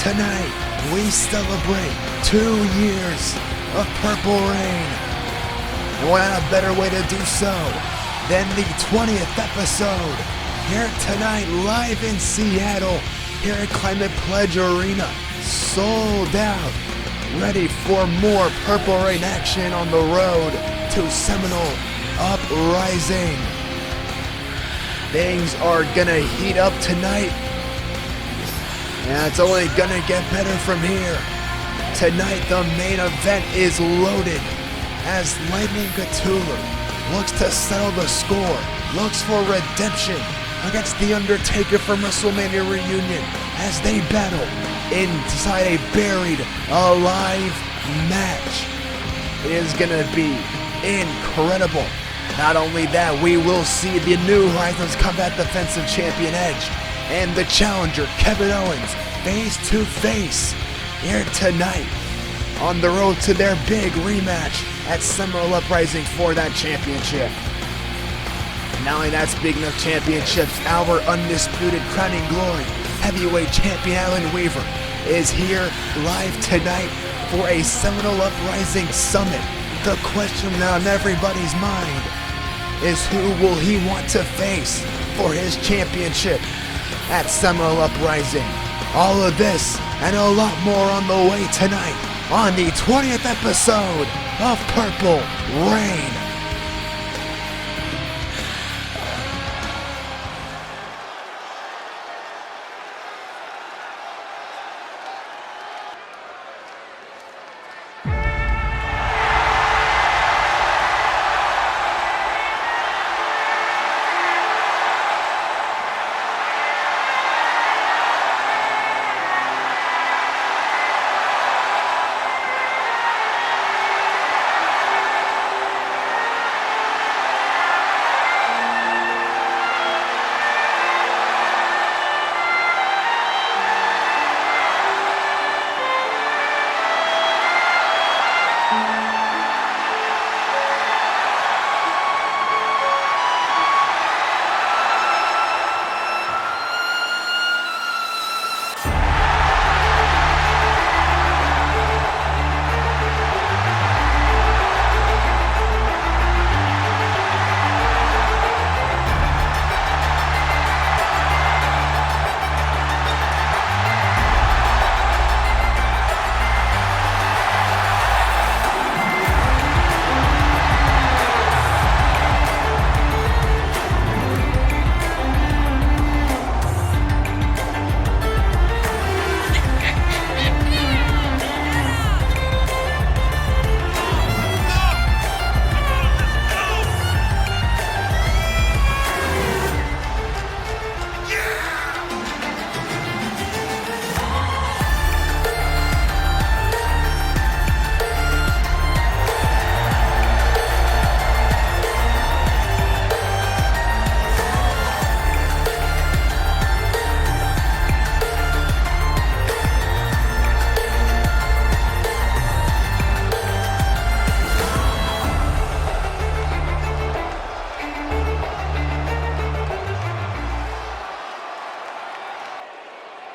tonight, we celebrate 2 years of Purple Rain. And what a better way to do so than the 20th episode here tonight, live in Seattle, here at Climate Pledge Arena, sold out, ready for more Purple Rain action on the road to Seminole Uprising. Things are gonna heat up tonight, and it's only gonna get better from here. Tonight, the main event is loaded as Lightning Ktulu looks to settle the score, looks for redemption against the Undertaker from WrestleMania Reunion as they battle inside a buried alive match. It is gonna be incredible. Not only that, we will see the New Horizons Combat Defensive Champion Edge and the challenger Kevin Owens face to face here tonight on the road to their big rematch at Seminole Uprising for that championship. Not only that, speaking of championships, our Undisputed crowning glory heavyweight champion Alan Weaver is here live tonight for a Seminole Uprising Summit. The question on everybody's mind is, who will he want to face for his championship at Seminole Uprising? All of this and a lot more on the way tonight on the 20th episode of Purple Rain.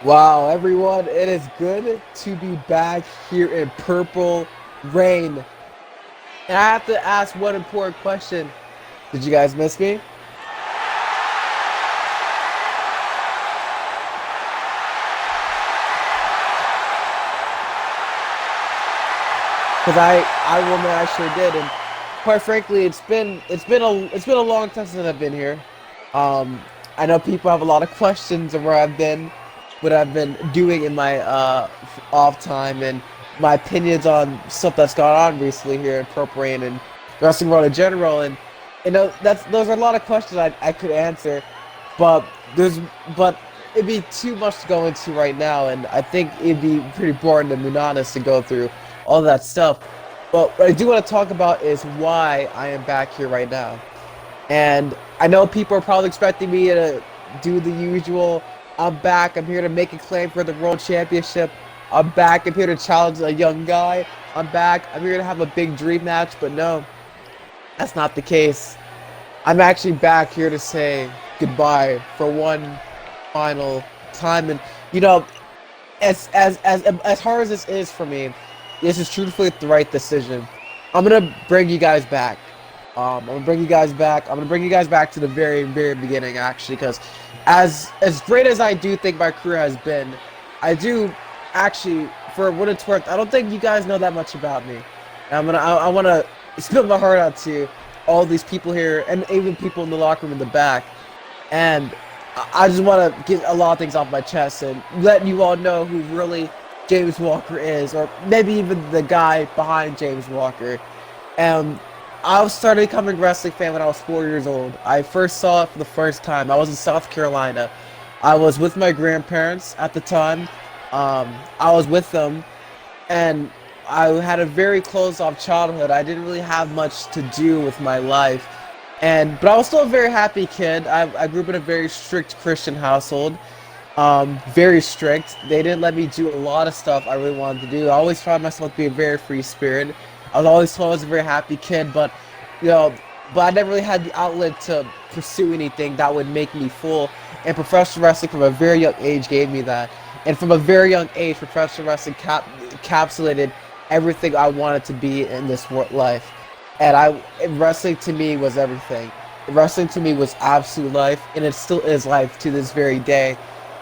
Wow, everyone, it is good to be back here in Purple Rain. And I have to ask one important question. Did you guys miss me? Because I will admit I sure did, and quite frankly, it's been a long time since I've been here. I know people have a lot of questions of where I've been, what I've been doing in my off time, and my opinions on stuff that's gone on recently here in Purple Rain and wrestling world in general. And you know, those are a lot of questions I could answer, but it'd be too much to go into right now, and I think it'd be pretty boring and monotonous to go through all that stuff. But what I do want to talk about is why I am back here right now. And I know people are probably expecting me to do the usual, I'm back, I'm here to make a claim for the World Championship, I'm back, I'm here to challenge a young guy, I'm back, I'm here to have a big dream match, but no, that's not the case. I'm actually back here to say goodbye for one final time. And you know, as hard as this is for me, this is truthfully the right decision. I'm gonna bring you guys back. I'm gonna bring you guys back. I'm gonna bring you guys back to the very, very beginning, actually, because as great as I do think my career has been, I do actually, for what it's worth, I don't think you guys know that much about me. And I wanna spill my heart out to all these people here, and even people in the locker room in the back. And I just want to get a lot of things off my chest and let you all know who really James Walker is, or maybe even the guy behind James Walker. And I started becoming a wrestling fan when I was 4 years old. I first saw it for the first time. I was in South Carolina. I was with my grandparents at the time. I was with them, and I had a very closed-off childhood. I didn't really have much to do with my life. But I was still a very happy kid. I grew up in a very strict Christian household. Very strict. They didn't let me do a lot of stuff I really wanted to do. I always found myself to be a very free spirit. I was always told I was a very happy kid, but I never really had the outlet to pursue anything that would make me full. And professional wrestling from a very young age gave me that. And from a very young age, professional wrestling encapsulated everything I wanted to be in this life. And wrestling to me was everything. Wrestling to me was absolute life, and it still is life to this very day.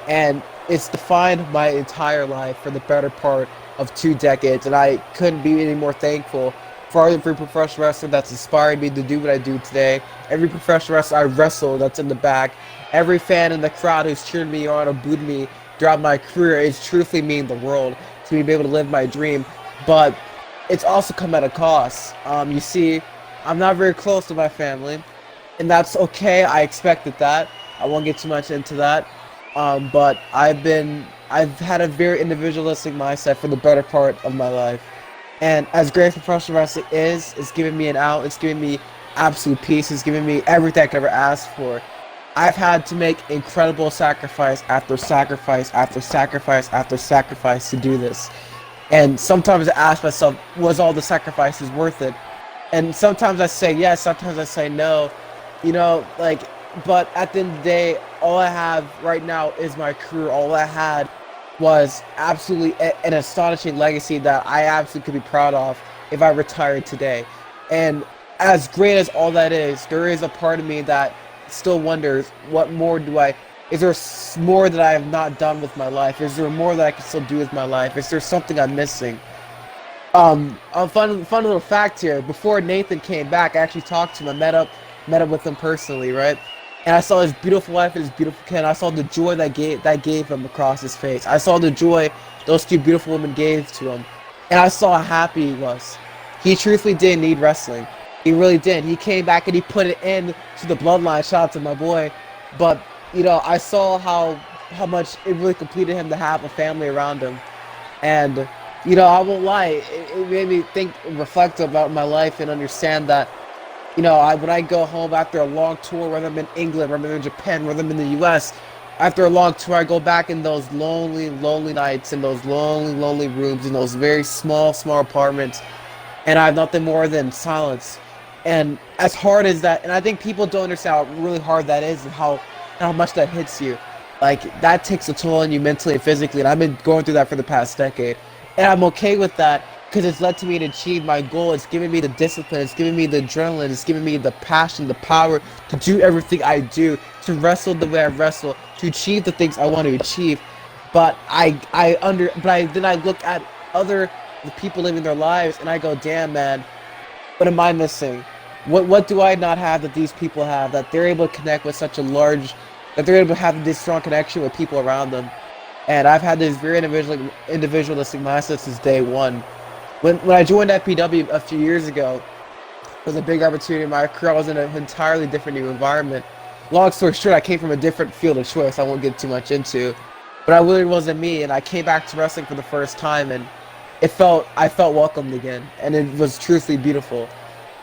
And it's defined my entire life for the better part of 2 decades, and I couldn't be any more thankful for every professional wrestler that's inspired me to do what I do today. Every professional wrestler I wrestled that's in the back. Every fan in the crowd who's cheered me on or booed me throughout my career is truthfully mean the world to me be able to live my dream. But it's also come at a cost. You see, I'm not very close to my family, and that's okay. I expected that. I won't get too much into that. But I've had a very individualistic mindset for the better part of my life. And as great as professional wrestling is, it's giving me an out. It's giving me absolute peace. It's giving me everything I could ever ask for. I've had to make incredible sacrifice after sacrifice after sacrifice after sacrifice to do this. And sometimes I ask myself, was all the sacrifices worth it? And sometimes I say yes, sometimes I say no. But at the end of the day, all I have right now is my career. All I had was absolutely an astonishing legacy that I absolutely could be proud of if I retired today. And as great as all that is, there is a part of me that still wonders, what more is there more that I have not done with my life? Is there more that I can still do with my life? Is there something I'm missing? A fun little fact here. Before Nathan came back, I actually talked to him. I met up with him personally, right? And I saw his beautiful wife and his beautiful kid. I saw the joy that gave him across his face. I saw the joy those 2 beautiful women gave to him, and I saw how happy he was. He truthfully did need wrestling. He really did. He came back and he put it in to the bloodline. Shout out to my boy. But I saw how much it really completed him to have a family around him. And, I won't lie, it made me think and reflect about my life and understand that, when I go home after a long tour, whether I'm in England, whether I'm in Japan, whether I'm in the US, after a long tour, I go back in those lonely, lonely nights, in those lonely, lonely rooms, in those very small, small apartments, and I have nothing more than silence. And as hard as that, and I think people don't understand how really hard that is and how much that hits you. Like, that takes a toll on you mentally and physically, and I've been going through that for the past decade. And I'm okay with that because it's led to me to achieve my goal. It's given me the discipline, it's given me the adrenaline, it's given me the passion, the power to do everything I do, to wrestle the way I wrestle, to achieve the things I want to achieve. But then I look at the people living their lives and I go, damn, man, what am I missing? What do I not have that these people have, that they're able to connect with that they're able to have this strong connection with people around them? And I've had this very individualistic mindset since day one. When I joined FPW a few years ago, it was a big opportunity in my career. I was in an entirely different new environment. Long story short, I came from a different field of choice I won't get too much into. But I really wasn't me, and I came back to wrestling for the first time, and I felt welcomed again, and it was truthfully beautiful.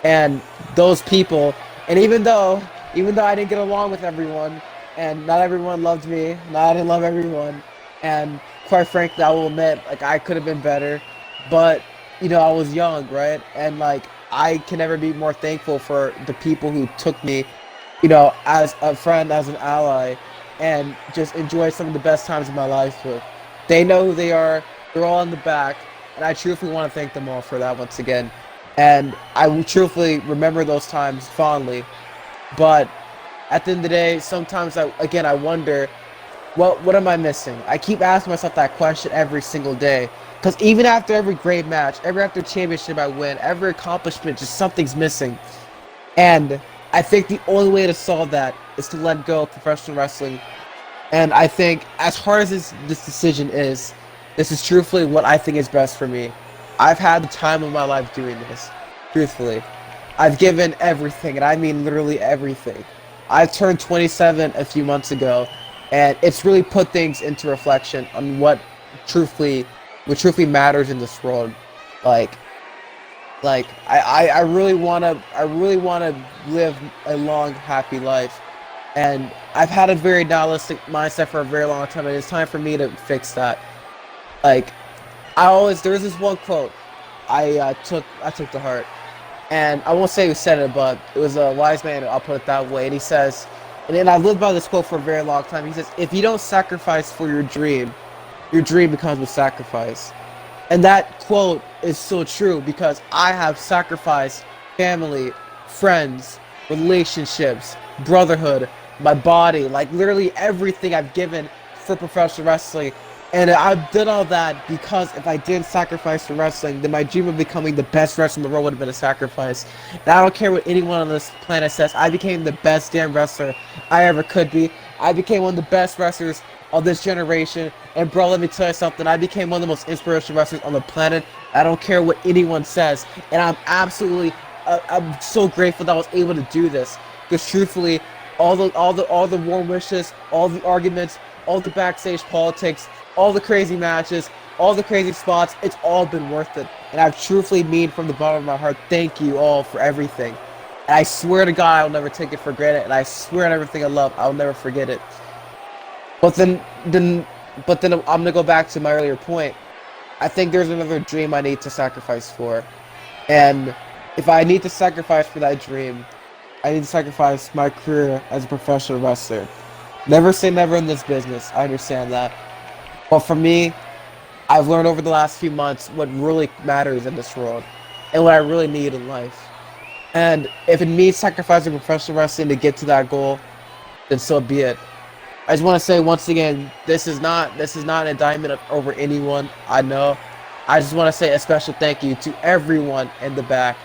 And those people, and even though I didn't get along with everyone, and not everyone loved me, I didn't love everyone, and quite frankly, I will admit, I could have been better, but, I was young, right? And, I can never be more thankful for the people who took me, as a friend, as an ally, and just enjoy some of the best times of my life with. They know who they are. They're all in the back, and I truthfully want to thank them all for that once again. And I will truthfully remember those times fondly. But at the end of the day, sometimes I wonder, what am I missing? I keep asking myself that question every single day. Because even after every great match, after championship I win, every accomplishment, just something's missing. And I think the only way to solve that is to let go of professional wrestling. And I think, as hard as this decision is, this is truthfully what I think is best for me. I've had the time of my life doing this, truthfully. I've given everything, and I mean literally everything. I turned 27 a few months ago, and it's really put things into reflection on what truthfully matters in this world. I really wanna live a long, happy life, and I've had a very nihilistic mindset for a very long time, and it's time for me to fix that. There's this one quote I took to heart, and I won't say who said it, but it was a wise man, I'll put it that way, and he says, and I've lived by this quote for a very long time, he says, if you don't sacrifice for your dream becomes a sacrifice. And that quote is so true, because I have sacrificed family, friends, relationships, brotherhood, my body, literally everything I've given for professional wrestling. And I've done all that because if I didn't sacrifice for wrestling, then my dream of becoming the best wrestler in the world would have been a sacrifice. And I don't care what anyone on this planet says, I became the best damn wrestler I ever could be. I became one of the best wrestlers of this generation. And bro, let me tell you something, I became one of the most inspirational wrestlers on the planet. I don't care what anyone says. And I'm so grateful that I was able to do this. Because truthfully, all the warm wishes, all the arguments, all the backstage politics, all the crazy matches, all the crazy spots, it's all been worth it. And I truthfully mean from the bottom of my heart, thank you all for everything. And I swear to God, I will never take it for granted. And I swear on everything I love, I will never forget it. But then I'm gonna go back to my earlier point. I think there's another dream I need to sacrifice for. And if I need to sacrifice for that dream, I need to sacrifice my career as a professional wrestler. Never say never in this business, I understand that. But for me, I've learned over the last few months what really matters in this world and what I really need in life. And if it means sacrificing professional wrestling to get to that goal, then so be it. I just want to say once again, this is not an indictment over anyone I know. I just want to say a special thank you to everyone in the back,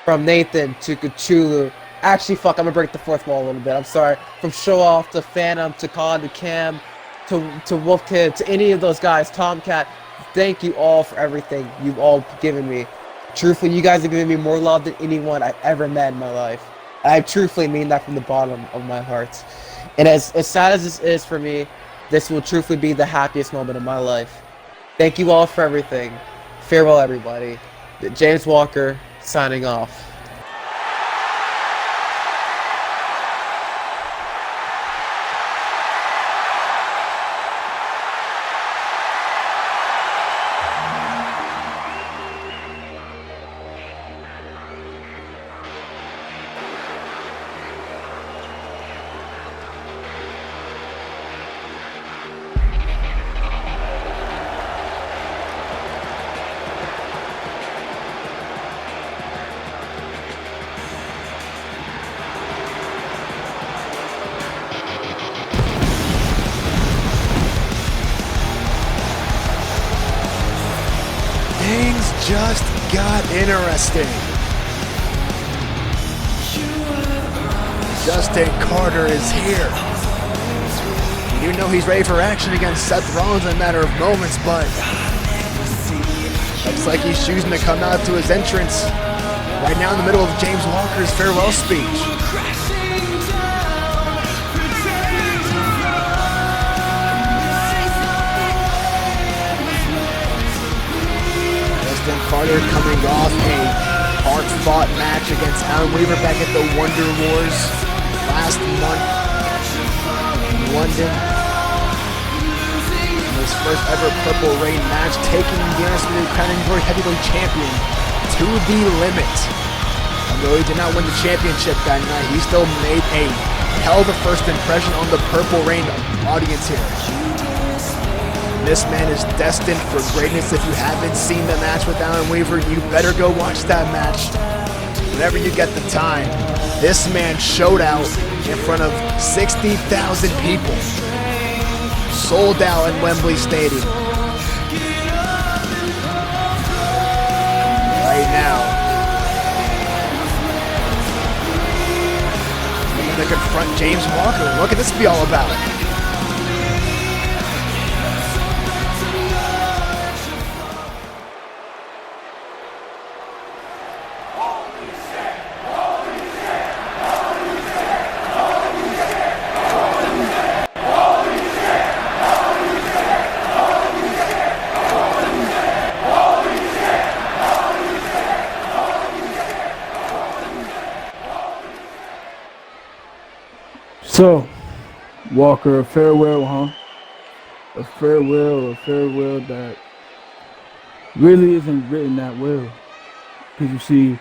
from Nathan to Cthulhu. Actually, fuck, I'm gonna break the fourth wall a little bit. I'm sorry. From Show Off to Phantom to Khan to Cam to Wolf Kid to any of those guys, Tomcat. Thank you all for everything you've all given me. Truthfully, you guys have given me more love than anyone I've ever met in my life. I truthfully mean that from the bottom of my heart. And as sad as this is for me, this will truthfully be the happiest moment of my life. Thank you all for everything. Farewell, everybody. James Walker, signing off. Things just got interesting. Justin Carter is here. You know he's ready for action against Seth Rollins in a matter of moments, but looks like he's choosing to come out to his entrance right now in the middle of James Walker's farewell speech. Justin Carter coming off a hard-fought match against Alan Weaver back at the Wonder Wars last month in London. In his first ever Purple Rain match, taking the Undisputed Crown Heavyweight Champion to the limit. Although he did not win the championship that night, he still made a hell of a first impression on the Purple Rain audience here. This man is destined for greatness. If you haven't seen the match with Alan Weaver, you better go watch that match whenever you get the time. This man showed out in front of 60,000 people. Sold out in Wembley Stadium. Right now, we're going to confront James Walker. What could this be all about? So, Walker, a farewell, huh? A farewell that really isn't written that well. Because you see,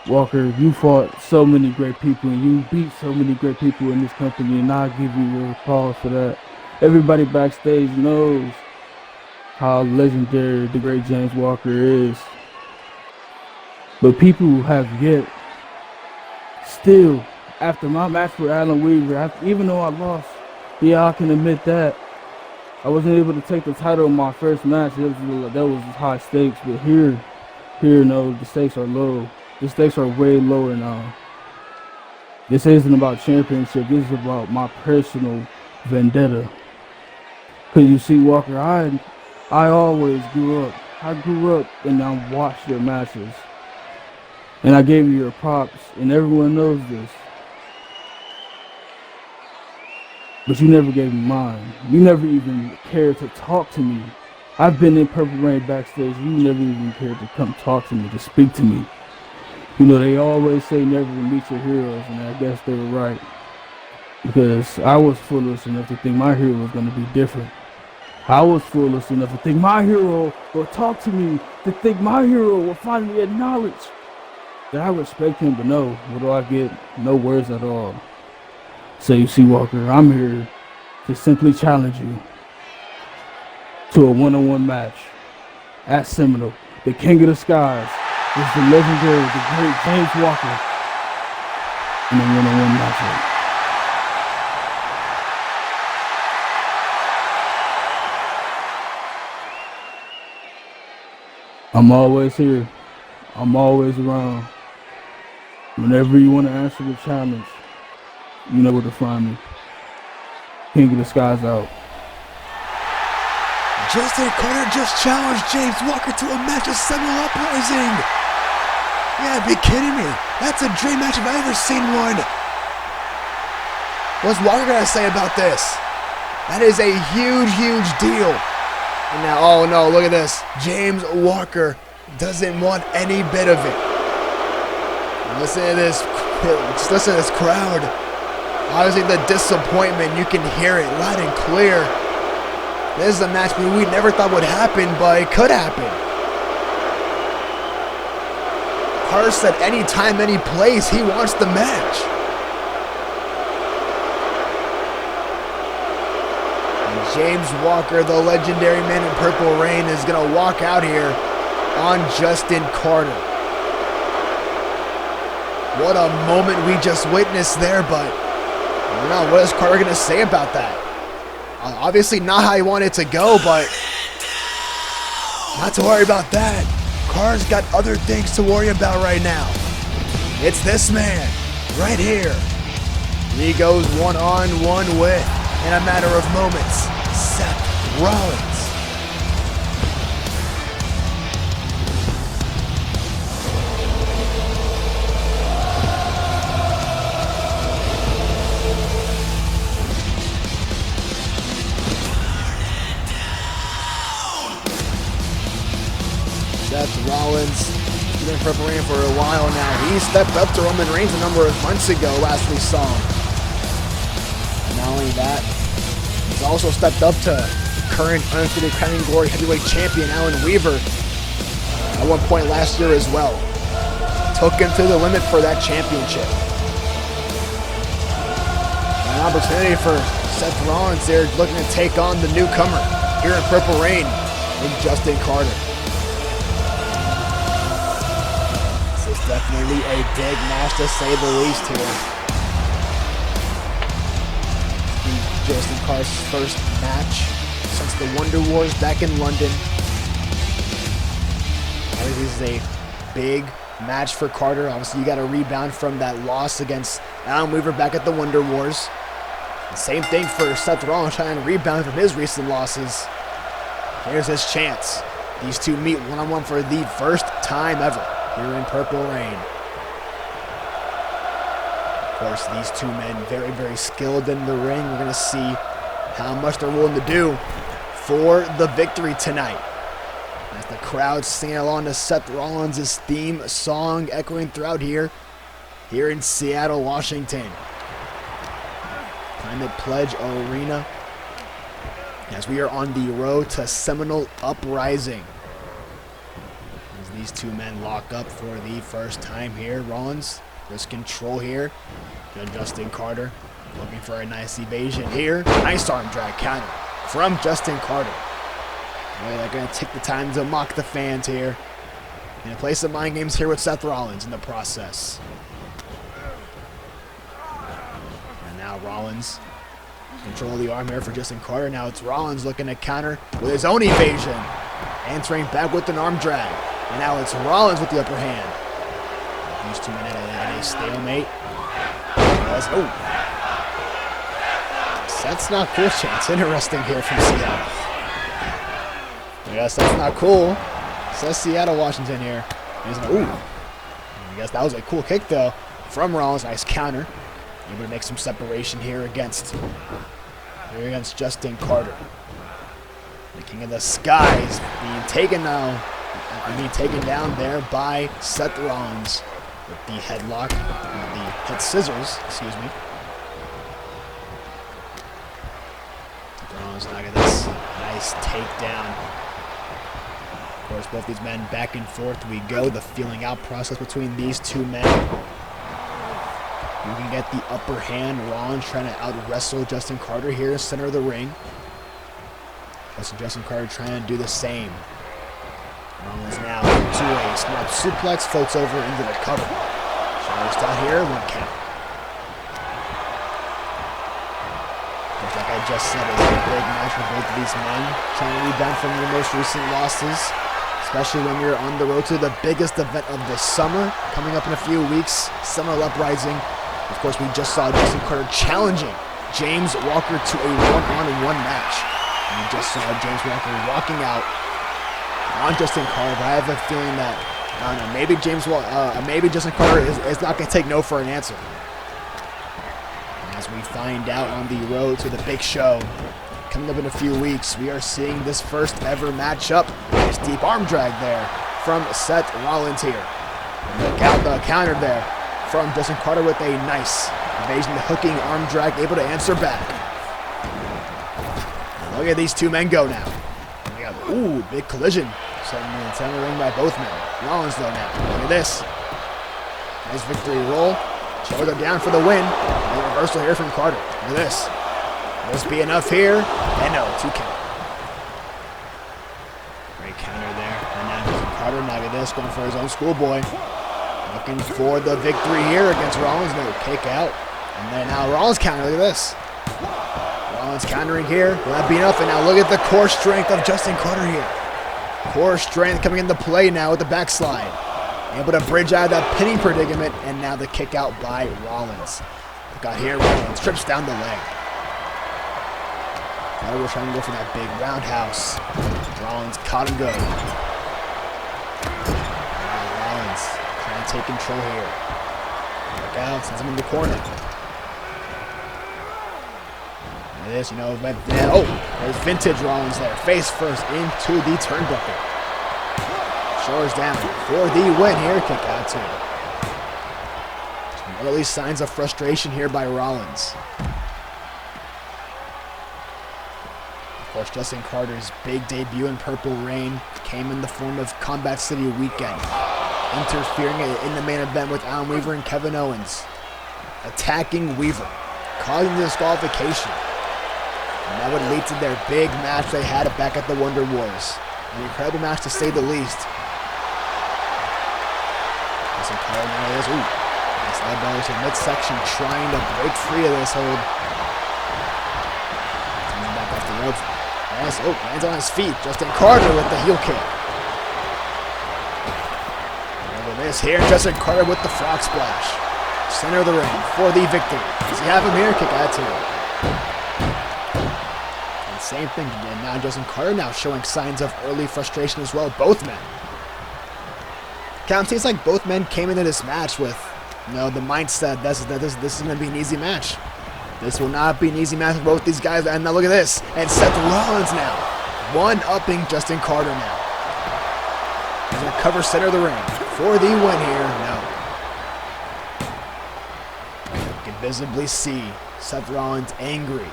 Walker, you fought so many great people and you beat so many great people in this company, and I give you a applause for that. Everybody backstage knows how legendary the great James Walker is. But people have yet still, after my match with Alan Weaver, even though I lost, yeah, I can admit that. I wasn't able to take the title in my first match. That was high stakes, but here, no, the stakes are low. The stakes are way lower now. This isn't about championship. This is about my personal vendetta. Cause you see, Walker, I always grew up. I grew up and I watched your matches, and I gave you your props, and everyone knows this. But you never gave me mine. You never even cared to talk to me. I've been in Purple Rain backstage. You never even cared to come talk to me, to speak to me. You know, they always say never to meet your heroes, and I guess they were right. Because I was foolish enough to think my hero was going to be different. I was foolish enough to think my hero will talk to me, to think my hero will finally acknowledge that I respect him, but no, what do I get? No words at all. So you see, Walker, I'm here to simply challenge you to a one-on-one match at Seminole. The King of the Skies is the legendary, the great James Walker in a one-on-one matchup. I'm always here. I'm always around. Whenever you want to answer the challenge, you know where to find me. King of the Skies out. Justin Carter just challenged James Walker to a match of Seminole Uprising. Yeah, be kidding me. That's a dream match if I've ever seen one. What's Walker gonna say about this? That is a huge, huge deal. And now, oh no, look at this. James Walker doesn't want any bit of it. Listen to this. Just listen to this crowd. Obviously, the disappointment, you can hear it loud and clear. This is a match we never thought would happen, but it could happen. Carter said anytime, any place, he wants the match. And James Walker, the legendary man in Purple Rain, is going to walk out here on Justin Carter. What a moment we just witnessed there, but I don't know, what is Carter going to say about that? Obviously not how he wanted it to go, but not to worry about that. Carter's got other things to worry about right now. It's this man, right here. He goes one-on-one with, in a matter of moments, Seth Rollins. Seth Rollins, he's been in Purple Rain for a while now. He stepped up to Roman Reigns a number of months ago, as we saw. And not only that, he's also stepped up to current Undisputed Crowning Glory Heavyweight Champion Alan Weaver at one point last year as well. Took him to the limit for that championship. An opportunity for Seth Rollins there, looking to take on the newcomer. here in Purple Rain with Justin Carter. This is definitely a big match to say the least here. Justin Carter's first match since the Wonder Wars back in London. Obviously, this is a big match for Carter. Obviously, you got to rebound from that loss against Alan Weaver back at the Wonder Wars. The same thing for Seth Rollins, trying to rebound from his recent losses. Here's his chance. These two meet one-on-one for the first time ever here in Purple Rain. Of course, these two men very, very skilled in the ring. We're going to see how much they're willing to do for the victory tonight. As the crowd singing along to Seth Rollins' theme song echoing throughout here in Seattle, Washington. Climate Pledge Arena. As we are on the road to Seminole Uprising. As these two men lock up for the first time here. Rollins, wrist control here. Justin Carter looking for a nice evasion here. Nice arm drag counter from Justin Carter. Well, they're going to take the time to mock the fans here. And play some mind games here with Seth Rollins in the process. And now Rollins control the arm here for Justin Carter. Now it's Rollins looking to counter with his own evasion. Answering back with an arm drag. And now it's Rollins with the upper hand. These two men at a stalemate. Oh. Seth's not cool chance. Interesting here from Seattle. I guess that's not cool. Says Seattle, Washington here. Ooh. I guess that was a cool kick though from Rollins. Nice counter. Able to make some separation here against Justin Carter. The King of the Skies being taken now. Being taken down there by Seth Rollins with the headlock, the head scissors, excuse me. Rollins, look at this. Nice takedown. Of course, both these men back and forth we go. The feeling out process between these two men. You can get the upper hand. Rollins trying to out-wrestle Justin Carter here in the center of the ring. Justin Carter trying to do the same. Rollins now to a snap suplex, floats over into the cover. Shoulders down here, 1 count. Like I just said, it's a big match for both of these men. Trying to rebound from your most recent losses. Especially when you're on the road to the biggest event of the summer. Coming up in a few weeks, Seminole Uprising. Of course, we just saw Justin Carter challenging James Walker to a one-on-one match. And we just saw James Walker walking out on Justin Carter. But I have a feeling that, I don't know, maybe Justin Carter is not going to take no for an answer. And as we find out on the road to the big show, coming up in a few weeks, we are seeing this first ever matchup. Nice deep arm drag there from Seth Rollins here. And look out the counter there from Justin Carter with a nice evasion, the hooking arm drag, able to answer back. And look at these two men go now. Ooh, big collision. Center of the ring by both men. Rollins though now. Look at this. Nice victory roll. Shoulder down for the win. And a reversal here from Carter. Look at this. Will this be enough here? And no, 2 count. Great counter there. And now Carter, now at this, going for his own schoolboy. Looking for the victory here against Rollins. No kick out. And then now Rollins counter. Look at this. Rollins countering here. Will that be enough? And now look at the core strength of Justin Carter here. Core strength coming into play now with the backslide. Able to bridge out of that pinning predicament. And now the kick out by Rollins. Got here, Rollins trips down the leg. Now we're trying to go for that big roundhouse. Rollins caught and go. Rollins trying to take control here. Look out, sends him in the corner. This, there's vintage Rollins there. Face first into the turnbuckle. Shoulders down for the win here. Kick out to him. Some early signs of frustration here by Rollins. Of course, Justin Carter's big debut in Purple Rain came in the form of Combat City Weekend, interfering in the main event with Alan Weaver and Kevin Owens, attacking Weaver, causing disqualification. And that would lead to their big match they had back at the Wonder Wars. An incredible match to say the least. Justin Carter now is, nice elbow to midsection, trying to break free of this hold. Coming back off the ropes. Yes, lands on his feet. Justin Carter with the heel kick. Over this here, Justin Carter with the frog splash. Center of the ring for the victory. Does he have him here? Kick out to him. And same thing again. Now Justin Carter now showing signs of early frustration as well. Both men. Kind of seems like both men came into this match with, the mindset this is going to be an easy match. This will not be an easy match for both these guys. And now look at this. And Seth Rollins now. One-upping Justin Carter now. He's going to cover center of the ring for the win here. No. You can visibly see Seth Rollins angry.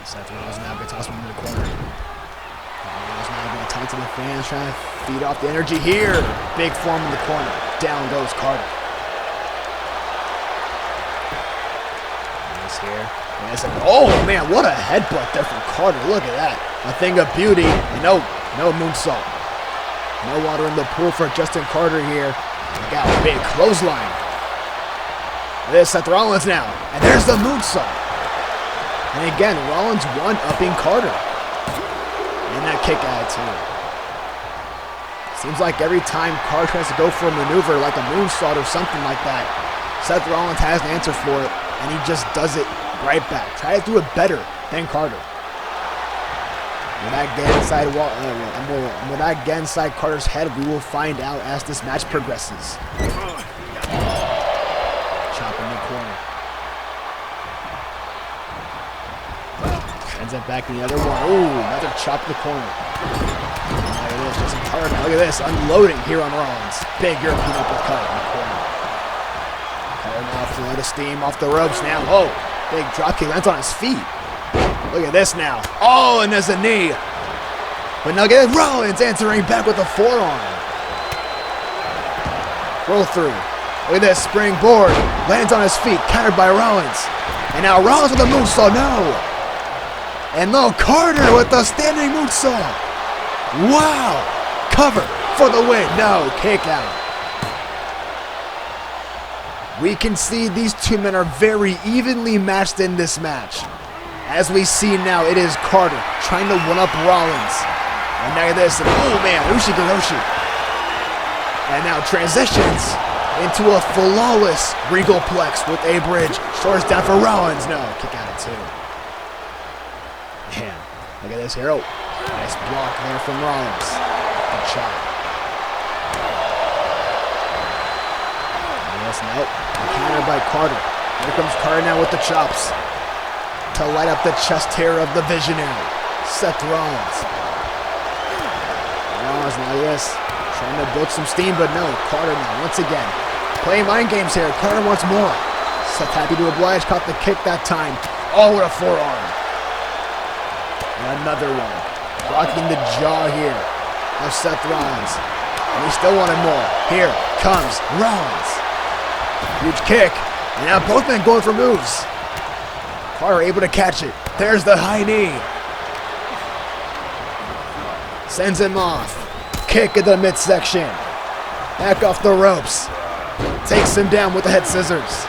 Seth Rollins now going to toss him into the corner. Rollins now going to talk to the fans, trying to feed off the energy here. Big form in the corner. Down goes Carter. Here. Oh man, what a headbutt there from Carter. Look at that. A thing of beauty. And no moonsault. No water in the pool for Justin Carter here. Look out, big clothesline. There's Seth Rollins now. And there's the moonsault. And again, Rollins one-upping Carter. And that kick out too. Seems like every time Carter tries to go for a maneuver like a moonsault or something like that, Seth Rollins has an answer for it. And he just does it right back. Try to do it better than Carter. Will that get inside Carter's head? We will find out as this match progresses. Chop in the corner. Sends it back in the other one. Ooh, another chop in the corner. Look at this, Justin Carter. Look at this, unloading here on Rollins. Big European uppercut in the corner. Now flood of steam off the ropes now. Oh, big drop kick, lands on his feet. Look at this now. Oh, and there's a knee. But now get Rollins answering back with a forearm. Roll through. Look at this, springboard. Lands on his feet, countered by Rollins. And now Rollins with a moonsault, no. And no, Carter with the standing moonsault. Wow. Cover for the win. No, kick out. We can see these two men are very evenly matched in this match. As we see now, it is Carter trying to one-up Rollins. And now this, oh man, Ushigoroshi. And now transitions into a flawless Regal Plex with a bridge. Shores down for Rollins. No, kick out at two. Man, look at this here. Oh, nice block there from Rollins. Good shot. Yes, nope. Countered by Carter. Here comes Carter now with the chops to light up the chest hair of the Visionary, Seth Rollins. Rollins now, yes, trying to build some steam, but no. Carter now, once again, playing mind games here. Carter wants more. Seth happy to oblige, caught the kick that time. Oh, with a forearm. And another one. Blocking the jaw here of Seth Rollins. And he still wanted more. Here comes Rollins. Huge kick. And now both men going for moves. Carter able to catch it. There's the high knee. Sends him off. Kick at the midsection. Back off the ropes. Takes him down with the head scissors.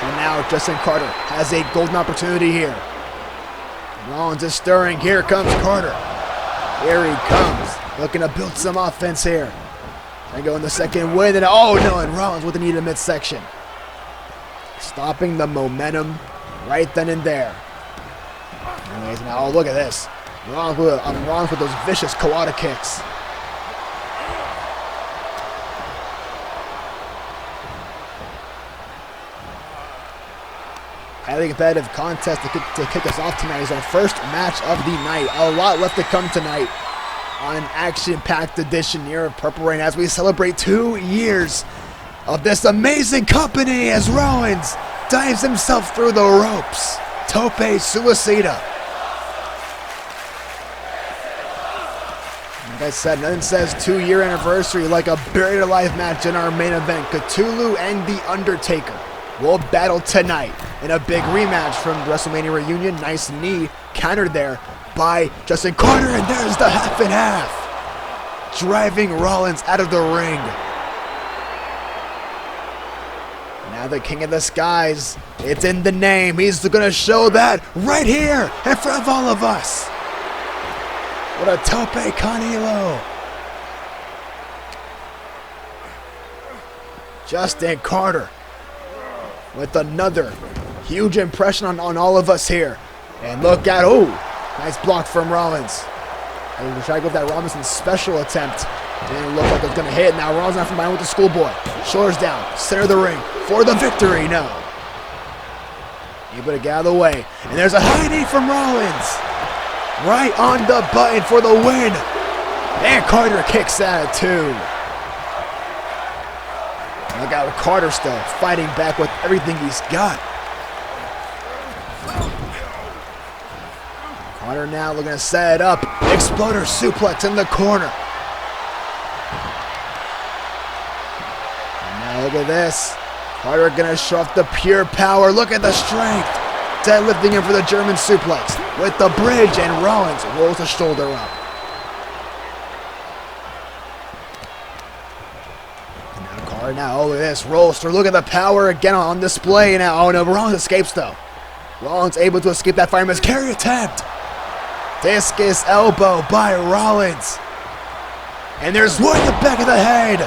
And now Justin Carter has a golden opportunity here. Rollins is stirring. Here comes Carter. Here he comes. Looking to build some offense here. And go in the second win. And oh no, and Rollins with the knee to midsection. Stopping the momentum right then and there. Anyways, now oh, look at this. Rollins with those vicious Kawada kicks. Highly competitive contest to kick us off tonight is our first match of the night. A lot left to come tonight on an action-packed edition here of Purple Rain as we celebrate 2 years of this amazing company as Rollins dives himself through the ropes. Tope Suicida. Like I said, nothing says 2-year anniversary like a buried alive match in our main event. Cthulhu and the Undertaker will battle tonight in a big rematch from WrestleMania Reunion. Nice knee countered there by Justin Carter, and there's the half and half, driving Rollins out of the ring. Now the King of the Skies, it's in the name. He's gonna show that right here in front of all of us. What a tope con hilo. Justin Carter with another huge impression on all of us here. And look at, oh, nice block from Rollins. And we'll try to go with that Robinson special attempt. Didn't look like it was going to hit. Now Rollins not from behind with the schoolboy. Shoulders down, center of the ring for the victory. No. Able to get out of the way. And there's a high knee from Rollins. Right on the button for the win. And Carter kicks out too. Look out, Carter still fighting back with everything he's got. Carter now looking to set it up. Exploder suplex in the corner. And now look at this. Carter gonna show off the pure power. Look at the strength. Deadlifting him for the German suplex with the bridge, and Rollins rolls the shoulder up. Now, oh, look at this. Rolls through. Look at the power again on display now. Oh, no. Rollins escapes, though. Rollins able to escape that fireman's carry attempt. Discus elbow by Rollins. And there's one in the back of the head.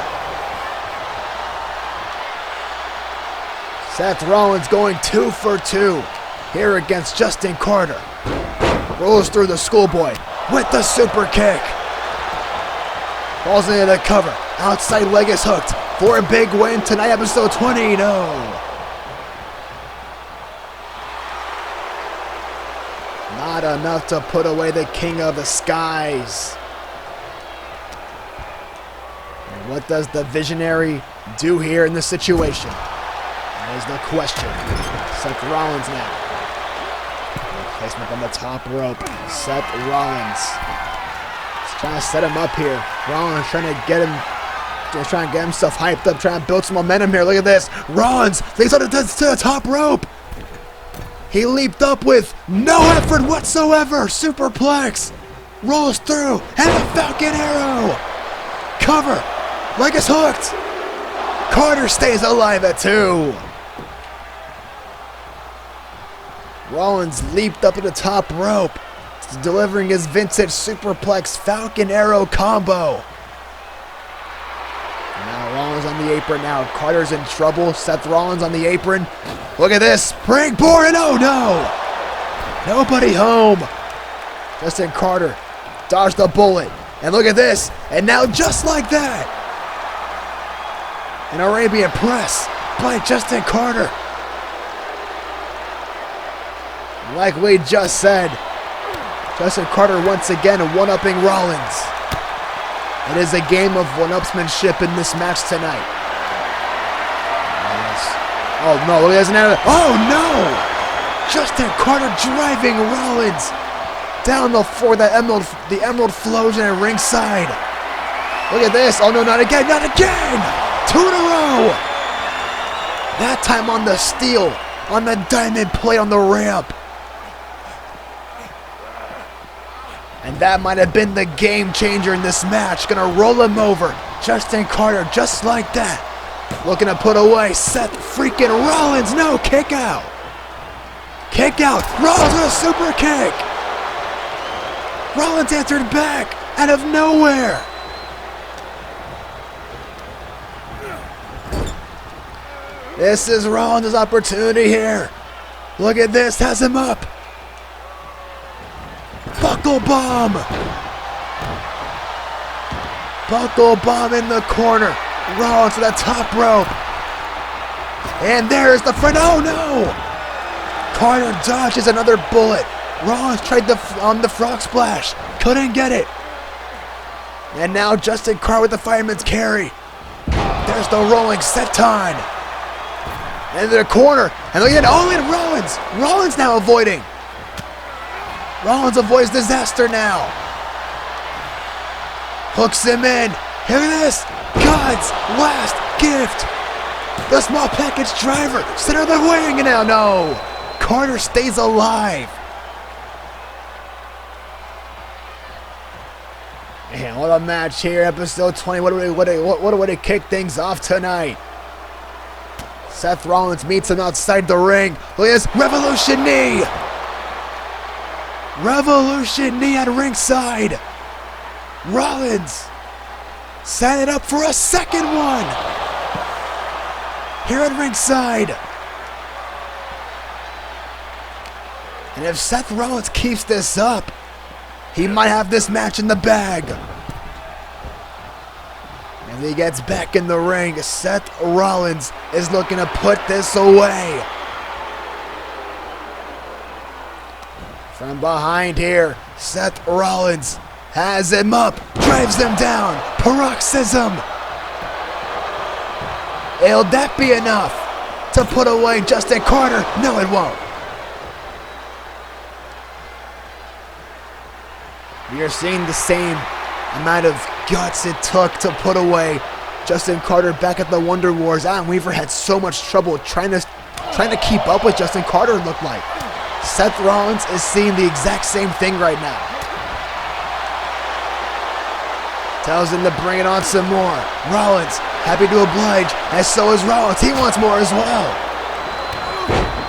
Seth Rollins going 2 for 2 here against Justin Carter. Rolls through the schoolboy with the super kick. Falls into the cover. Outside leg is hooked for a big win tonight, episode 20. No. Not enough to put away the King of the Skies. And what does the Visionary do here in this situation? That is the question. Seth Rollins now. Placement on the top rope. Seth Rollins. Trying to set him up here. Rollins trying to get him, just trying to get himself hyped up, trying to build some momentum here. Look at this. Rollins leaps up to the top rope. He leaped up with no effort whatsoever. Superplex. Rolls through. And a Falcon Arrow. Cover. Leg is hooked. Carter stays alive at 2. Rollins leaped up to the top rope, delivering his vintage superplex Falcon Arrow combo. Now Rollins on the apron now. Carter's in trouble. Seth Rollins on the apron. Look at this. Springboard, and oh no! Nobody home. Justin Carter dodged the bullet. And look at this. And now just like that, an Arabian press by Justin Carter. Like we just said, Justin Carter once again one-upping Rollins. It is a game of one-upsmanship in this match tonight. Oh no, look at this. Oh no! Justin Carter driving Rollins down the floor. The emerald flows in at ringside. Look at this. Oh no, not again, not again! 2 in a row! That time on the steel, on the diamond plate on the ramp. And that might have been the game changer in this match. Gonna roll him over. Justin Carter just like that. Looking to put away Seth freaking Rollins. No, kick out. Kick out. Rollins with a super kick. Rollins answered back out of nowhere. This is Rollins' opportunity here. Look at this. Has him up. Buckle bomb! Buckle bomb in the corner. Rollins to the top rope. And there's the front. Oh no! Carter dodges another bullet. Rollins tried the frog splash. Couldn't get it. And now Justin Carter with the fireman's carry. There's the rolling senton. And in the corner. And look at Rollins. Rollins now avoiding. Rollins avoids disaster now. Hooks him in. Look at this. God's last gift. The small package driver. Center of the ring now. No. Carter stays alive. And what a match here, episode 20. What a way to kick things off tonight. Seth Rollins meets him outside the ring. Look at this Revolution knee. Revolution knee at ringside. Rollins set it up for a second one. Here at ringside. And if Seth Rollins keeps this up, he might have this match in the bag. And he gets back in the ring. Seth Rollins is looking to put this away. From behind here, Seth Rollins has him up, drives him down, paroxysm. Will that be enough to put away Justin Carter? No, it won't. We are seeing the same amount of guts it took to put away Justin Carter back at the Wonder Wars. Adam Weaver had so much trouble trying to keep up with Justin Carter, it looked like. Seth Rollins is seeing the exact same thing right now. Tells him to bring it on some more. Rollins, happy to oblige, and so is Rollins. He wants more as well.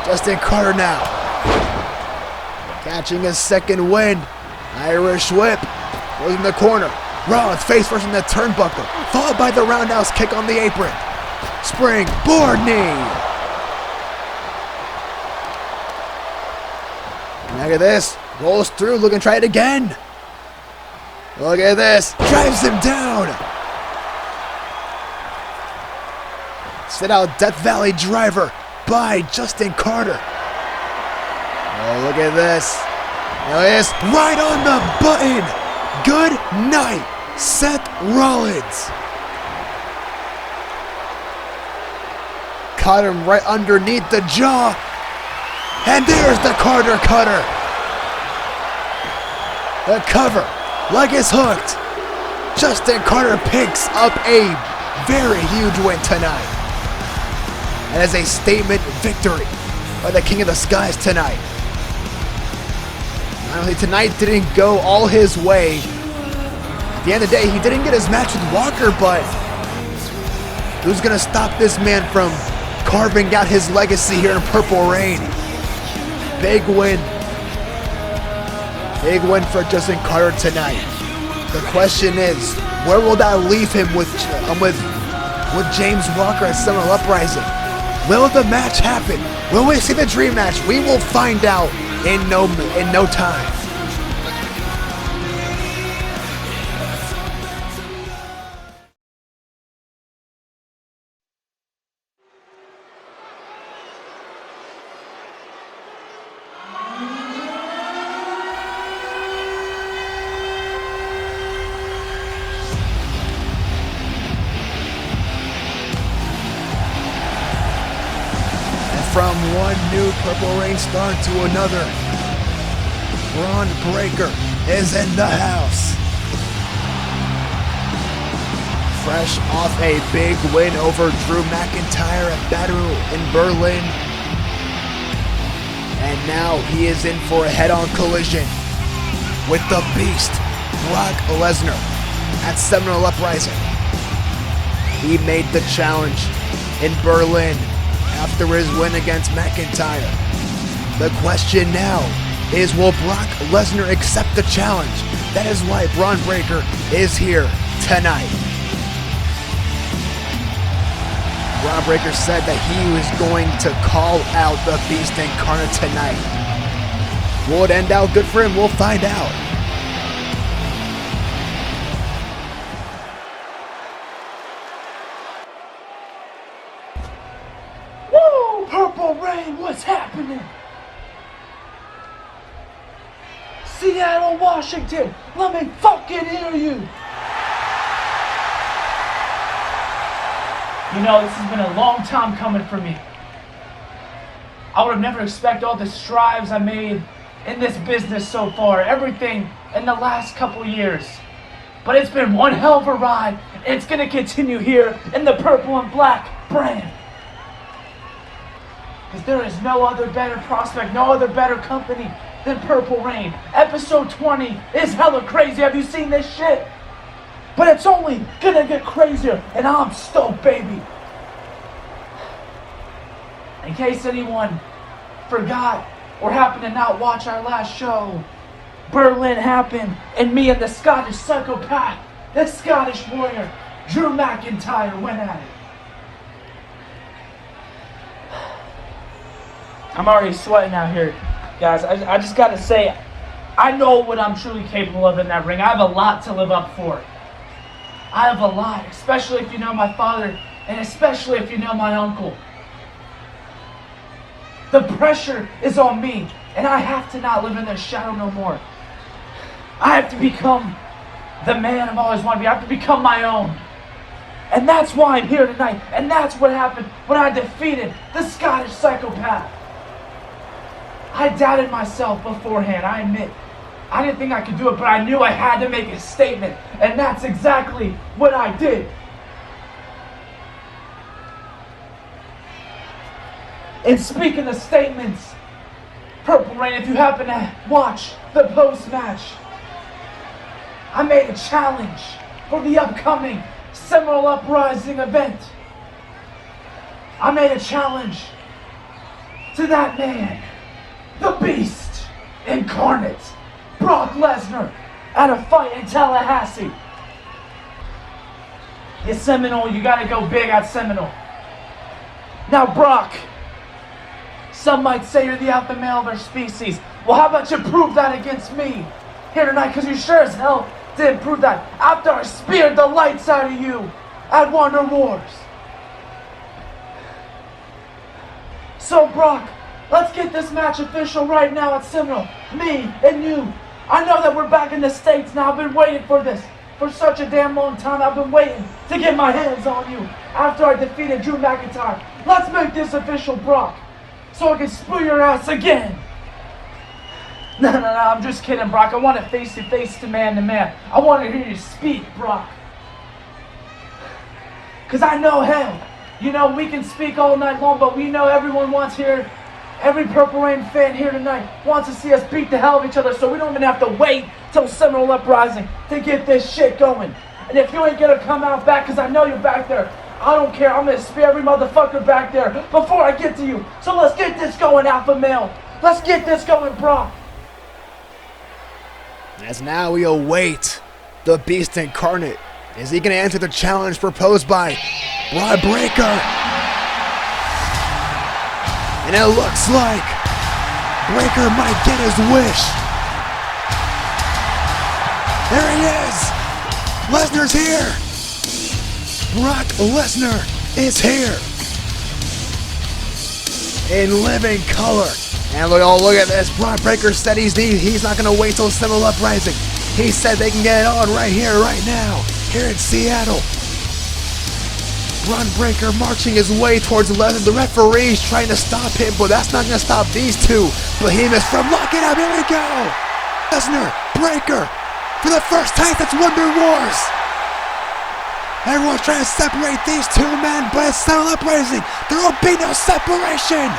Justin Carter now. Catching his second wind. Irish whip. Goes in the corner. Rollins face first in the turnbuckle. Followed by the roundhouse kick on the apron. Spring board knee. Look at this. Rolls through. Looking to try it again. Look at this. Drives him down. Sit out Death Valley driver by Justin Carter. Oh, look at this. Look at this. Right on the button. Good night, Seth Rollins. Caught him right underneath the jaw. And there's the Carter cutter. The cover. Like it's hooked. Justin Carter picks up a very huge win tonight. And as a statement victory by the King of the Skies tonight. Not only tonight didn't go all his way. At the end of the day, he didn't get his match with Walker, but who's going to stop this man from carving out his legacy here in Purple Rain? Big win. Big win for Justin Carter tonight. The question is, where will that leave him with James Walker at Seminole Uprising? Will the match happen? Will we see the dream match? We will find out in no time. From one new Purple Rain star to another, Braun Breaker is in the house. Fresh off a big win over Drew McIntyre at Fatu in Berlin. And now he is in for a head-on collision with the Beast, Brock Lesnar, at Seminole Uprising. He made the challenge in Berlin after his win against McIntyre. The question now is, will Brock Lesnar accept the challenge? That is why Braun Breaker is here tonight. Braun Breaker said that he was going to call out the Beast Incarnate tonight. Will it end out good for him? We'll find out. Purple Rain, what's happening? Seattle, Washington, let me fucking hear you. You know, this has been a long time coming for me. I would have never expected all the strides I made in this business so far, everything in the last couple years. But it's been one hell of a ride, and it's gonna continue here in the purple and black brand. Because there is no other better prospect, no other better company than Purple Rain. Episode 20 is hella crazy. Have you seen this shit? But it's only gonna get crazier, and I'm stoked, baby. In case anyone forgot or happened to not watch our last show, Berlin happened, and me and the Scottish psychopath, the Scottish warrior, Drew McIntyre, went at it. I'm already sweating out here, guys. I just gotta say, I know what I'm truly capable of in that ring. I have a lot to live up for. I have a lot, especially if you know my father, and especially if you know my uncle. The pressure is on me, and I have to not live in their shadow no more. I have to become the man I've always wanted to be. I have to become my own. And that's why I'm here tonight, and that's what happened when I defeated the Scottish psychopath. I doubted myself beforehand, I admit. I didn't think I could do it, but I knew I had to make a statement, and that's exactly what I did. And speaking of statements, Purple Rain, if you happen to watch the post-match, I made a challenge for the upcoming Seminole Uprising event. I made a challenge to that man, the Beast Incarnate, Brock Lesnar, at a fight in Tallahassee. Yeah, Seminole, you gotta go big at Seminole. Now, Brock, some might say you're the alpha male of our species. Well, how about you prove that against me here tonight? Because you sure as hell didn't prove that after I speared the lights out of you at Wonder Wars. So, Brock, let's get this match official right now at Seminole. Me and you. I know that we're back in the States now. I've been waiting for this for such a damn long time. I've been waiting to get my hands on you after I defeated Drew McIntyre. Let's make this official, Brock, so I can spew your ass again. No, I'm just kidding, Brock. I want it face to man. I want to hear you speak, Brock. Because I know, hell, you know, we can speak all night long, but we know everyone wants here, every Purple Rain fan here tonight wants to see us beat the hell of each other, so we don't even have to wait till Seminole Uprising to get this shit going. And if you ain't gonna come out back, because I know you're back there, I don't care. I'm gonna spear every motherfucker back there before I get to you. So let's get this going, alpha male. Let's get this going, Brock. As now we await the Beast Incarnate. Is he going to answer the challenge proposed by Broad Breaker? And it looks like Breaker might get his wish. There he is. Lesnar's here. Brock Lesnar is here. In living color. And look at this. Brock Breaker said he's not going to wait till Seminole Uprising. He said they can get it on right here, right now, here in Seattle. Braun Breaker marching his way towards Lesnar. The referee's trying to stop him, but that's not going to stop these two behemoths from locking up. Here we go. Lesnar, Breaker, for the first time since Wonder Wars. Everyone's trying to separate these two men, but it's Seminole Uprising. There will be no separation.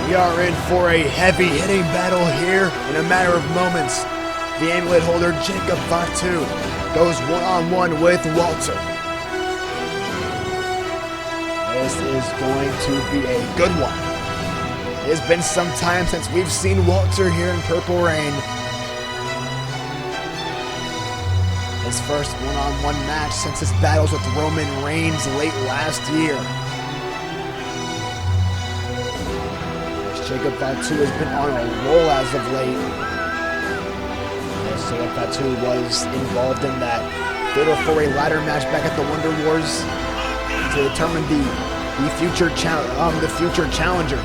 We are in for a heavy-hitting battle here in a matter of moments. The amulet holder Jacob Fatu goes one-on-one with Walter. This is going to be a good one. It has been some time since we've seen Walter here in Purple Rain. His first one-on-one match since his battles with Roman Reigns late last year. Jacob Fatu has been on a roll as of late. As So if Fatu was involved in that fatal four-way ladder match back at the Wonder Wars to determine the future challenger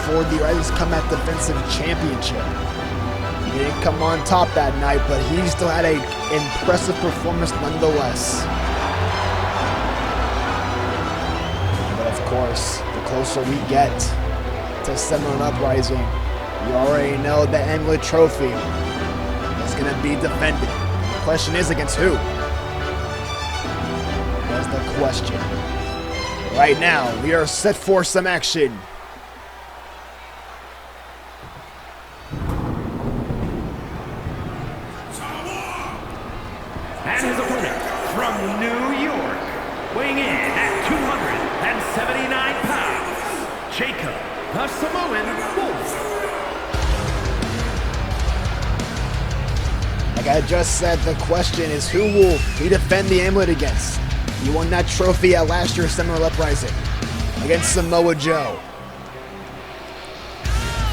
for the Rising Comeback Defensive Championship. He didn't come on top that night, but he still had an impressive performance nonetheless. But of course, the closer we get to Seminole Uprising, you already know the amulet trophy is going to be defended. The question is, against who? That's the question. Right now, we are set for some action. And his opponent from New York, weighing in at 279 pounds, Jacob the Samoan Wolf. Like I just said, the question is who will he defend the amulet against? He won that trophy at last year's Seminole Uprising against Samoa Joe.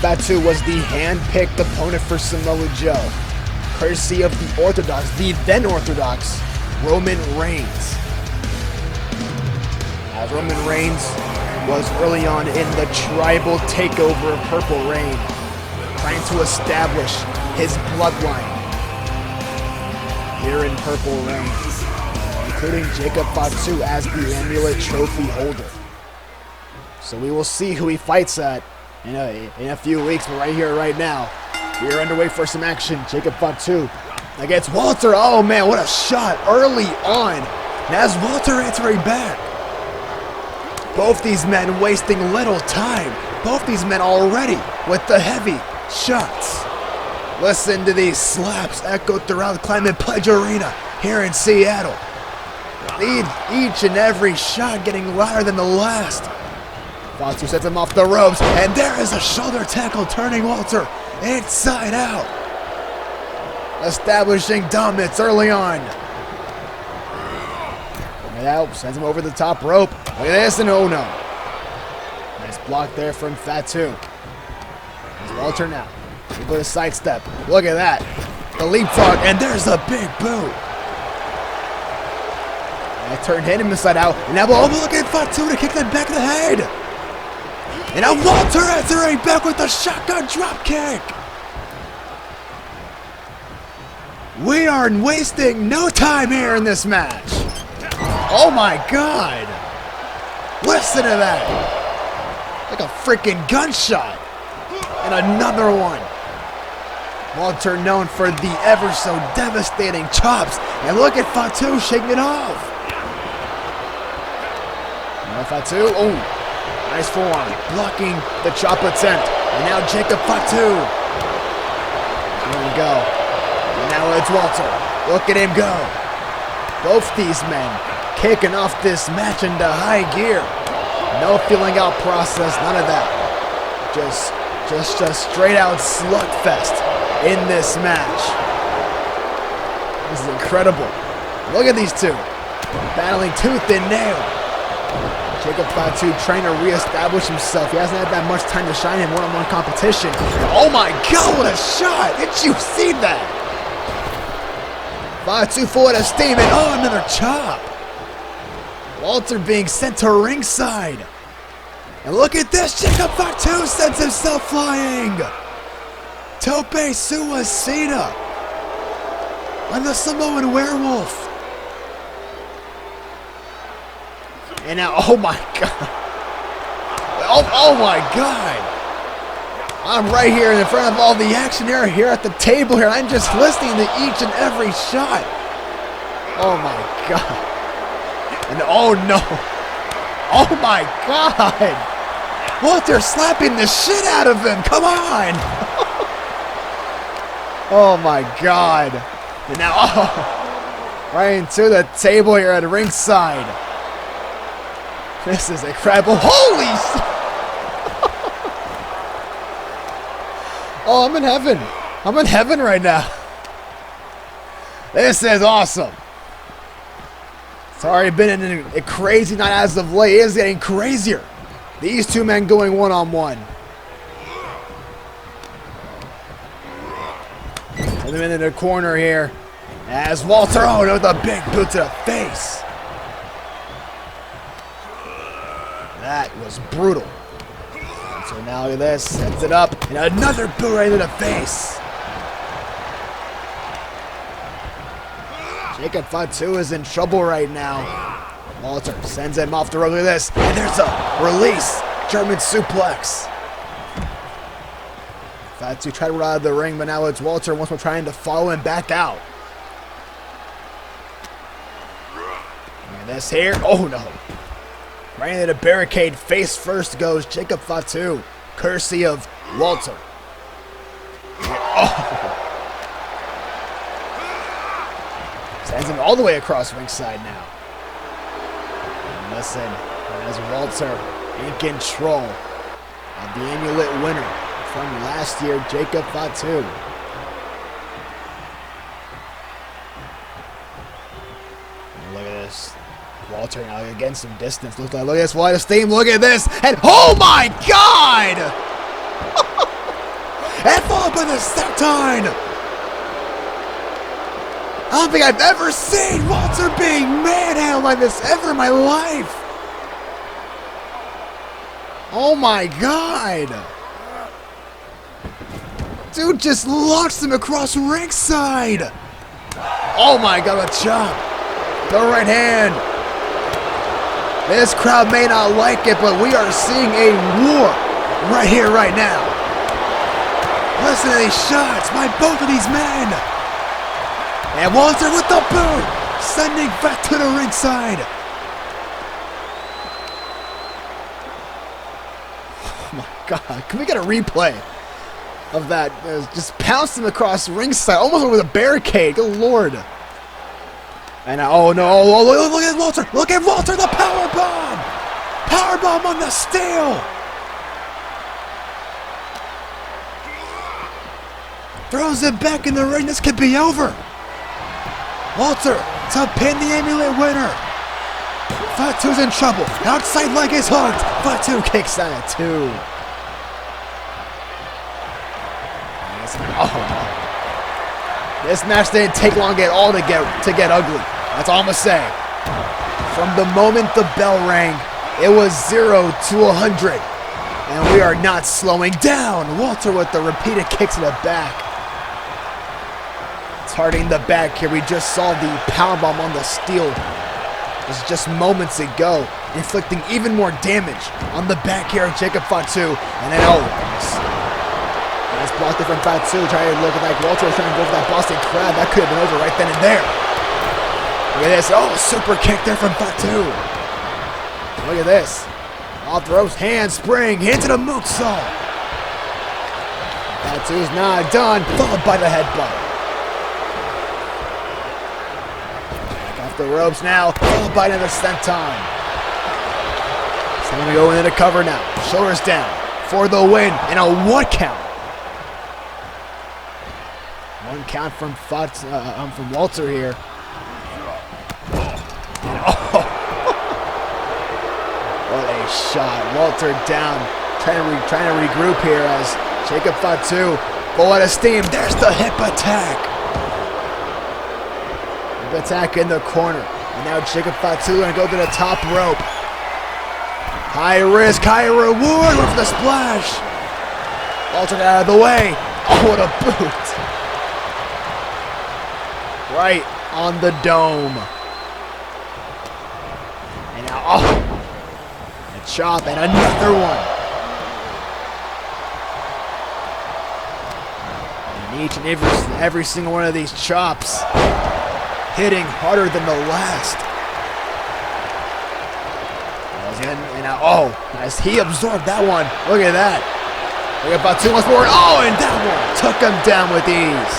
Fatu was the hand-picked opponent for Samoa Joe, courtesy of the Orthodox, the then Orthodox, Roman Reigns. As Roman Reigns was early on in the tribal takeover of Purple Reign, trying to establish his bloodline here in Purple Reign, including Jacob Fatu as the amulet trophy holder. So we will see who he fights at in a few weeks, but right here, right now, we are underway for some action. Jacob Fatu against Walter. Oh man, what a shot early on. And as Walter answering back. Both these men wasting little time. Both these men already with the heavy shots. Listen to these slaps echoed throughout the Climate Pledge Arena here in Seattle. Each and every shot getting louder than the last. Fatu sets him off the ropes, and there is a shoulder tackle turning Walter inside out. Establishing dominance early on. And out, sends him over the top rope. Look at this, and oh no. Nice block there from Fatu. There's Walter now. He put a sidestep. Look at that. The leapfrog, and there's a big boot. And I turned him inside out. And now look at Fatu to kick that back of the head. And now Walter answering back with a shotgun drop kick. We are wasting no time here in this match. Oh my God. Listen to that. Like a freaking gunshot. And another one. Walter known for the ever so devastating chops. And look at Fatu shaking it off. Now Fatu, oh, nice forearm, blocking the chop attempt. And now Jacob Fatu. There we go. And now it's Walter. Look at him go. Both these men kicking off this match into high gear. No feeling out process, none of that. Just a straight out slugfest in this match. This is incredible. Look at these two battling tooth and nail. Jacob Fatu trying to reestablish himself. He hasn't had that much time to shine in one-on-one competition. Oh my God, what a shot! Did you see that? Fatu full out of steam, and oh, another chop. Walter being sent to ringside. And look at this, Jacob Fatu sends himself flying. Tope Suicida on the Samoan Werewolf. And now, oh my God. Oh my God. I'm right here in front of all the action here at the table here. I'm just listening to each and every shot. Oh my God. And oh no. Oh my God. Walter slapping the shit out of him. Come on. Oh my God. And now, oh, right into the table here at ringside. This is incredible. Holy shit. Oh, I'm in heaven. I'm in heaven right now. This is awesome. It's already been a crazy night as of late. It is getting crazier. These two men going one-on-one. Put him in the corner here. As Walter, oh no, the big boot to the face. That was brutal. So now look at this, sets it up, and another boot right into the face. Jacob Fatu is in trouble right now. Walter sends him off the road. Look at this, and there's a release. German suplex. Fatu tried to run out of the ring, but now it's Walter once more trying to follow him back out. And this here, oh no. Right into the barricade, face first goes Jacob Fatu, courtesy of Walter. Oh. Sends him all the way across ringside now. And listen, as Walter in control of the amulet winner from last year, Jacob Fatu. Look at this. Walter now again some distance. Look at this. Wide of steam. Look at this. And oh my God! And followed by the senton. I don't think I've ever seen Walter being manhandled like this ever in my life. Oh my God! Dude just launched him across ringside. Oh my God, a chop. The right hand. This crowd may not like it, but we are seeing a war right here, right now. Listen to these shots by both of these men. And Walter with the boot, sending back to the ringside. Oh my God, can we get a replay of that? Just pounced him across ringside, almost over the barricade, good Lord. And oh no, oh, look at Walter, the power bomb! Power bomb on the steel! Throws it back in the ring, this could be over. Walter to pin the amulet winner. Fatu's in trouble, outside leg is hooked. Fatu kicks out at 2. Oh. This match didn't take long at all to get ugly. That's all I'm gonna say. From the moment the bell rang, it was 0 to 100. And we are not slowing down. Walter with the repeated kicks in the back. Targeting the back here. We just saw the powerbomb on the steel. It was just moments ago. Inflicting even more damage on the back here of Jacob Fatu. And then, oh, nice blocked it from Fatu. Trying to look like Walter was trying to go for that Boston Crab. That could have been over right then and there. Look at this. Oh, super kick there from Fatu. Look at this. Off the ropes, handspring, into the moonsault. Fatu's not done. Followed by the headbutt. Back off the ropes now. Followed by another senton. So I'm going to go into the cover now. Shoulders down for the win in a 1 count. 1 count from from Walter here. Oh. What a shot. Walter down. Trying to regroup here as Jacob Fatu full out of steam. There's the hip attack. Hip attack in the corner. And now Jacob Fatu going to go to the top rope. High risk, high reward with the splash. Walter out of the way. Oh, what a boot. Right on the dome. And now, oh, a chop and another one. And each and every single one of these chops hitting harder than the last. And now, oh, as he absorbed that one. Look at that. Look at Fatu once more. Oh, and that one took him down with ease.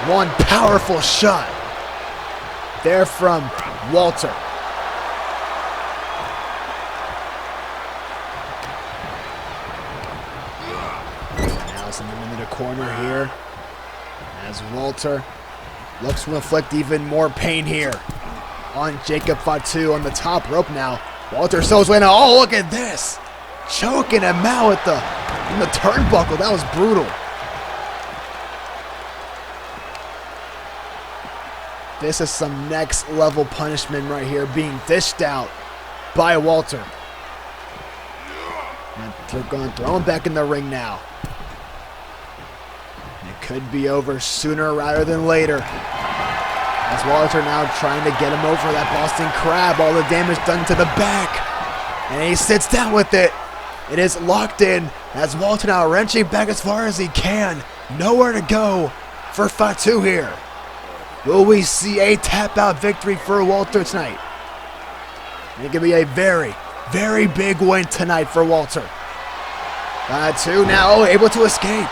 One powerful shot there from Walter. Now some into the corner here as Walter looks to inflict even more pain here on Jacob Fatu on the top rope now. Walter So's way now. Oh, look at this. Choking him out with the turnbuckle. That was brutal. This is some next level punishment right here being dished out by Walter. And they're going to throw him back in the ring now. It could be over sooner rather than later. As Walter now trying to get him over that Boston Crab. All the damage done to the back. And he sits down with it. It is locked in as Walter now wrenching back as far as he can. Nowhere to go for Fatu here. Will we see a tap-out victory for Walter tonight? It could be a very, very big win tonight for Walter. Fatu now able to escape.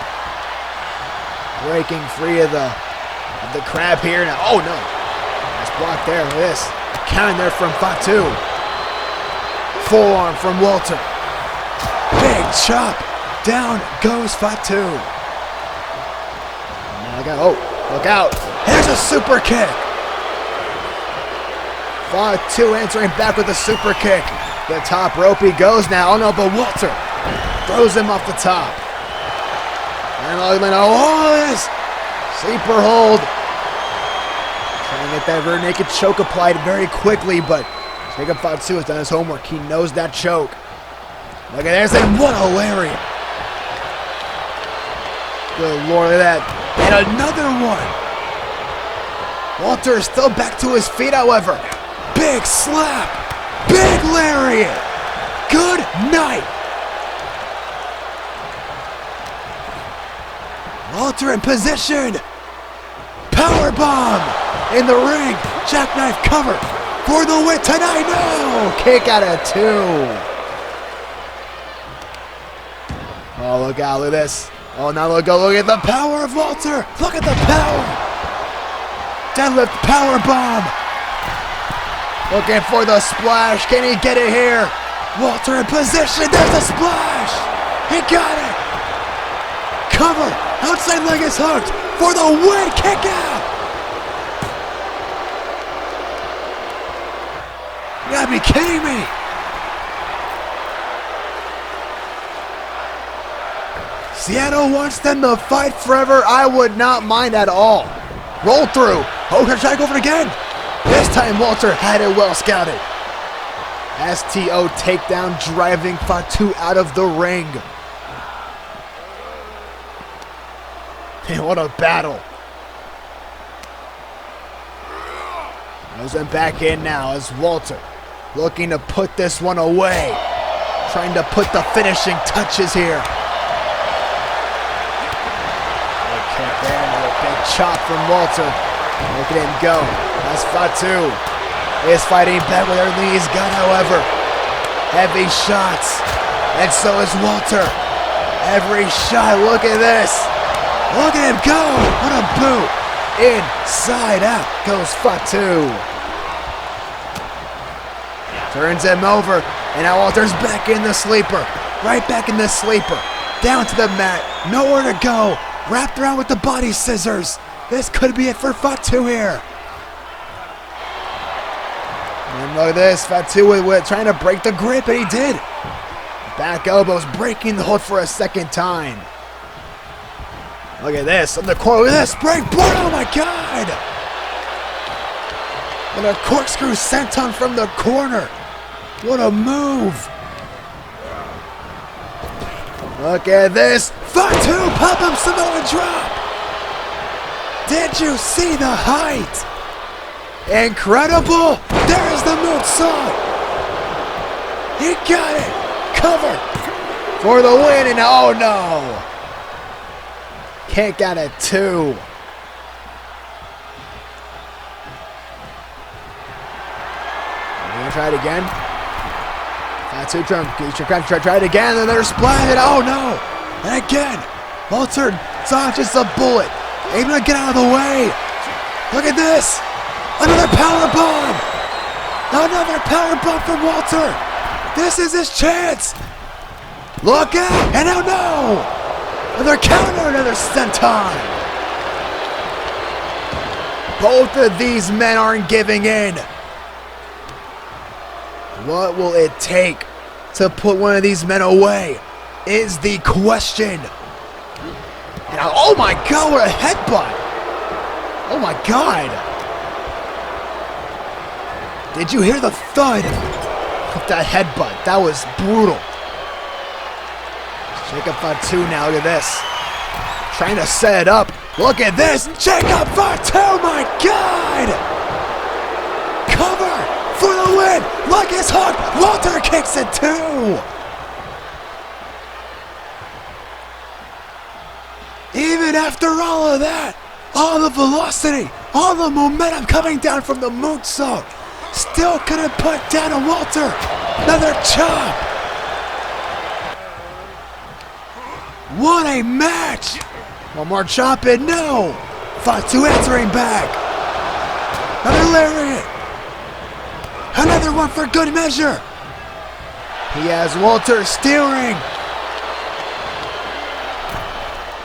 Breaking free of the crab here. Now, oh no. Nice block there. Look at this. Counting there from Fatu. Forearm from Walter. Big chop. Down goes Fatu. Now look out. Oh, look out. Here's a super kick. Fatu answering back with a super kick. The top rope he goes now. Oh no, but Walter throws him off the top. And oh, this sleeper hold. Trying to get that rear naked choke applied very quickly, but Jacob Fatu has done his homework. He knows that choke. Look at this, and what a lariat. Good Lord, look at that. And another one. Walter is still back to his feet, however. Big slap. Big lariat. Good night. Walter in position. Power bomb in the ring. Jackknife cover for the win tonight. No! Kick out of 2. Oh, look out. Look at this. Oh, now look at the power of Walter. Look at the power. Deadlift power bomb. Looking for the splash. Can he get it here? Walter in position. There's a splash. He got it. Cover. Outside leg is hooked for the win. Kick out. You gotta be kidding me. Seattle wants them to fight forever. I would not mind at all. Roll through. Oh, can I try to go for it again? This time Walter had it well scouted. STO takedown driving Fatu out of the ring. Man, what a battle. Goes him back in now as Walter looking to put this one away. Trying to put the finishing touches here. Big kick there, another big chop from Walter. Look at him go. As Fatu is fighting back with everything he's got, however. Heavy shots. And so is Walter. Every shot, look at this. Look at him go! What a boot! Inside out goes Fatu. Turns him over, and now Walter's back in the sleeper. Right back in the sleeper. Down to the mat. Nowhere to go. Wrapped around with the body scissors. This could be it for Fatu here. And look at this. Fatu with trying to break the grip, and he did. Back elbows breaking the hold for a second time. Look at this, on the corner, look at this, springboard, oh my God! And a corkscrew senton from the corner. What a move. Look at this, Fatu, pop up Samoa drop. Did you see the height? Incredible, there's the moonsault. He got it, cover for the win, and oh no. Kick out of 2. Are you gonna try it again? Fatu try it again, and they're splatted. Oh no! And again, Walter dodges a bullet. Able to get out of the way. Look at this! Another power bomb! Another power bomb from Walter! This is his chance! Look out! And oh no! Another counter, another senton. Both of these men aren't giving in. What will it take to put one of these men away is the question. And oh my God, what a headbutt. Oh my God. Did you hear the thud? That headbutt, that was brutal. Jacob Fatu now, look at this. Trying to set it up. Look at this, Jacob Fatu, my God! Cover for the win, like his hook. Walter kicks it too. Even after all of that, all the velocity, all the momentum coming down from the moonsault, still couldn't put down a Walter. Another chop. What a match. One more chop and no. Fatu answering back. Another lariat. Another one for good measure. He has Walter steering.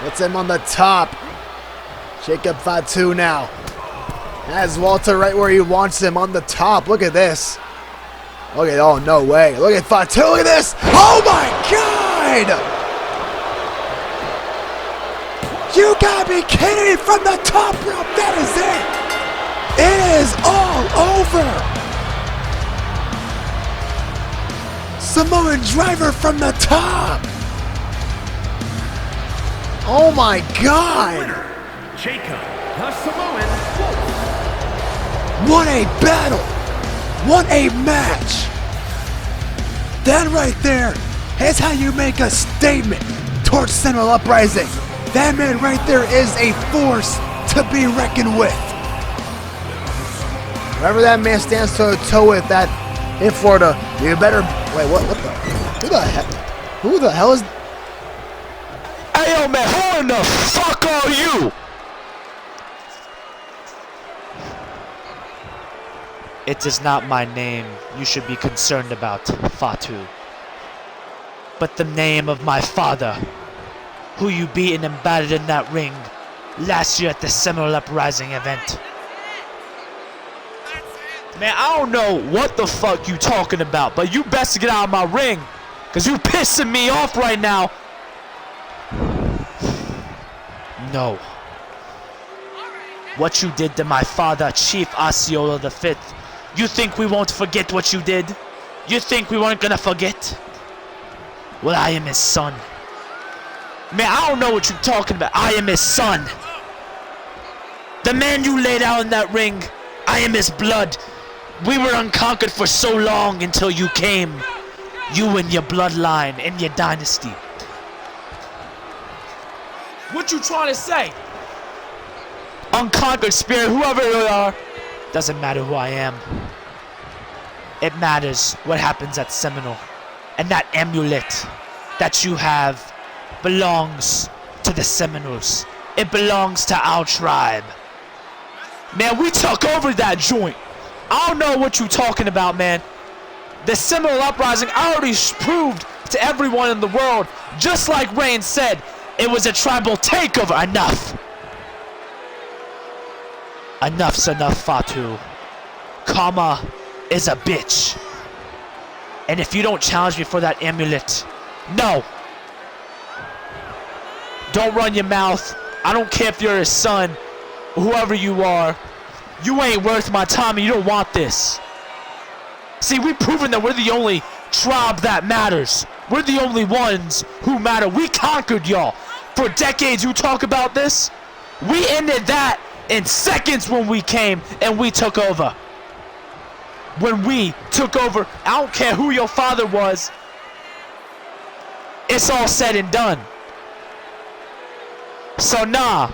Gets him on the top. Jacob Fatu now has Walter right where he wants him on the top. Look at this. Look at, oh no way. Look at Fatu, look at this. Oh my God! You gotta be kidding me, from the top rope, that is it. It is all over. Samoan driver from the top. Oh my God! Winner, Jacob the Samoan Wolf. What a battle! What a match! That right there is how you make a statement towards Seminole Uprising. That man right there is a force to be reckoned with. Wherever that man stands toe to toe with that in Florida, you better wait. What the? Who the heck? Who the hell is? Hey yo man, who in the fuck are you? It is not my name you should be concerned about, Fatu, but the name of my father, who you beat and battered in that ring last year at the Seminole Uprising event. Man, I don't know what the fuck you talking about, but you best get out of my ring, cause you pissing me off right now. No. What you did to my father, Chief Osceola V, you think we won't forget what you did? You think we weren't gonna forget? Well, I am his son. Man, I don't know what you're talking about. I am his son. The man you laid out in that ring, I am his blood. We were unconquered for so long until you came. You and your bloodline and your dynasty. What you trying to say? Unconquered spirit, whoever you are, doesn't matter who I am. It matters what happens at Seminole. And that amulet that you have belongs to the Seminoles. It belongs to our tribe. Man, we took over that joint. I don't know what you talking about, man. The Seminole Uprising already proved to everyone in the world, just like Rain said, it was a tribal takeover. Enough. Enough's enough, Fatu. Karma is a bitch. And if you don't challenge me for that amulet, no. Don't run your mouth. I don't care if you're his son, whoever you are. You ain't worth my time and you don't want this. See, we've proven that we're the only tribe that matters. We're the only ones who matter. We conquered y'all. For decades you talk about this. We ended that in seconds when we came and we took over. When we took over, I don't care who your father was. It's all said and done. So nah,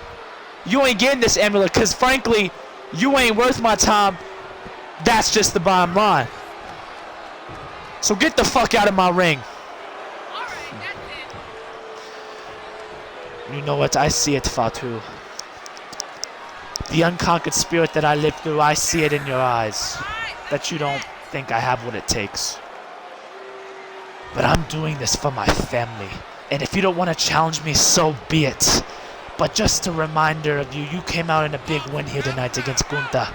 you ain't getting this amulet because frankly, you ain't worth my time. That's just the bottom line. So get the fuck out of my ring. You know what? I see it, Fatu. The unconquered spirit that I live through, I see it in your eyes. That you don't think I have what it takes. But I'm doing this for my family. And if you don't want to challenge me, so be it. But just a reminder of you, you came out in a big win here tonight against Gunta.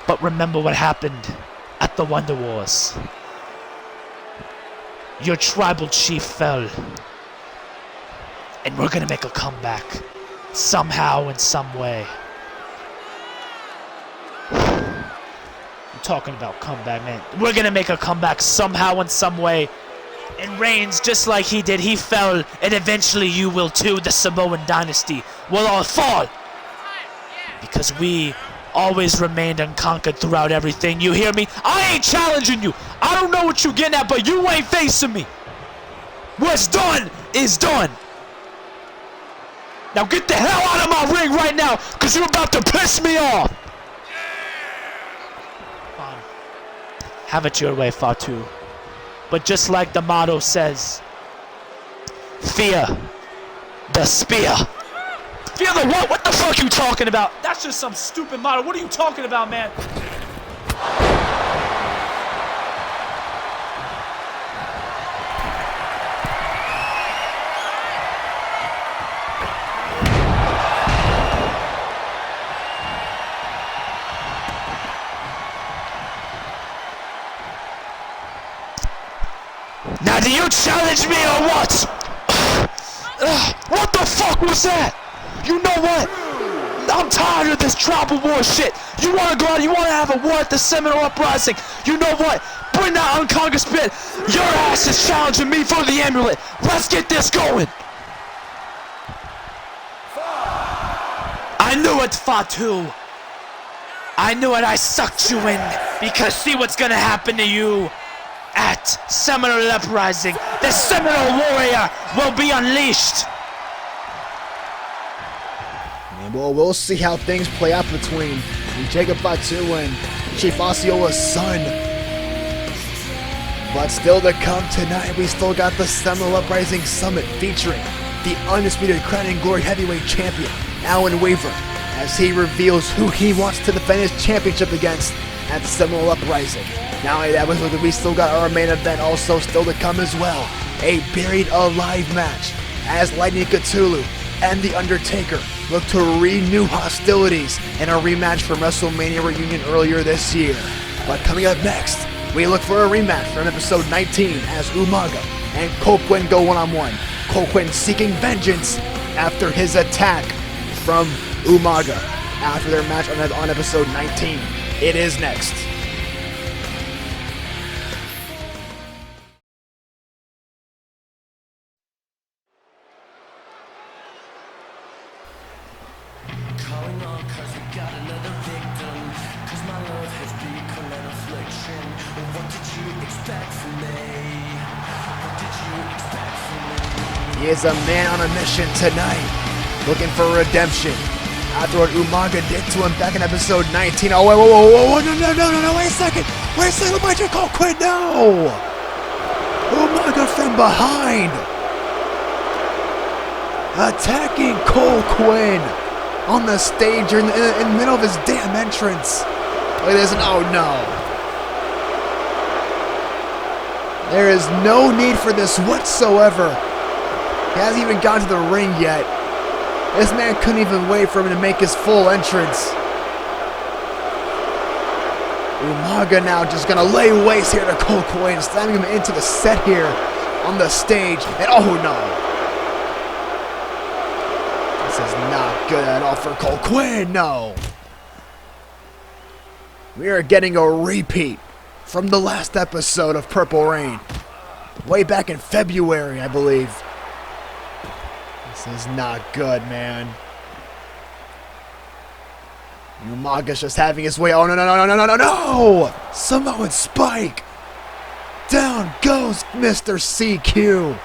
But remember what happened at the Wonder Wars. Your tribal chief fell. And we're gonna make a comeback. Somehow, in some way. talking about comeback, man. We're gonna make a comeback somehow in some way. And Reigns, just like he did, he fell, and eventually you will too. The Samoan dynasty will all fall. Because we always remained unconquered throughout everything. You hear me? I ain't challenging you. I don't know what you getting at, but you ain't facing me. What's done is done. Now get the hell out of my ring right now, because you're about to piss me off. Fine. Have it your way, Fatu. But just like the motto says, fear the spear. Fear the what? What the fuck are you talking about? That's just some stupid motto. What are you talking about, man? Now do you challenge me or what? What the fuck was that? You know what? I'm tired of this tribal war shit. You wanna go out, you wanna have a war at the Seminole Uprising. You know what? Bring that unconquered spirit. Your ass is challenging me for the amulet. Let's get this going. I knew it, Fatu. I knew it, I sucked you in. Because see what's gonna happen to you at Seminole Uprising. The Seminole Warrior will be unleashed. And we'll see how things play out between Jacob Fatu and Chief Osceola's son. But still to come tonight, we still got the Seminole Uprising Summit featuring the Undisputed Crown and Glory Heavyweight Champion, Alan Weaver, as he reveals who he wants to defend his championship against at Seminole Uprising. Not only that, we still got our main event also still to come as well. A Buried Alive match as Lightning Ktulu and The Undertaker look to renew hostilities in a rematch from WrestleMania Reunion earlier this year. But coming up next, we look for a rematch from episode 19 as Umaga and Copeland go one-on-one. Copeland seeking vengeance after his attack from Umaga after their match on episode 19. It is next. Calling on 'cause we got another victim. 'Cause my love has become an affliction. But what did you expect from me? What did you expect from me? He is a man on a mission tonight, looking for redemption after what Umaga did to him back in episode 19. Oh, whoa, no, wait a second, Elijah Copeland, no! Umaga from behind, attacking Cole Quinn on the stage in the middle of his damn entrance. Look at this, and oh no. There is no need for this whatsoever. He hasn't even gotten to the ring yet. This man couldn't even wait for him to make his full entrance. Umaga now just gonna lay waste here to Cole Quinn, slamming him into the set here on the stage, and oh no. This is not good at all for Cole Quinn, no. We are getting a repeat from the last episode of Purple Rain. Way back in February, I believe. This is not good, man. Umaga's just having his way. Oh, no! Samoan Spike! Down goes Mr. CQ.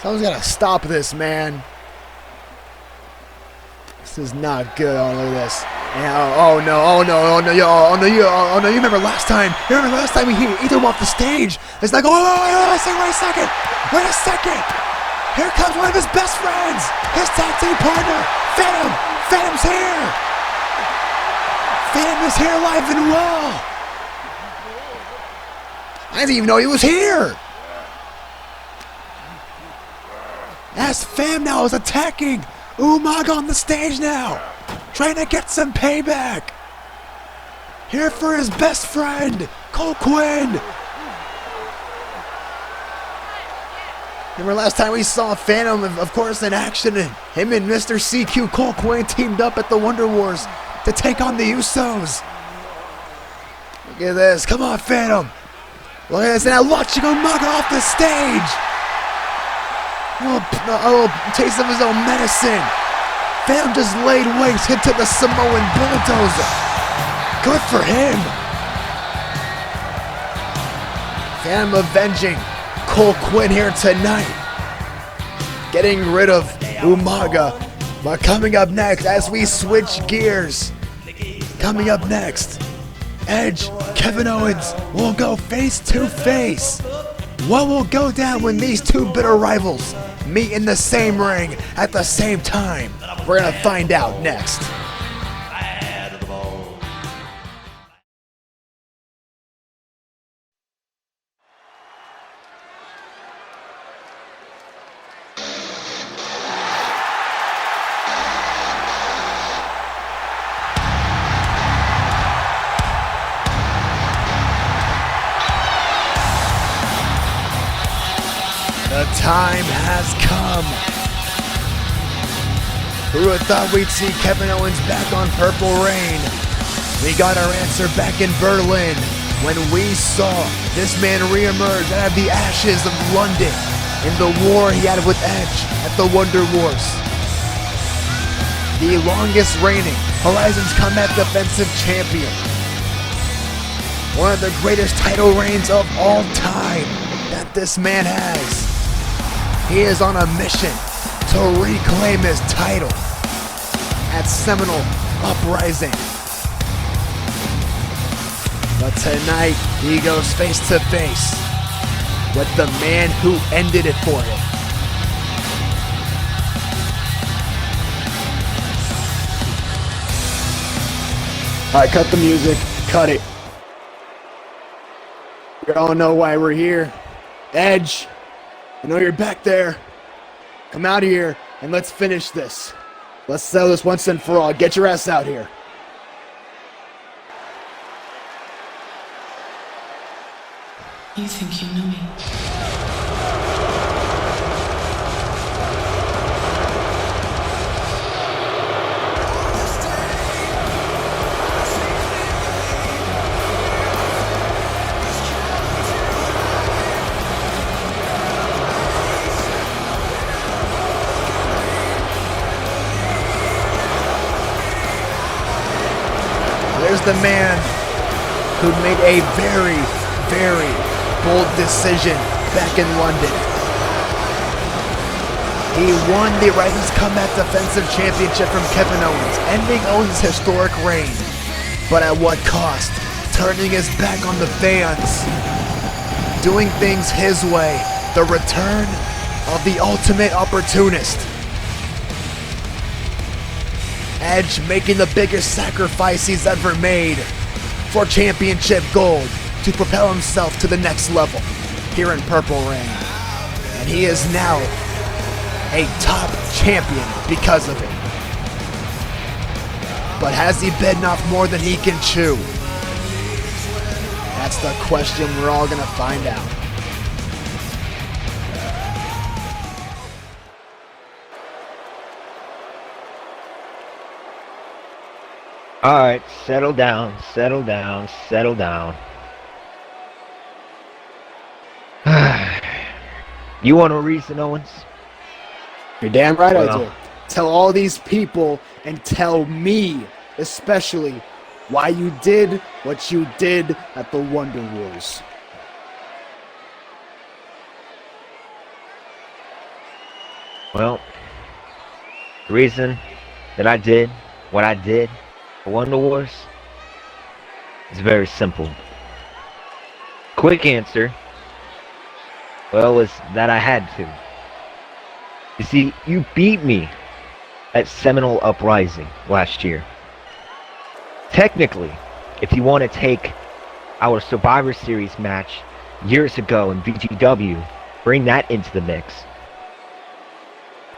Someone's gotta stop this, man. This is not good. Oh, look at this. And you remember last time? He threw him off the stage. It's like, wait a second. Here comes one of his best friends, his tag team partner, Phantom. Phantom's here. Phantom is here alive and well. I didn't even know he was here. As Phantom now is attacking Umaga on the stage now, trying to get some payback. Here for his best friend, Cole Quinn. Remember last time we saw Phantom, of course, in action, and him and Mr. CQ Cole Quinn teamed up at the Wonder Wars to take on the Usos. Look at this. Come on, Phantom. Look at this. Now launching Umaga off the stage. A little taste of his own medicine. Phantom just laid waste, hit to the Samoan bulldozer. Good for him. Phantom avenging Cole Quinn here tonight. Getting rid of Umaga. But coming up next, as we switch gears, coming up next, Edge, Kevin Owens will go face to face. What will go down when these two bitter rivals meet in the same ring at the same time? We're gonna find out next. The time has come. Who would have thought we'd see Kevin Owens back on Purple Rain? We got our answer back in Berlin when we saw this man reemerge out of the ashes of London in the war he had with Edge at the Wonder Wars. The longest reigning Horizons Combat Defensive Champion. One of the greatest title reigns of all time that this man has. He is on a mission to reclaim his title at Seminole Uprising. But tonight, he goes face to face with the man who ended it for him. Alright, cut the music. Cut it. We all know why we're here. Edge, I know you're back there. Come out here and let's finish this. Let's settle this once and for all. Get your ass out here. You think you know me? There's the man who made a very, very bold decision back in London. He won the Horizons Combat Defensive Championship from Kevin Owens, ending Owens' historic reign. But at what cost? Turning his back on the fans. Doing things his way. The return of the ultimate opportunist. Edge making the biggest sacrifice he's ever made for championship gold to propel himself to the next level here in Purple Rain. And he is now a top champion because of it. But has he bitten off more than he can chew? That's the question we're all gonna find out. Alright, settle down, settle down, settle down. You want a reason, Owens? You're damn right I do. Tell all these people and tell me, especially, why you did what you did at the Wonder Wars. Well, the reason that I did what I did for Wonder Wars is very simple. Quick answer, well, is that I had to. You see, you beat me at Seminole Uprising last year. Technically, if you want to take our Survivor Series match years ago in VGW, bring that into the mix.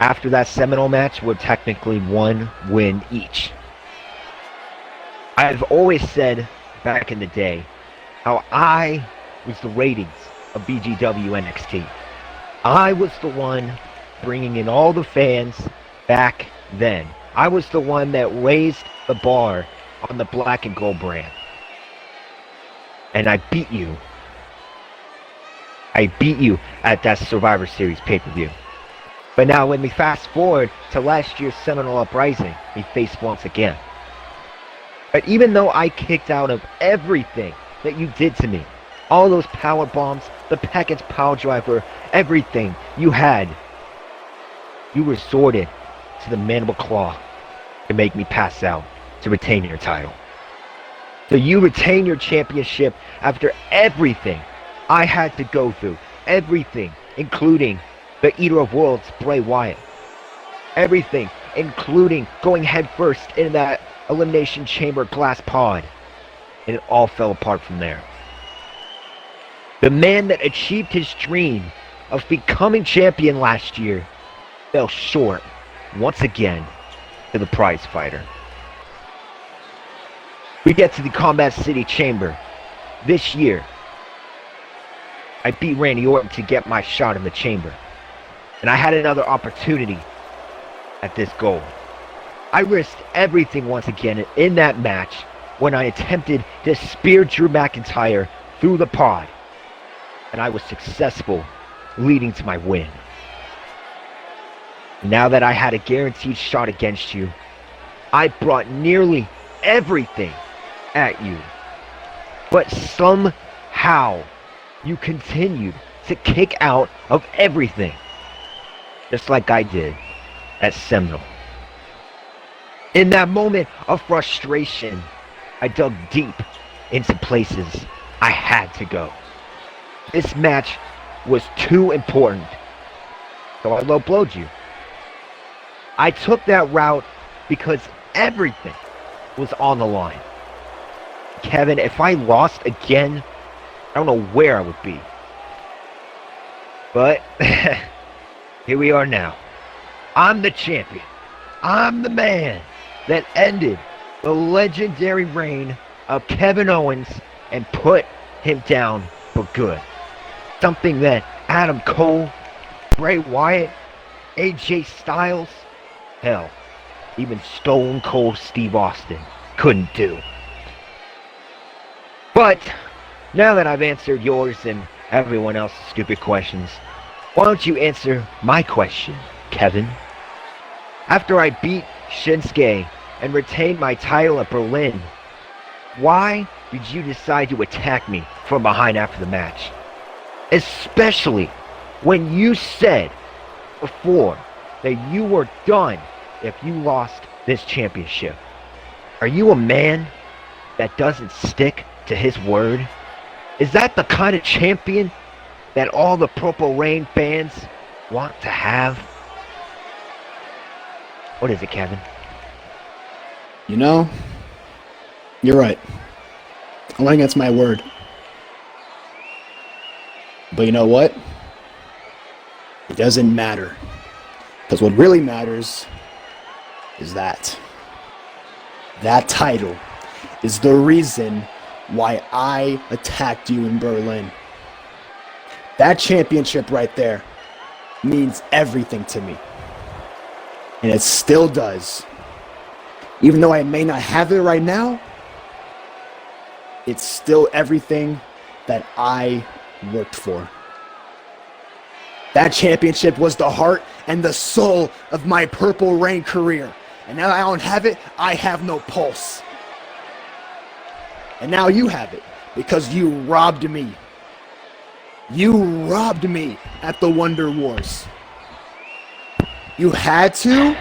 After that Seminole match, we're technically one win each. I've always said back in the day how I was the ratings of BGW NXT. I was the one bringing in all the fans back then. I was the one that raised the bar on the black and gold brand. And I beat you. I beat you at that Survivor Series pay-per-view. But now let me fast forward to last year's Seminole Uprising we faced once again. But even though I kicked out of everything that you did to me, all those power bombs, the package power driver, everything you had, you resorted to the mandible claw to make me pass out to retain your title. So you retain your championship after everything I had to go through. Everything, including the Eater of Worlds, Bray Wyatt. Everything, including going headfirst in that Elimination Chamber glass pod. And it all fell apart from there. The man that achieved his dream of becoming champion last year fell short, once again, to the prize fighter. We get to the Combat City Chamber this year. I beat Randy Orton to get my shot in the chamber. And I had another opportunity at this goal. I risked everything once again in that match when I attempted to spear Drew McIntyre through the pod. And I was successful, leading to my win. Now that I had a guaranteed shot against you, I brought nearly everything at you. But somehow, you continued to kick out of everything. Just like I did at Seminole. In that moment of frustration, I dug deep into places I had to go. This match was too important, so I low-blowed you. I took that route because everything was on the line. Kevin, if I lost again, I don't know where I would be. But here we are now. I'm the champion. I'm the man that ended the legendary reign of Kevin Owens and put him down for good. Something that Adam Cole, Bray Wyatt, AJ Styles, hell, even Stone Cold Steve Austin couldn't do. But now that I've answered yours and everyone else's stupid questions, why don't you answer my question, Kevin? After I beat Shinsuke and retained my title at Berlin, why did you decide to attack me from behind after the match? Especially when you said before that you were done if you lost this championship. Are you a man that doesn't stick to his word? Is that the kind of champion that all the Purple Rain fans want to have? What is it, Kevin? You know, you're right. I went against my word. But you know what? It doesn't matter. Because what really matters is that. That title is the reason why I attacked you in Berlin. That championship right there means everything to me. And it still does. Even though I may not have it right now, it's still everything that I worked for. That championship was the heart and the soul of my Purple Rain career. And now that I don't have it, I have no pulse. And now you have it because you robbed me. You robbed me at the Wonder Wars. You had to?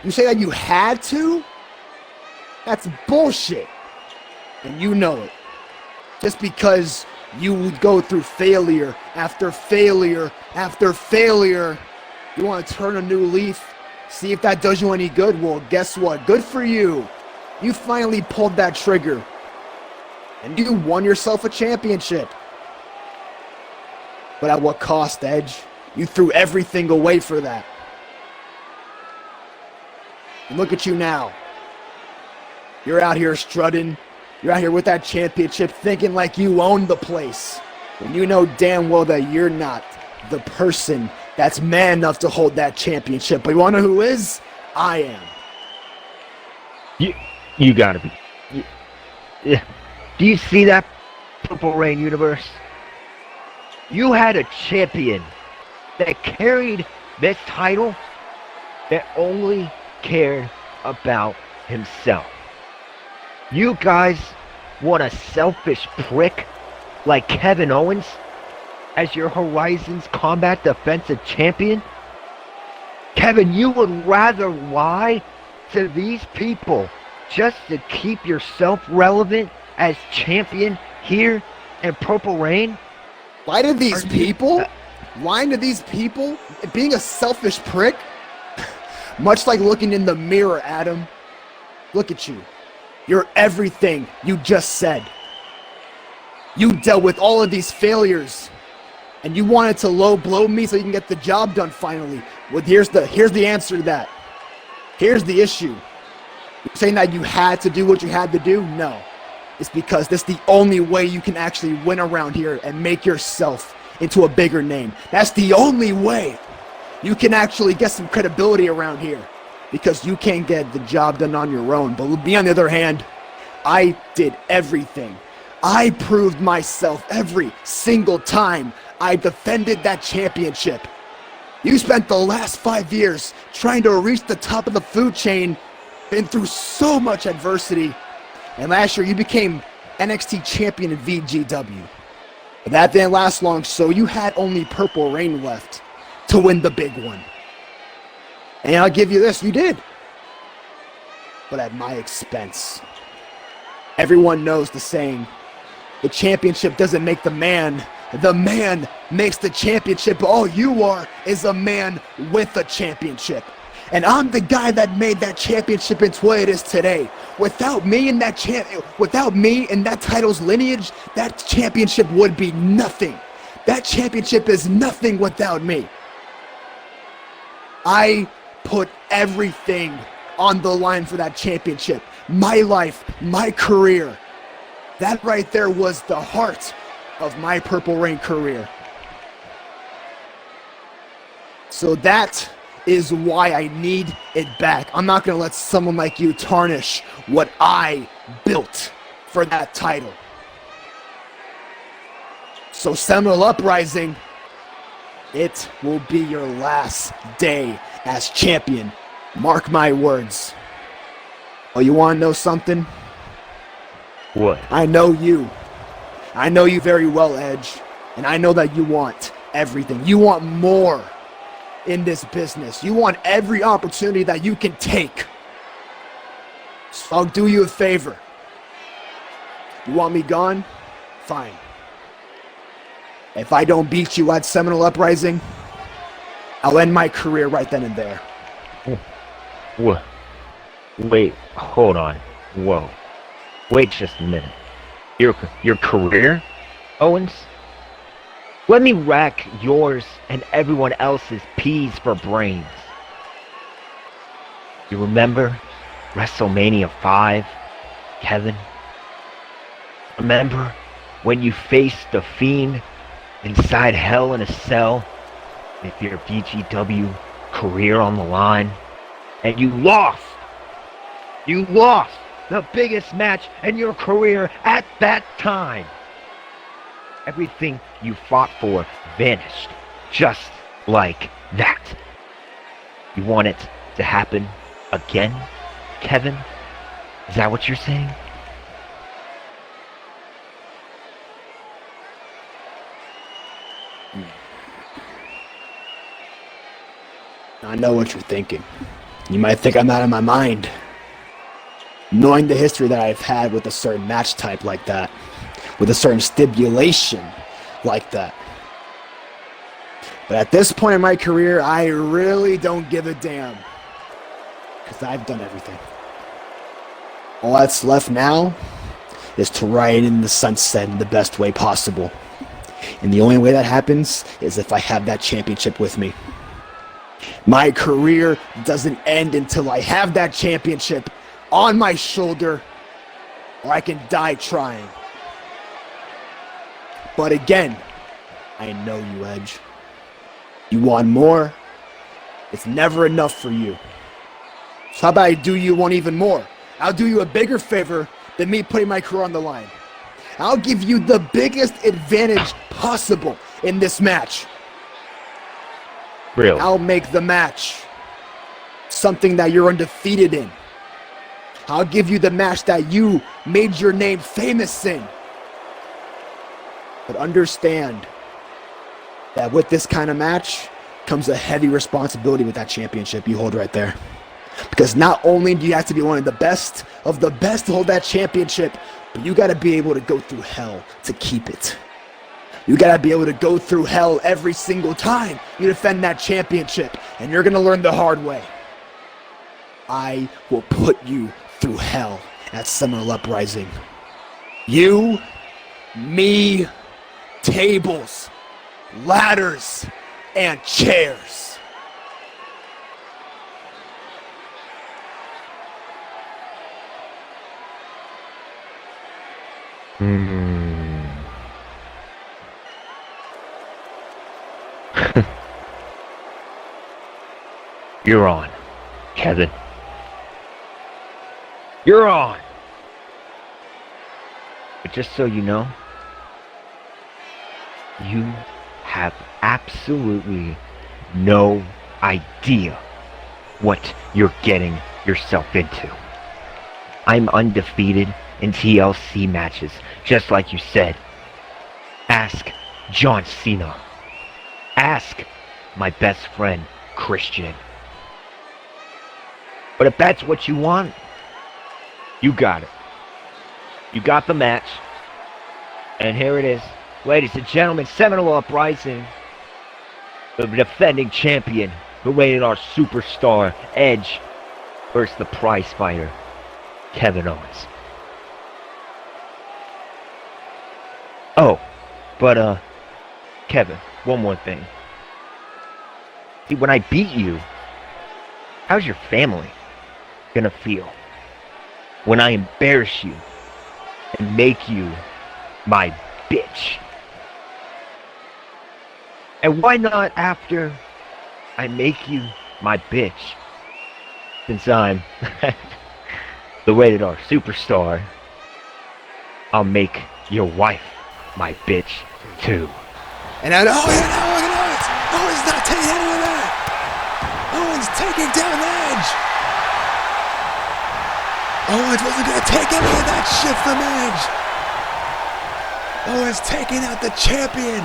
You say that you had to? That's bullshit. And you know it. Just because you would go through failure after failure after failure, you want to turn a new leaf? See if that does you any good? Well, guess what? Good for you. You finally pulled that trigger. And you won yourself a championship. But at what cost, Edge? You threw everything away for that. And look at you now. You're out here strutting. You're out here with that championship thinking like you own the place. When you know damn well that you're not the person that's man enough to hold that championship. But you wanna know who is? I am. You gotta be. Yeah. Do you see that Purple Rain universe. You had a champion that carried this title that only cared about himself. You guys want a selfish prick like Kevin Owens as your Horizons Combat Defensive Champion? Kevin, you would rather lie to these people just to keep yourself relevant as champion here in Purple Rain? Lie to these people? Lying to these people? Being a selfish prick? Much like looking in the mirror, Adam. Look at you. You're everything you just said. You dealt with all of these failures, and you wanted to low blow me so you can get the job done finally. Well, here's the answer to that. Here's the issue. You're saying that you had to do what you had to do? No. It's because this is the only way you can actually win around here and make yourself into a bigger name. That's the only way you can actually get some credibility around here, because you can't get the job done on your own. But me, on the other hand, I did everything. I proved myself every single time I defended that championship. You spent the last 5 years trying to reach the top of the food chain, been through so much adversity, and last year you became NXT champion in VGW. But that didn't last long, so you had only Purple Rain left to win the big one. And I'll give you this, you did. But at my expense. Everyone knows the saying, the championship doesn't make the man makes the championship. All you are is a man with a championship. And I'm the guy that made that championship into what it is today. Without me in that title's lineage, that championship would be nothing. That championship is nothing without me. I put everything on the line for that championship. My life, my career. That right there was the heart of my Purple Rain career. So that is why I need it back. I'm not going to let someone like you tarnish what I built for that title. So Seminole Uprising, it will be your last day as champion. Mark my words. Oh, you want to know something? What? I know you. I know you very well, Edge. And I know that you want everything. You want more in this business. You want every opportunity that you can take. So I'll do you a favor. You want me gone? Fine. If I don't beat you at Seminole Uprising, I'll end my career right then and there. What? Wait, hold on. Whoa. Wait just a minute. Your career, Owens? Let me rack yours and everyone else's peas for brains. You remember WrestleMania 5, Kevin? Remember when you faced the Fiend inside Hell in a Cell with your BGW career on the line? And you lost! You lost the biggest match in your career at that time! Everything you fought for vanished, just like that. You want it to happen again, Kevin? Is that what you're saying? I know what you're thinking. You might think I'm out of my mind. Knowing the history that I've had with a certain match type like that, with a certain stipulation like that. But at this point in my career, I really don't give a damn. Because I've done everything. All that's left now is to ride in the sunset in the best way possible. And the only way that happens is if I have that championship with me. My career doesn't end until I have that championship on my shoulder, or I can die trying. But again, I know you, Edge. You want more? It's never enough for you. So how about I do you one even more? I'll do you a bigger favor than me putting my career on the line. I'll give you the biggest advantage possible in this match. Really? I'll make the match something that you're undefeated in. I'll give you the match that you made your name famous in. But understand that with this kind of match comes a heavy responsibility with that championship you hold right there. Because not only do you have to be one of the best to hold that championship, but you got to be able to go through hell to keep it. You got to be able to go through hell every single time you defend that championship. And you're going to learn the hard way. I will put you through hell at Seminole Uprising. You, me, tables, ladders, and chairs. You're on, Kevin. You're on. But just so you know, you have absolutely no idea what you're getting yourself into. I'm undefeated in TLC matches, just like you said. Ask John Cena. Ask my best friend, Christian. But if that's what you want, you got it. You got the match. And here it is. Ladies and gentlemen, Seminole Uprising. The defending champion, the Rated R superstar, Edge, versus the prize fighter, Kevin Owens. Oh, but Kevin, one more thing. See, when I beat you, how's your family gonna feel? When I embarrass you and make you my bitch? And why not after I make you my bitch? Since I'm the Rated R superstar, I'll make your wife my bitch too. And I know, look at Owens! Owens not taking any of that! Owens taking down Edge! Owens wasn't gonna take any of that shit from Edge! Owens taking out the champion!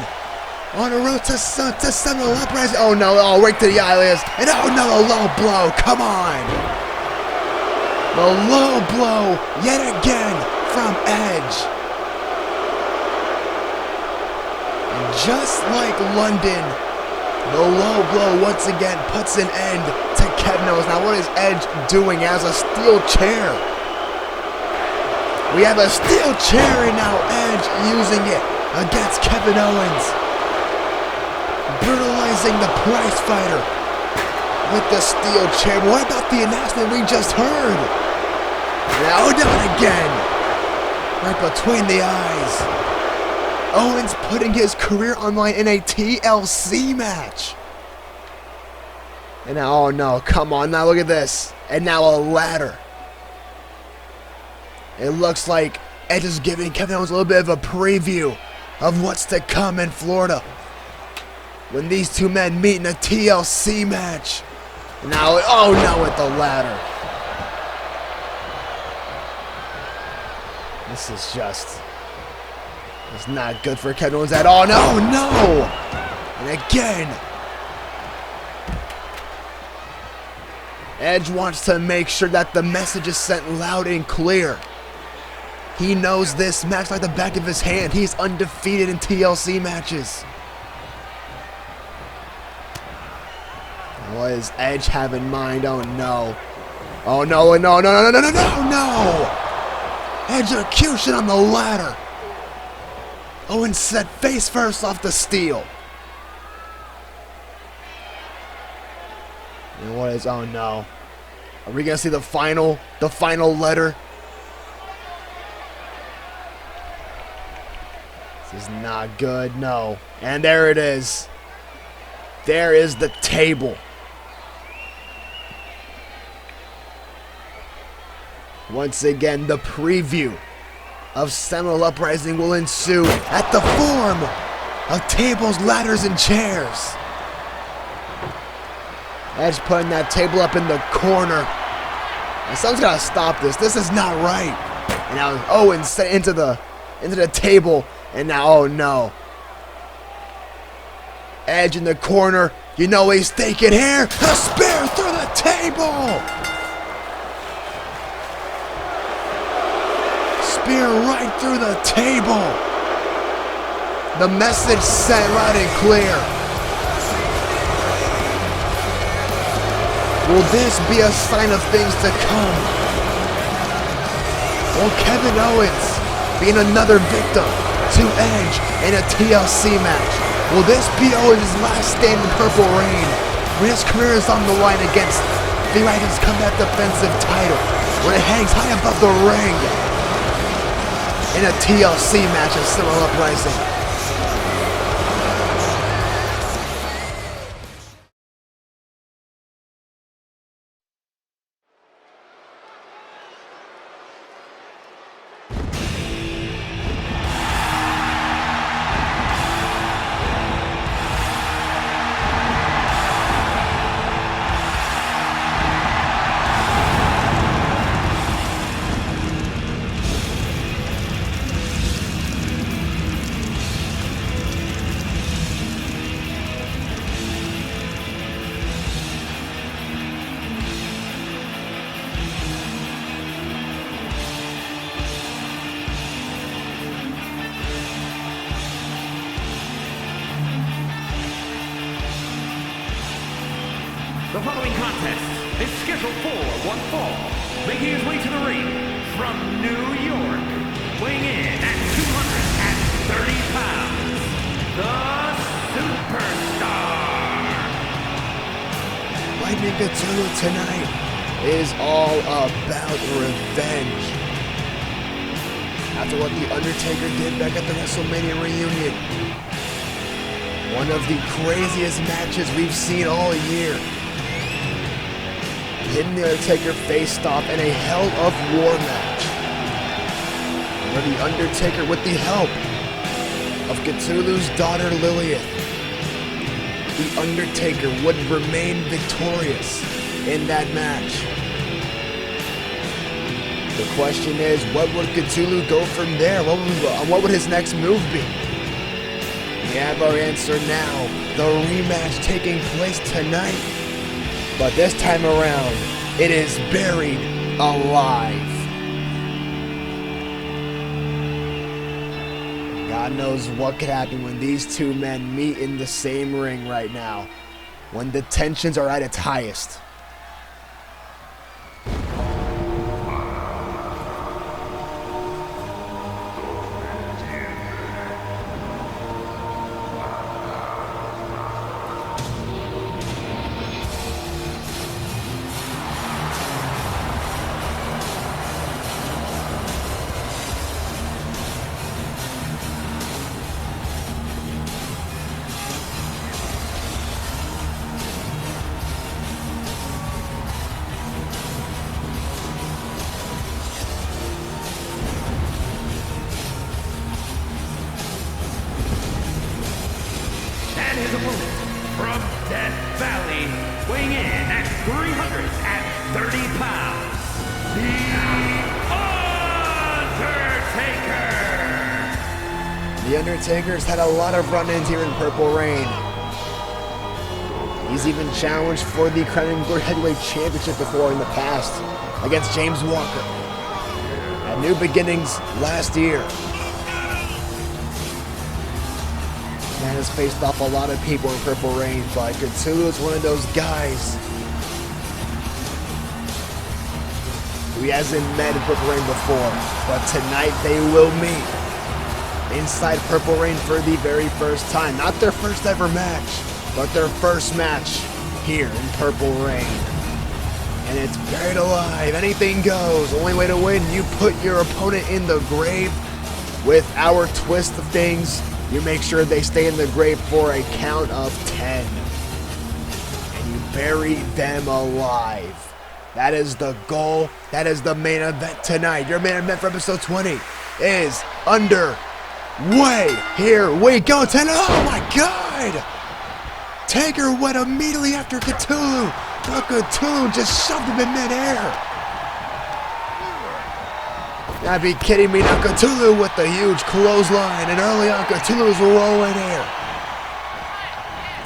On the road to Seminole Uprising. Oh no, right to the eyelids. And oh no, a low blow, come on! The low blow, yet again, from Edge. Just like London, the low blow once again puts an end to Kevin Owens. Now what is Edge doing as a steel chair? We have a steel chair and now Edge using it against Kevin Owens. Brutalizing the prize fighter with the steel chair. But what about the announcement we just heard? Now down again. Right between the eyes. Owens putting his career on the line in a TLC match. And now, oh no, come on, now look at this. And now a ladder. It looks like Edge is giving Kevin Owens a little bit of a preview of what's to come in Florida when these two men meet in a TLC match. Now, oh no, with the ladder. This is just... It's not good for Kevin Owens at all. No, no! And again, Edge wants to make sure that the message is sent loud and clear. He knows this match like the back of his hand. He's undefeated in TLC matches. What does Edge have in mind? Oh no. Oh no, no, no, no, no, no, no, no, no! Execution on the ladder. Owens set face first off the steel. And what is, oh no. Are we gonna see the final letter? This is not good, no. And there it is. There is the table. Once again, the preview of Seminole Uprising will ensue at the form of tables, ladders, and chairs. Edge putting that table up in the corner. And someone's gotta stop this. This is not right. And now Owens set into the table. And now, oh no. Edge in the corner. You know he's thinking here. A spear through the table. Spear right through the table. The message sent loud and clear. Will this be a sign of things to come? Will Kevin Owens being another victim to Edge in a TLC match? Will this be Owens' last stand in Purple Rain when his career is on the line against the Ravens' Combat Defensive title, when it hangs high above the ring in a TLC match at Seminole Uprising? The following contest is scheduled for one fall, making his way to the ring from New York, weighing in at 230 pounds, the Superstar. Lightning Ktulu tonight is all about revenge. After what the Undertaker did back at the WrestleMania reunion, one of the craziest matches we've seen all year. Him and the Undertaker faced off in a Hell of War match, where the Undertaker, with the help of Cthulhu's daughter Lilith, the Undertaker would remain victorious in that match. The question is, what would Cthulhu go from there? What would his next move be? We have our answer now. The rematch taking place tonight. But this time around, it is buried alive. God knows what could happen when these two men meet in the same ring right now, when the tensions are at its highest. His opponent from Death Valley, weighing in at 330 pounds, the Undertaker! The Undertaker's had a lot of run-ins here in Purple Rain. He's even challenged for the Crown and Glory Heavyweight Championship before in the past against James Walker at New Beginnings last year. Man has faced off a lot of people in Purple Rain, but Cthulhu is one of those guys who he hasn't met in Purple Rain before. But tonight they will meet inside Purple Rain for the very first time. Not their first ever match, but their first match here in Purple Rain. And it's buried alive. Anything goes. Only way to win, you put your opponent in the grave. With our twist of things, you make sure they stay in the grave for a count of 10. And you bury them alive. That is the goal. That is the main event tonight. Your main event for episode 20 is underway. Here we go. Oh my God! Taker went immediately after Cthulhu, but Cthulhu just shoved him in midair. Gotta be kidding me now. Cthulhu with the huge clothesline, and early on Cthulhu's rolling here.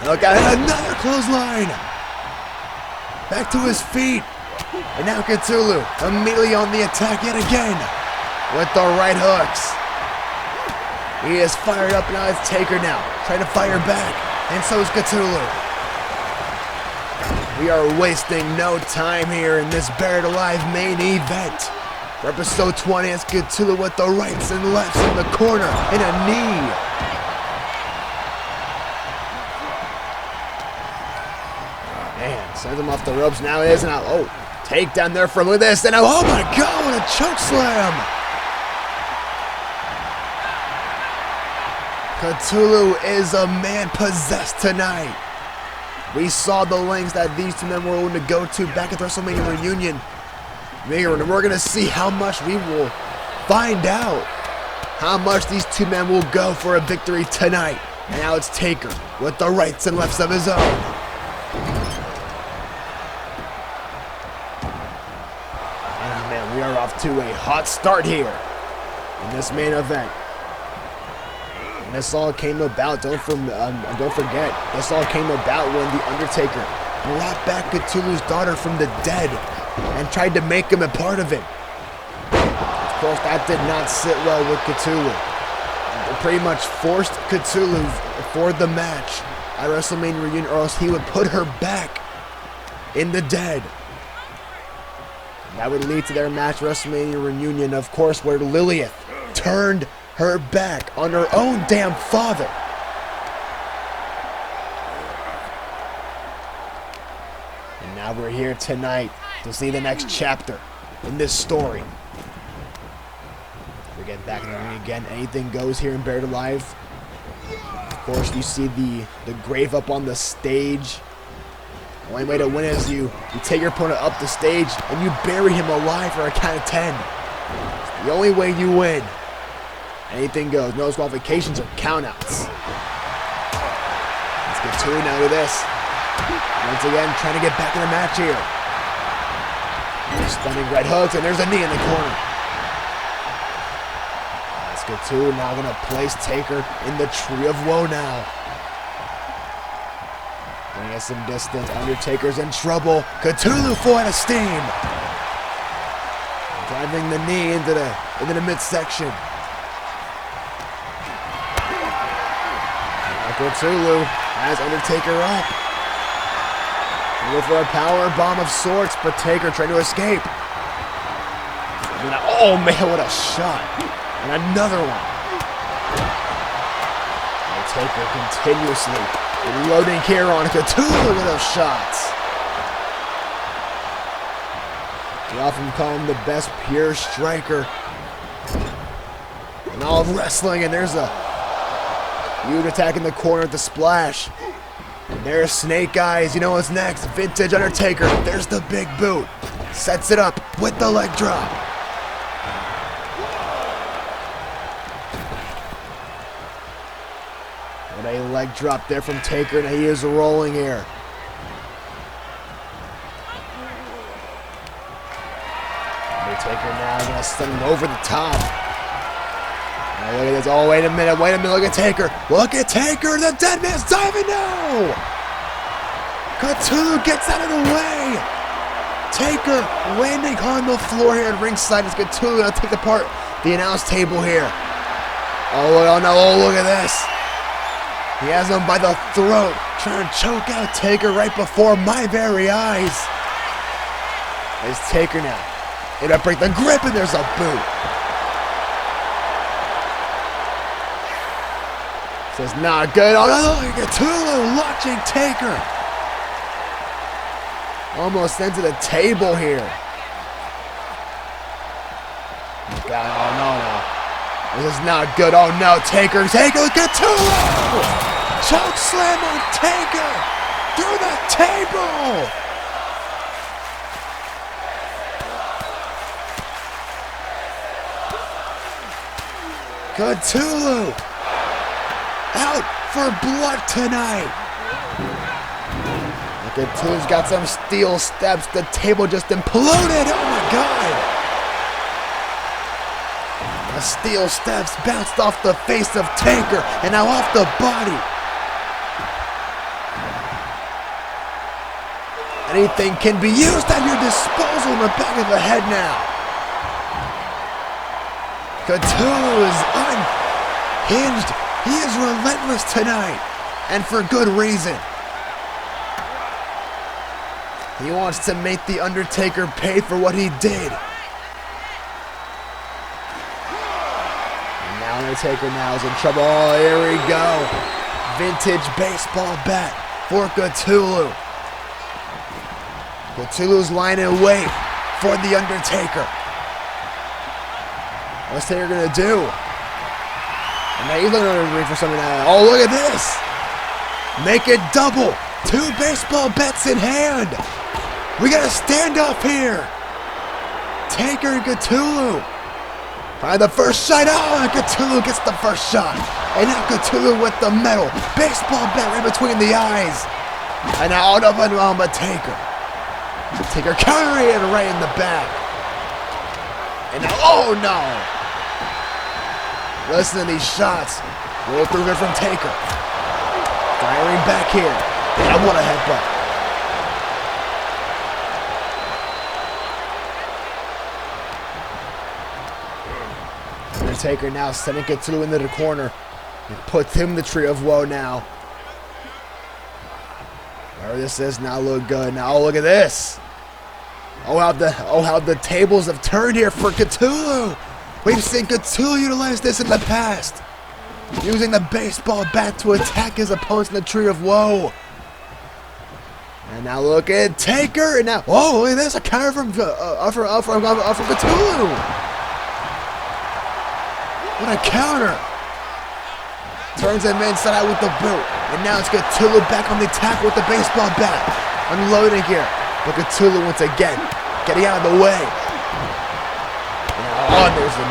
Look at another clothesline. Back to his feet. And now Cthulhu immediately on the attack yet again with the right hooks. He is fired up now. It's Taker now trying to fire back, and so is Cthulhu. We are wasting no time here in this Buried Alive main event. For episode 20, it's Cthulhu with the rights and lefts in the corner and a knee. Man, sends him off the ropes. Now it is now. Oh, takedown there from this. And oh my God, what a choke slam. Cthulhu is a man possessed tonight. We saw the lengths that these two men were willing to go to back at the WrestleMania reunion. We're going to see how much we will find out. How much these two men will go for a victory tonight. And now it's Taker with the rights and lefts of his own. And man, we are off to a hot start here in this main event. And this all came about, don't forget, this all came about when The Undertaker brought back Cthulhu's daughter from the dead and tried to make him a part of it. Of course, that did not sit well with Cthulhu. It pretty much forced Cthulhu for the match at WrestleMania reunion, or else he would put her back in the dead. And that would lead to their match WrestleMania reunion, of course, where Lilith turned her back on her own damn father. And now we're here tonight to see the next chapter in this story. We're getting back in the ring again. Anything goes here in Buried Alive. Of course, you see the grave up on the stage. The only way to win is you take your opponent up the stage and you bury him alive for a count of 10. It's the only way you win. Anything goes. No disqualifications or countouts. Let's get to it now with this. Once again, trying to get back in the match here. Stunning right hooks, and there's a knee in the corner. Let's get to it. Now going to place Taker in the Tree of Woe now. Bring us some distance. Undertaker's in trouble. Cthulhu full out of steam. Driving the knee into the midsection. Cthulhu has Undertaker up. Go for a power bomb of sorts, but Taker trying to escape. Oh man, what a shot. And another one. And Taker continuously loading here on Cthulhu with those shots. We often call him the best pure striker in all of wrestling, and there's a huge attack in the corner at the splash. And there's Snake Eyes. You know what's next? Vintage Undertaker. There's the big boot. Sets it up with the leg drop. What a leg drop there from Taker, and he is rolling here. Undertaker now going to send him over the top. Look at this. Oh, wait a minute. Look at Taker. Look at Taker. The dead man's diving now. Cthulhu gets out of the way. Taker landing on the floor here at ringside. It's Cthulhu going to take apart the announce table here. Oh, no. Oh, look at this. He has him by the throat, trying to choke out Taker right before my very eyes. There's Taker now. It'll break the grip, and there's a boot. Says not good. Oh no, Cthulhu launching Taker. Almost into the table here. God, oh no. This is not good. Oh no, Taker, Cthulhu! Choke slam on Taker through the table. Cthulhu out for blood tonight. Cthulhu's got some steel steps. The table just imploded. Oh my God. The steel steps bounced off the face of Taker and now off the body. Anything can be used at your disposal in the back of the head now. Cthulhu is unhinged. He is relentless tonight, and for good reason. He wants to make the Undertaker pay for what he did. And now Undertaker now is in trouble. Oh, here we go. Vintage baseball bat for Cthulhu. Cthulhu's lying in wait for the Undertaker. What's Taker gonna do? And now he's looking under the ring for something now. Oh, look at this! Make it double! 2 baseball bats in hand! We got a standoff here! Taker and Cthulhu! Find the first shot! Oh, and Cthulhu gets the first shot! And now Cthulhu with the metal baseball bat right between the eyes! And now out of the Taker. Taker countering it right in the back. And now, oh no! Listen to these shots. Roll through it from Taker. Firing back here. And what a headbutt. Undertaker now sending Cthulhu into the corner. And puts him in the tree of woe now. Whatever this is now look good. Now oh, look at this. Oh how the tables have turned here for Cthulhu. We've seen Cthulhu utilize this in the past, using the baseball bat to attack his opponents in the Tree of Woe. And now look at Taker, and now, oh, look at this, a counter from Cthulhu. What a counter. Turns him inside out with the boot. And now it's Cthulhu back on the attack with the baseball bat. Unloading here. But Cthulhu once again, getting out of the way. Oh, there's the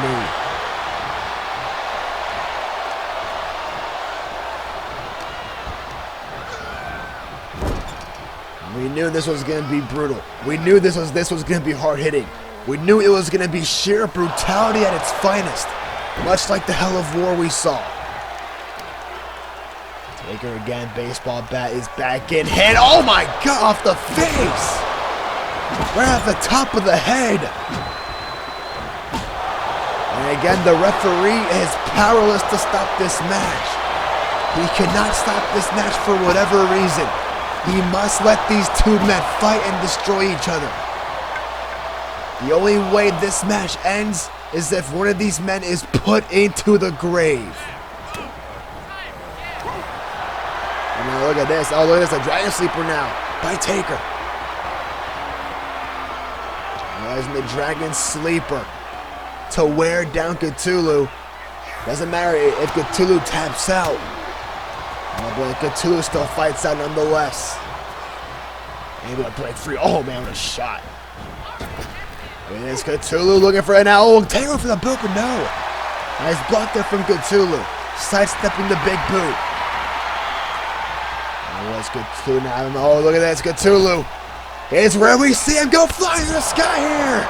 knee. We knew this was going to be brutal. We knew this was going to be hard hitting. We knew it was going to be sheer brutality at its finest, much like the Hell of War we saw. Taker again, baseball bat is back in hand. Oh my God, off the face! Right off the top of the head. And again, the referee is powerless to stop this match. He cannot stop this match for whatever reason. He must let these 2 men fight and destroy each other. The only way this match ends is if one of these men is put into the grave. And now look at this. Oh, look at this. A Dragon Sleeper now by Taker. Using the Dragon Sleeper to wear down Cthulhu. Doesn't matter if Cthulhu taps out. Oh boy, Cthulhu still fights out nonetheless. Able to break free. Oh man, what a shot. It is Cthulhu looking for it now. Oh, Taker for the boot, but no. Nice block there from Cthulhu. Sidestepping the big boot. Oh, it's Cthulhu now. Oh, look at that, it's Cthulhu. It's where we see him go flying in the sky here.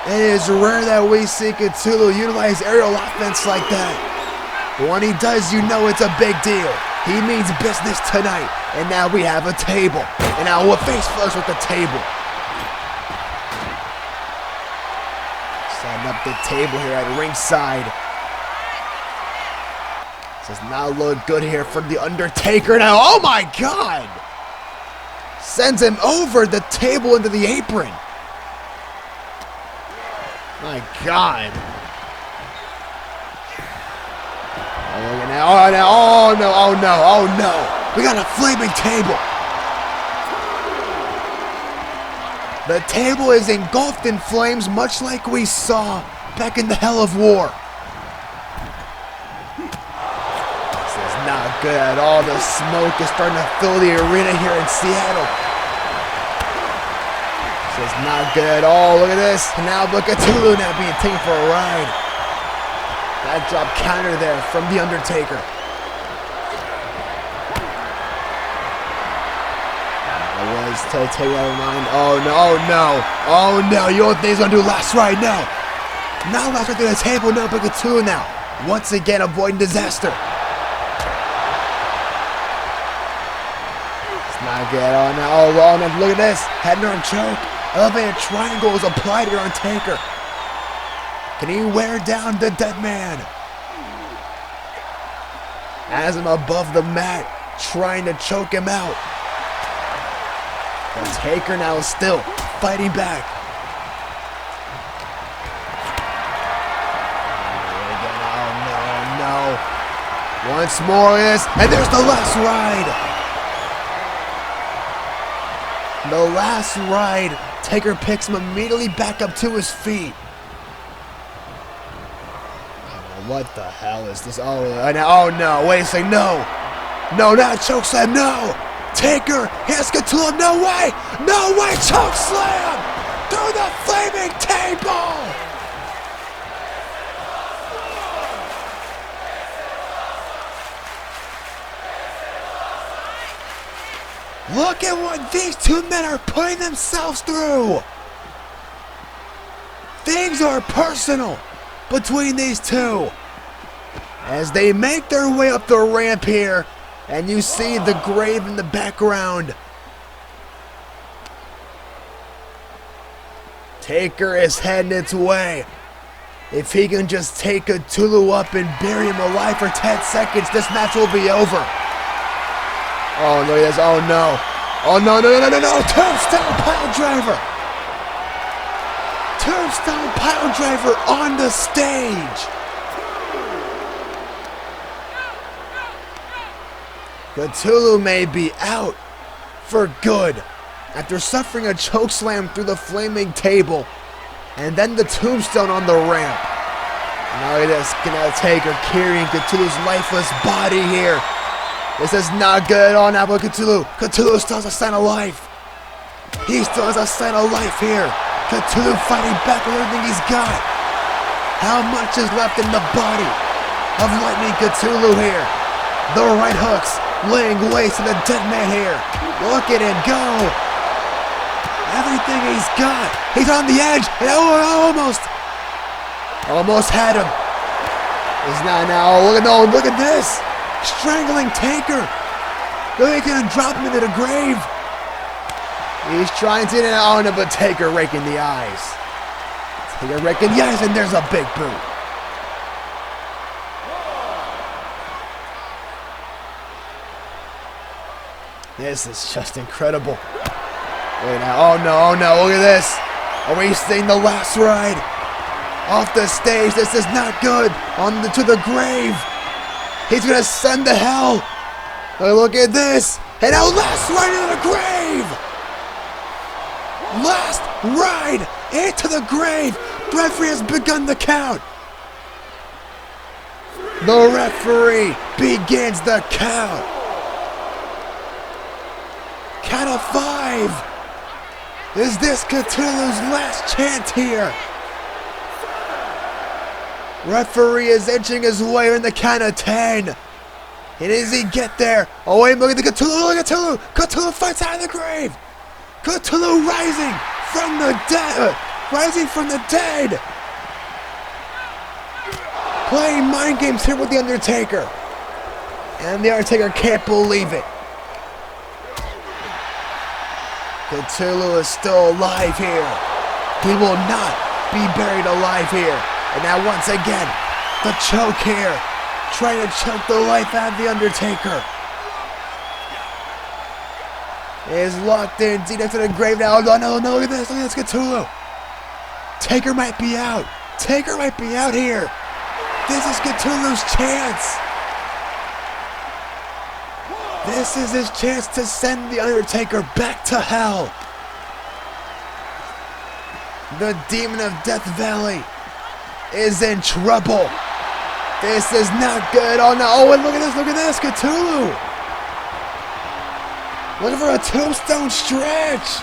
It is rare that we see Cthulhu utilize aerial offense like that. But when he does, you know it's a big deal. He means business tonight. And now we have a table. And now we'll face first with the table. Setting up the table here at ringside. Does not look good here from the Undertaker now. Oh my God! Sends him over the table into the apron. My God. Oh, look at now. Oh, no. Oh, no. Oh, no. Oh, no. We got a flaming table. The table is engulfed in flames, much like we saw back in the Hell of War. This is not good at all. The smoke is starting to fill the arena here in Seattle. This is not good at all. Look at this. Now look at Cthulhu now being taken for a ride. That drop counter there from the Undertaker. Was to take out of mind. Oh no, oh no, oh no, you don't think he's gonna do last ride? No. Not last ride to the table, no, but Cthulhu now. Once again avoiding disaster. It's not good. Oh no, oh no, look at this. Head arm choke. Elevated triangle is applied here on Taker. Can he wear down the dead man? Has him above the mat, trying to choke him out. The Taker now is still fighting back. Oh no. Once more is, and there's the last ride. The last ride. Taker picks him immediately back up to his feet. What the hell is this? Oh no, wait a second, no. No, not chokeslam, no. Taker has Cthulhu, no way! No way! Choke slam! Through the flaming table! Look at what these two men are putting themselves through! Things are personal between these two as they make their way up the ramp here. And you see the grave in the background. Taker is heading its way. If he can just take Cthulhu up and bury him alive for 10 seconds, this match will be over. Oh, look at this. Oh, no. Oh, no, no, no, no, no. Tombstone pile driver. Tombstone pile driver on the stage. Cthulhu may be out for good after suffering a chokeslam through the flaming table and then the tombstone on the ramp. Now it is gonna Taker carrying Cthulhu's lifeless body here. This is not good at all now, but Cthulhu still has a sign of life. He still has a sign of life here. Cthulhu fighting back with everything he's got. How much is left in the body of Lightning Ktulu here? The right hooks laying waste to the dead man here. Look at him go. Everything he's got. He's on the edge. And almost had him. He's not now. Look at this. Strangling Taker. They're gonna drop him into the grave. He's trying to, oh no, but Taker raking the eyes. Taker raking the eyes, and there's a big boot. This is just incredible. Wait now, oh no, look at this. Are we seeing the last ride? Off the stage, this is not good. To the grave. He's gonna send to hell. Oh, look at this. And now last ride into the grave. Last ride into the grave. The referee has begun the count. The referee begins the count. Count of 5. Is this Cthulhu's last chance here? Referee is inching his way in the count of 10. And does he get there? Oh wait, look at the Cthulhu, look at Cthulhu. Cthulhu fights out of the grave. Cthulhu rising from the dead. Playing mind games here with the Undertaker. And the Undertaker can't believe it. Cthulhu is still alive here. He will not be buried alive here. And now once again, the choke here. Trying to choke the life out of the Undertaker. Is locked in deep into the grave now. Oh, no, look at this. Look at this Cthulhu. Taker might be out. Taker might be out here. This is Cthulhu's chance. This is his chance to send the Undertaker back to hell. The Demon of Death Valley is in trouble. This is not good. Oh no, oh and look at this, Cthulhu. Looking for a tombstone stretch.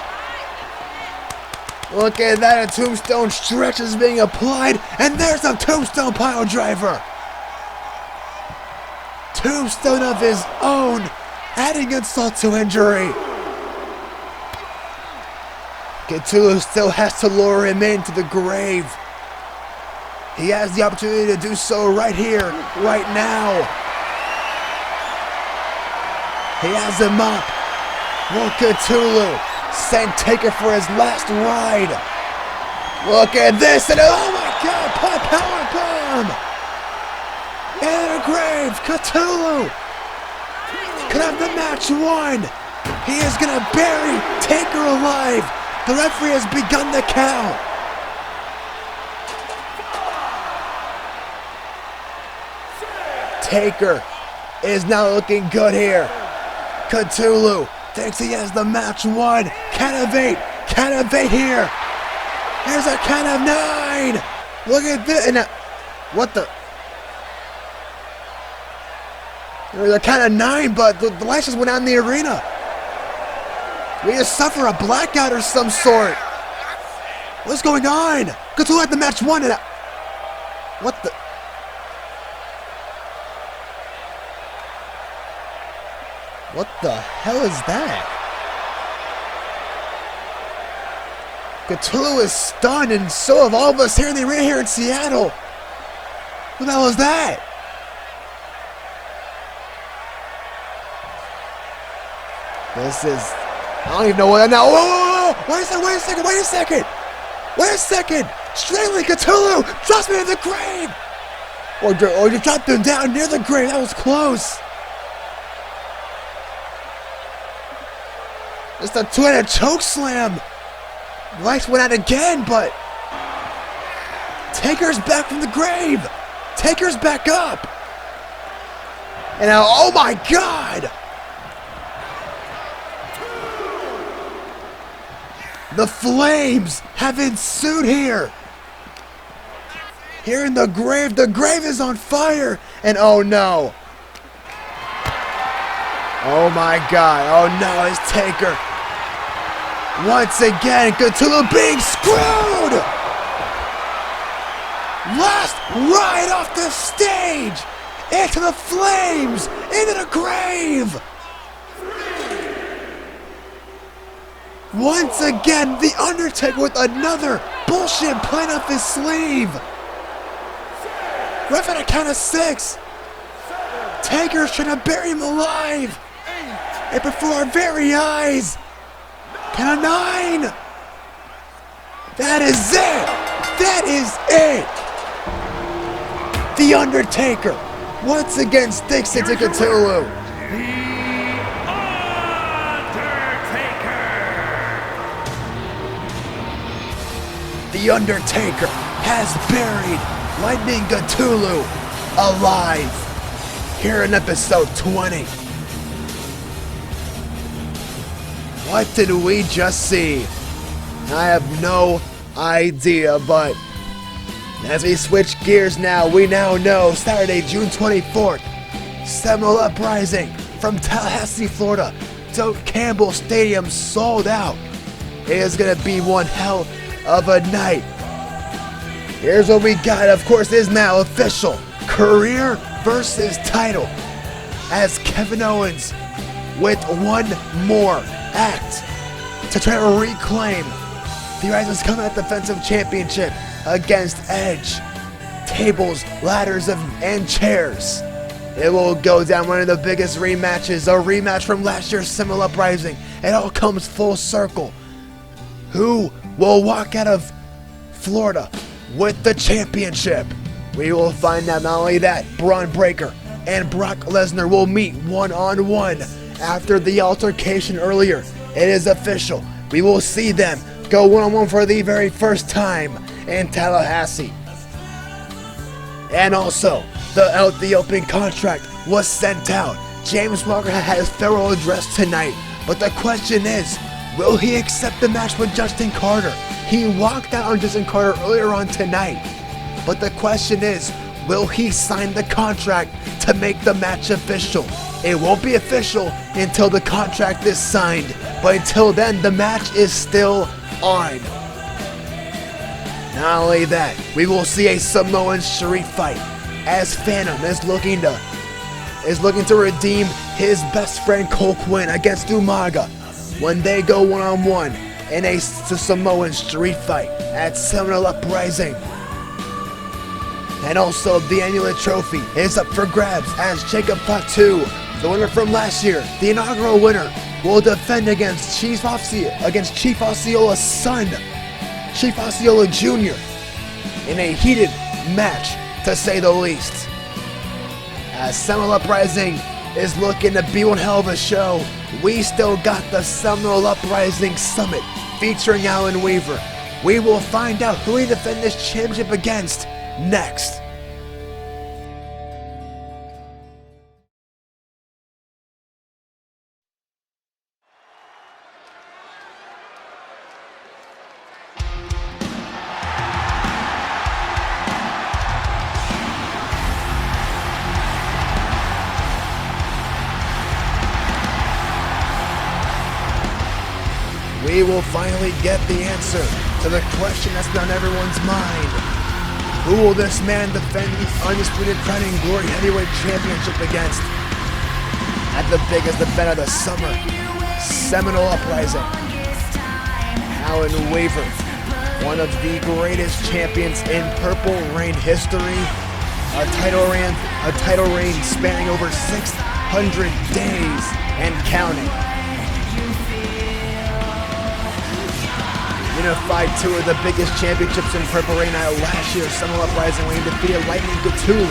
Look at that, a tombstone stretch is being applied, and there's a tombstone pile driver. Tombstone of his own, adding insult to injury. Cthulhu still has to lure him into the grave. He has the opportunity to do so right here, right now. He has him up. Will Cthulhu send Taker for his last ride? Look at this, and oh my god, power bomb! In a grave, Cthulhu could have the match won. He is gonna bury Taker alive. The referee has begun the count. Taker is now looking good here. Cthulhu thinks he has the match won. Count of 8. Count of 8 here. Here's a count of 9. Look at this. And what the? There's a count of 9, but the lights just went out in the arena. We just suffer a blackout or some sort. What's going on? Cthulhu had the match won and what the? What the hell is that? Cthulhu is stunned, and so have all of us here in the arena here in Seattle. What the hell is that? This is... I don't even know what now. Whoa, whoa, whoa! Wait a second! Strangling Cthulhu! Drops me in the grave! Or you dropped him down near the grave. That was close. Just a two-handed choke slam. Lights went out again, but Taker's back from the grave. Taker's back up. And now, oh my God! The flames have ensued here. Here in the grave is on fire. And oh no. Oh my God, oh no, it's Taker. Once again, Cthulhu being screwed. Last ride off the stage. Into the flames, into the grave. Once again, the Undertaker with another bullshit plan up his sleeve. Ref at a count of 6. Taker's trying to bury him alive. And before our very eyes. Count of 9. That is it. That is it. The Undertaker once again sticks it to Cthulhu. The Undertaker has buried Lightning Ktulu alive here in episode 20. What did we just see? I have no idea, but as we switch gears now, we now know Saturday, June 24th, Seminole Uprising from Tallahassee, Florida. Doak Campbell Stadium sold out. It is going to be one hell of a night. Here's what we got. Of course, it is now official. Career versus title. As Kevin Owens with one more act to try to reclaim the Rising's Combat Defensive Championship against Edge. Tables, ladders, and chairs. It will go down one of the biggest rematches. A rematch from last year's Seminole Uprising. It all comes full circle. Who will walk out of Florida with the championship? We will find out. Not only that, Braun Breaker and Brock Lesnar will meet one-on-one after the altercation earlier. It is official. We will see them go one-on-one for the very first time in Tallahassee. And also, the open contract was sent out. James Walker had his farewell address tonight. But the question is, will he accept the match with Justin Carter? He walked out on Justin Carter earlier on tonight. But the question is, will he sign the contract to make the match official? It won't be official until the contract is signed. But until then, the match is still on. Not only that, we will see a Samoan street fight as Phantom is looking to redeem his best friend Cole Quinn against Umaga when they go one-on-one in a Samoan street fight at Seminole Uprising. And also, the Amulet Trophy is up for grabs as Jacob Fatu, the winner from last year, the inaugural winner, will defend against Chief Osceola's son, Chief Osceola Jr., in a heated match, to say the least. As Seminole Uprising is looking to be one hell of a show, we still got the Seminole Uprising Summit featuring Alan Weaver. We will find out who he defends this championship against next. We will finally get the answer to the question that's on everyone's mind. Who will this man defend the Undisputed Crown and Glory Heavyweight Championship against? At the biggest event of the summer, Seminole Uprising. Alan Weaver, one of the greatest champions in Purple Reign history. A title reign spanning over 600 days and counting. Unified two of the biggest championships in Purple Reign last year. Seminole Uprising when he defeated Lightning Ktulu.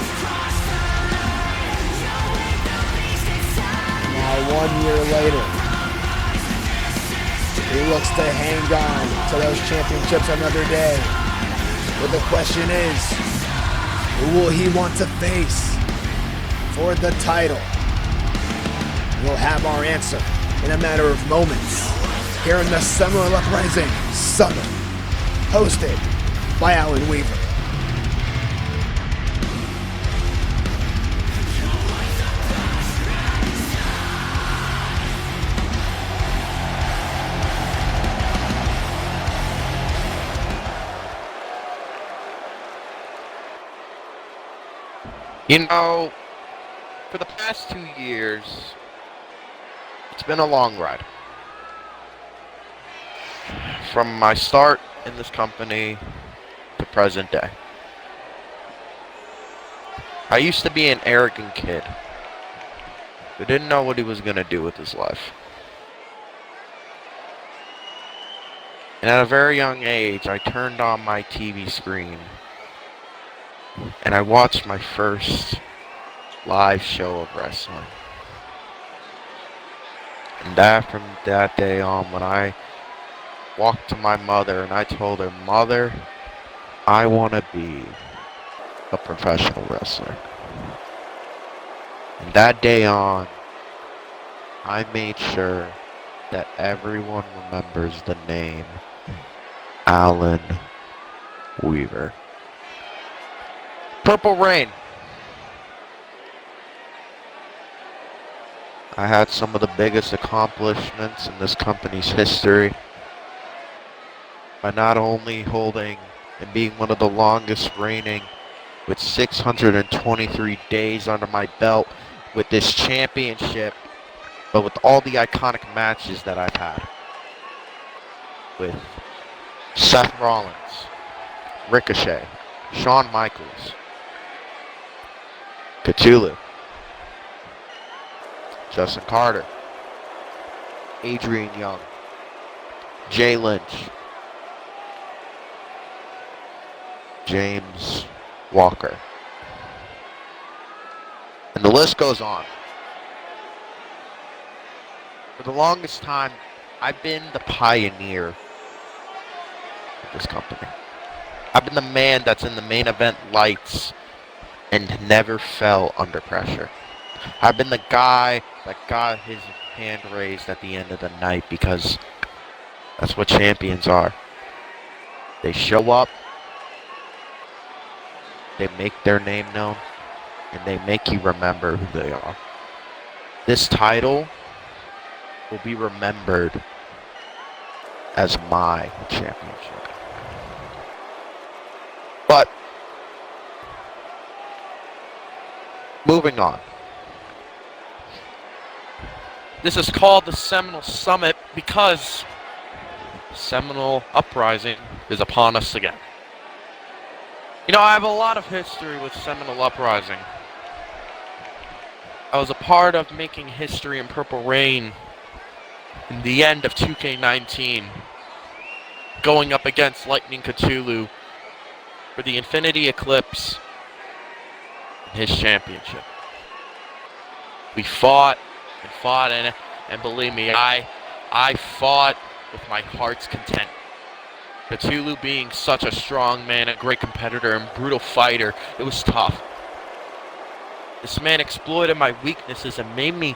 Now 1 year later, he looks to hang on to those championships another day. But the question is, who will he want to face for the title? We'll have our answer in a matter of moments here in the Seminole Uprising Summit, hosted by Alan Weaver. You know, for the past 2 years, it's been a long ride. From my start in this company to present day. I used to be an arrogant kid who didn't know what he was going to do with his life. And at a very young age, I turned on my TV screen and I watched my first live show of wrestling. And from that day on, when I walked to my mother and I told her, "Mother, I want to be a professional wrestler." And that day on, I made sure that everyone remembers the name Alan Weaver. Purple Reign. I had some of the biggest accomplishments in this company's history by not only holding and being one of the longest reigning with 623 days under my belt with this championship, but with all the iconic matches that I've had with Seth Rollins, Ricochet, Shawn Michaels, Cthulhu, Justin Carter, Adrian Young, Jay Lynch, James Walker. And the list goes on. For the longest time, I've been the pioneer of this company. I've been the man that's in the main event lights and never fell under pressure. I've been the guy that got his hand raised at the end of the night, because that's what champions are. They show up, they make their name known, and they make you remember who they are. This title will be remembered as my championship. Moving on. This is called the Seminole Summit because Seminole Uprising is upon us again. You know, I have a lot of history with Seminole Uprising. I was a part of making history in Purple Rain in the end of 2K19, going up against Lightning Ktulu for the Infinity Eclipse and his championship. We fought and fought, and believe me, I fought with my heart's content. Cthulhu being such a strong man, a great competitor, and brutal fighter, it was tough. This man exploited my weaknesses and made me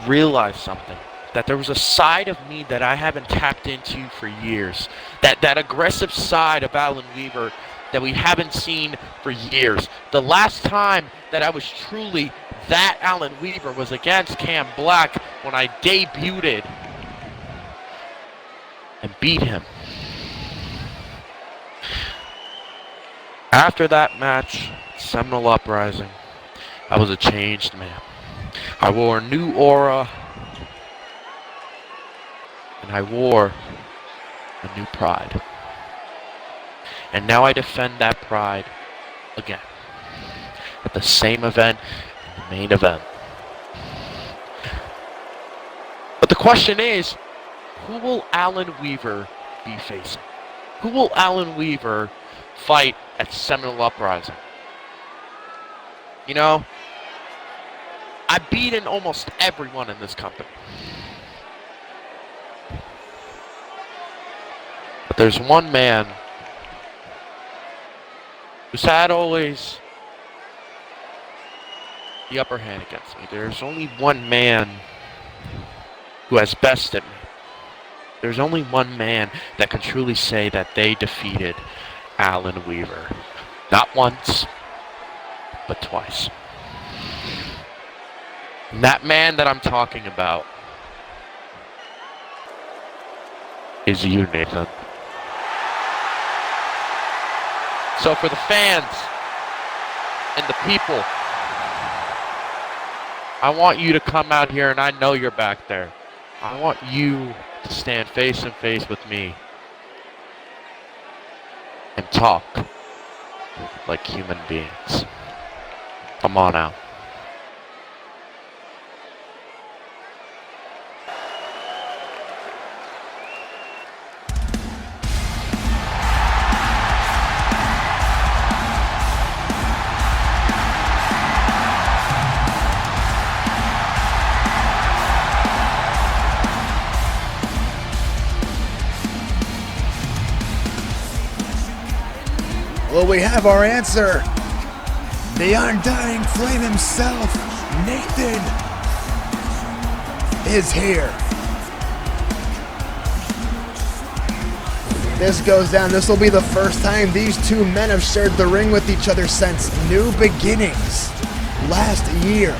realize something. That there was a side of me that I haven't tapped into for years. That aggressive side of Alan Weaver that we haven't seen for years. The last time that I was truly that Alan Weaver was against Cam Black when I debuted and beat him. After that match, Seminole Uprising, I was a changed man. I wore a new aura, and I wore a new pride. And now I defend that pride again at the same event, in the main event. But the question is, who will Alan Weaver be facing? Who will Alan Weaver fight at Seminole Uprising? You know, I've beaten almost everyone in this company. But there's one man who's had always the upper hand against me. There's only one man who has bested me. There's only one man that can truly say that they defeated Alan Weaver. Not once, but twice. And that man that I'm talking about is you, Nathan. So for the fans and the people, I want you to come out here, and I know you're back there. I want you to stand face to face with me and talk like human beings. Come on out. Well, we have our answer. The Undying Flame himself, Nathan, is here. This goes down. This will be the first time these two men have shared the ring with each other since New Beginnings last year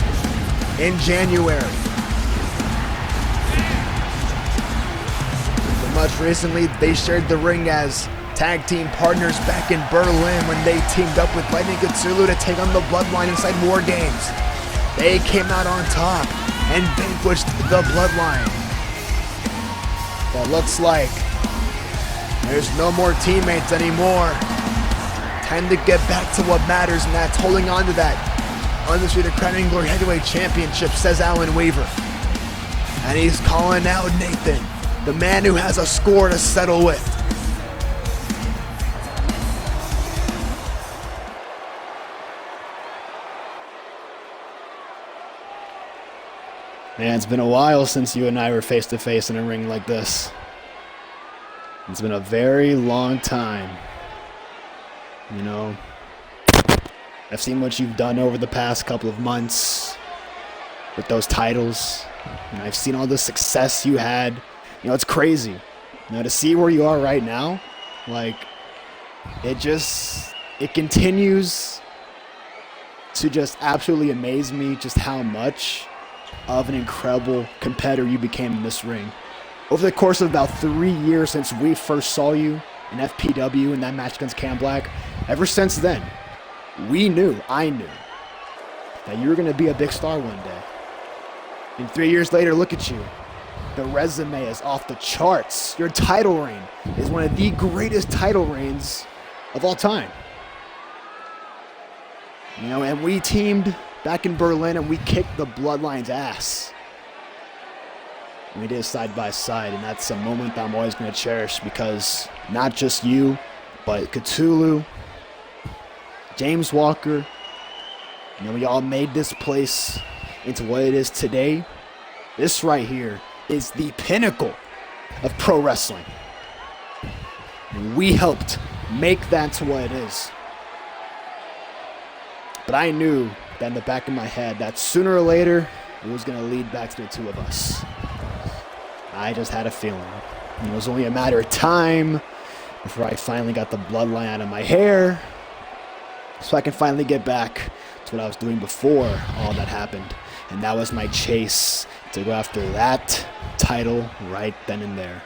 in January. But much recently, they shared the ring as tag team partners back in Berlin when they teamed up with Lightning Ktulu to take on the Bloodline inside War Games. They came out on top and vanquished the Bloodline. But looks like there's no more teammates anymore. Time to get back to what matters, and that's holding on to that Undisputed Crown and Glory Heavyweight Championship, says Alan Weaver. And he's calling out Nathan, the man who has a score to settle with. Man, it's been a while since you and I were face to face in a ring like this. It's been a very long time. You know, I've seen what you've done over the past couple of months with those titles, and I've seen all the success you had. You know, it's crazy. You know, to see where you are right now, like, it continues to just absolutely amaze me just how much of an incredible competitor you became in this ring. Over the course of about 3 years since we first saw you in FPW in that match against Cam Black, ever since then, I knew that you were going to be a big star one day. And 3 years later, look at you. The resume is off the charts. Your title reign is one of the greatest title reigns of all time. You know, and we teamed back in Berlin and we kicked the Bloodline's ass. And we did it side by side, and that's a moment that I'm always going to cherish because not just you, but Cthulhu, James Walker, you know, we all made this place into what it is today. This right here is the pinnacle of pro wrestling. And we helped make that to what it is. But I knew that in the back of my head that sooner or later it was going to lead back to the two of us. I just had a feeling. It was only a matter of time before I finally got the bloodline out of my hair so I can finally get back to what I was doing before all that happened. And that was my chase to go after that title right then and there.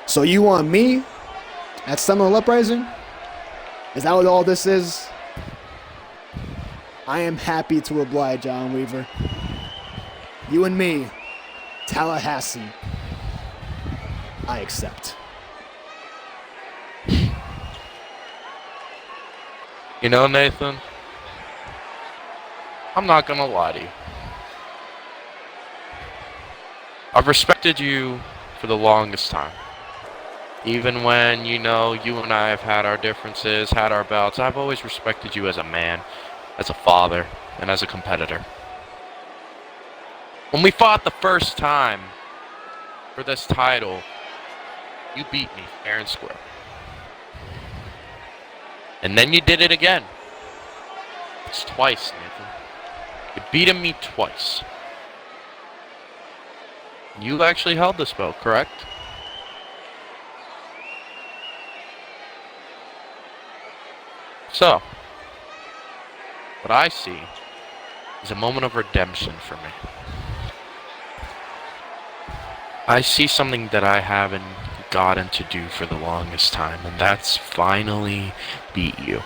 So you want me at Seminole Uprising? Is that what all this is? I am happy to oblige, John Weaver. You and me, Tallahassee. I accept. You know, Nathan, I'm not gonna lie to you. I've respected you for the longest time. Even when, you know, you and I have had our differences, had our bouts, I've always respected you as a man, as a father, and as a competitor. When we fought the first time for this title, you beat me fair and square. And then you did it again. It's twice, Nathan. You beaten me twice. You actually held this belt, correct? So, what I see is a moment of redemption for me. I see something that I haven't gotten to do for the longest time, and that's finally beat you.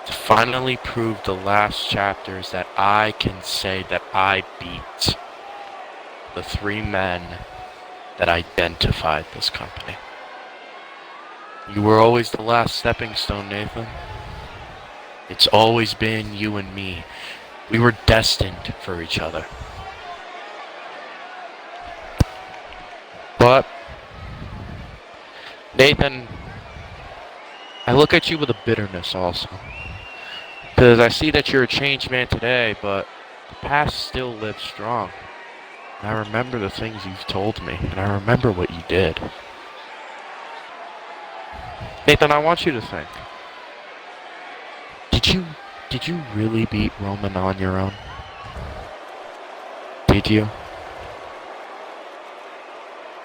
To finally prove the last chapters that I can say that I beat the three men that identified this company. You were always the last stepping stone, Nathan. It's always been you and me. We were destined for each other. But, Nathan, I look at you with a bitterness also. Because I see that you're a changed man today, but the past still lives strong. And I remember the things you've told me, and I remember what you did. Nathan, I want you to think. Did you really beat Roman on your own? Did you?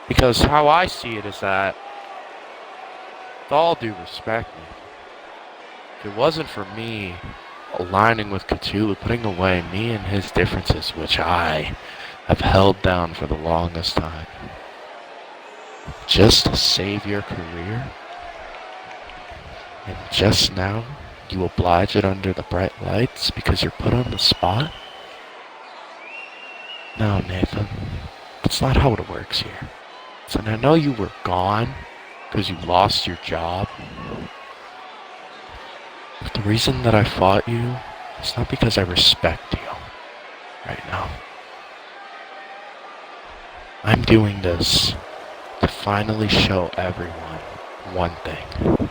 Because how I see it is that, with all due respect, if it wasn't for me aligning with Cthulhu, putting away me and his differences, which I have held down for the longest time, just to save your career, and just now you oblige it under the bright lights because you're put on the spot? No, Nathan, that's not how it works here. So I know you were gone because you lost your job. But the reason that I fought you is not because I respect you right now. I'm doing this to finally show everyone one thing.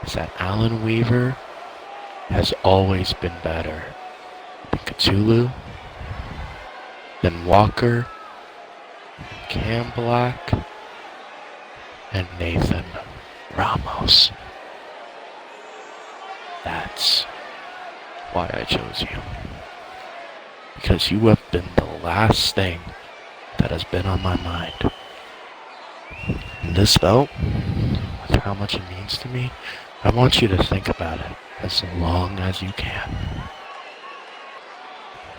Is that Alan Weaver has always been better than Cthulhu, than Walker, Cam Black, and Nathan Ramos. That's why I chose you. Because you have been the last thing that has been on my mind. And this belt, with how much it means to me, I want you to think about it as long as you can.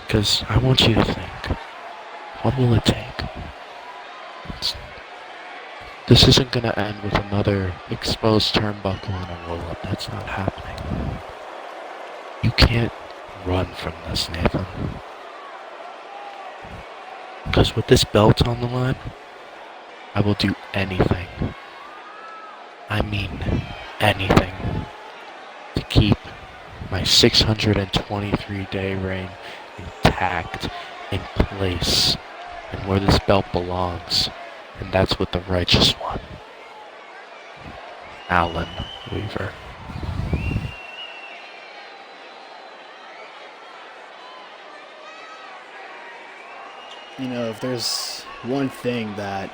Because I want you to think, what will it take? This isn't going to end with another exposed turnbuckle and a roll-up. That's not happening. You can't run from this, Nathan. Because with this belt on the line, I will do anything. I mean anything to keep my 623-day reign intact, in place, and where this belt belongs, and that's with the righteous one, Alan Weaver. You know, if there's one thing that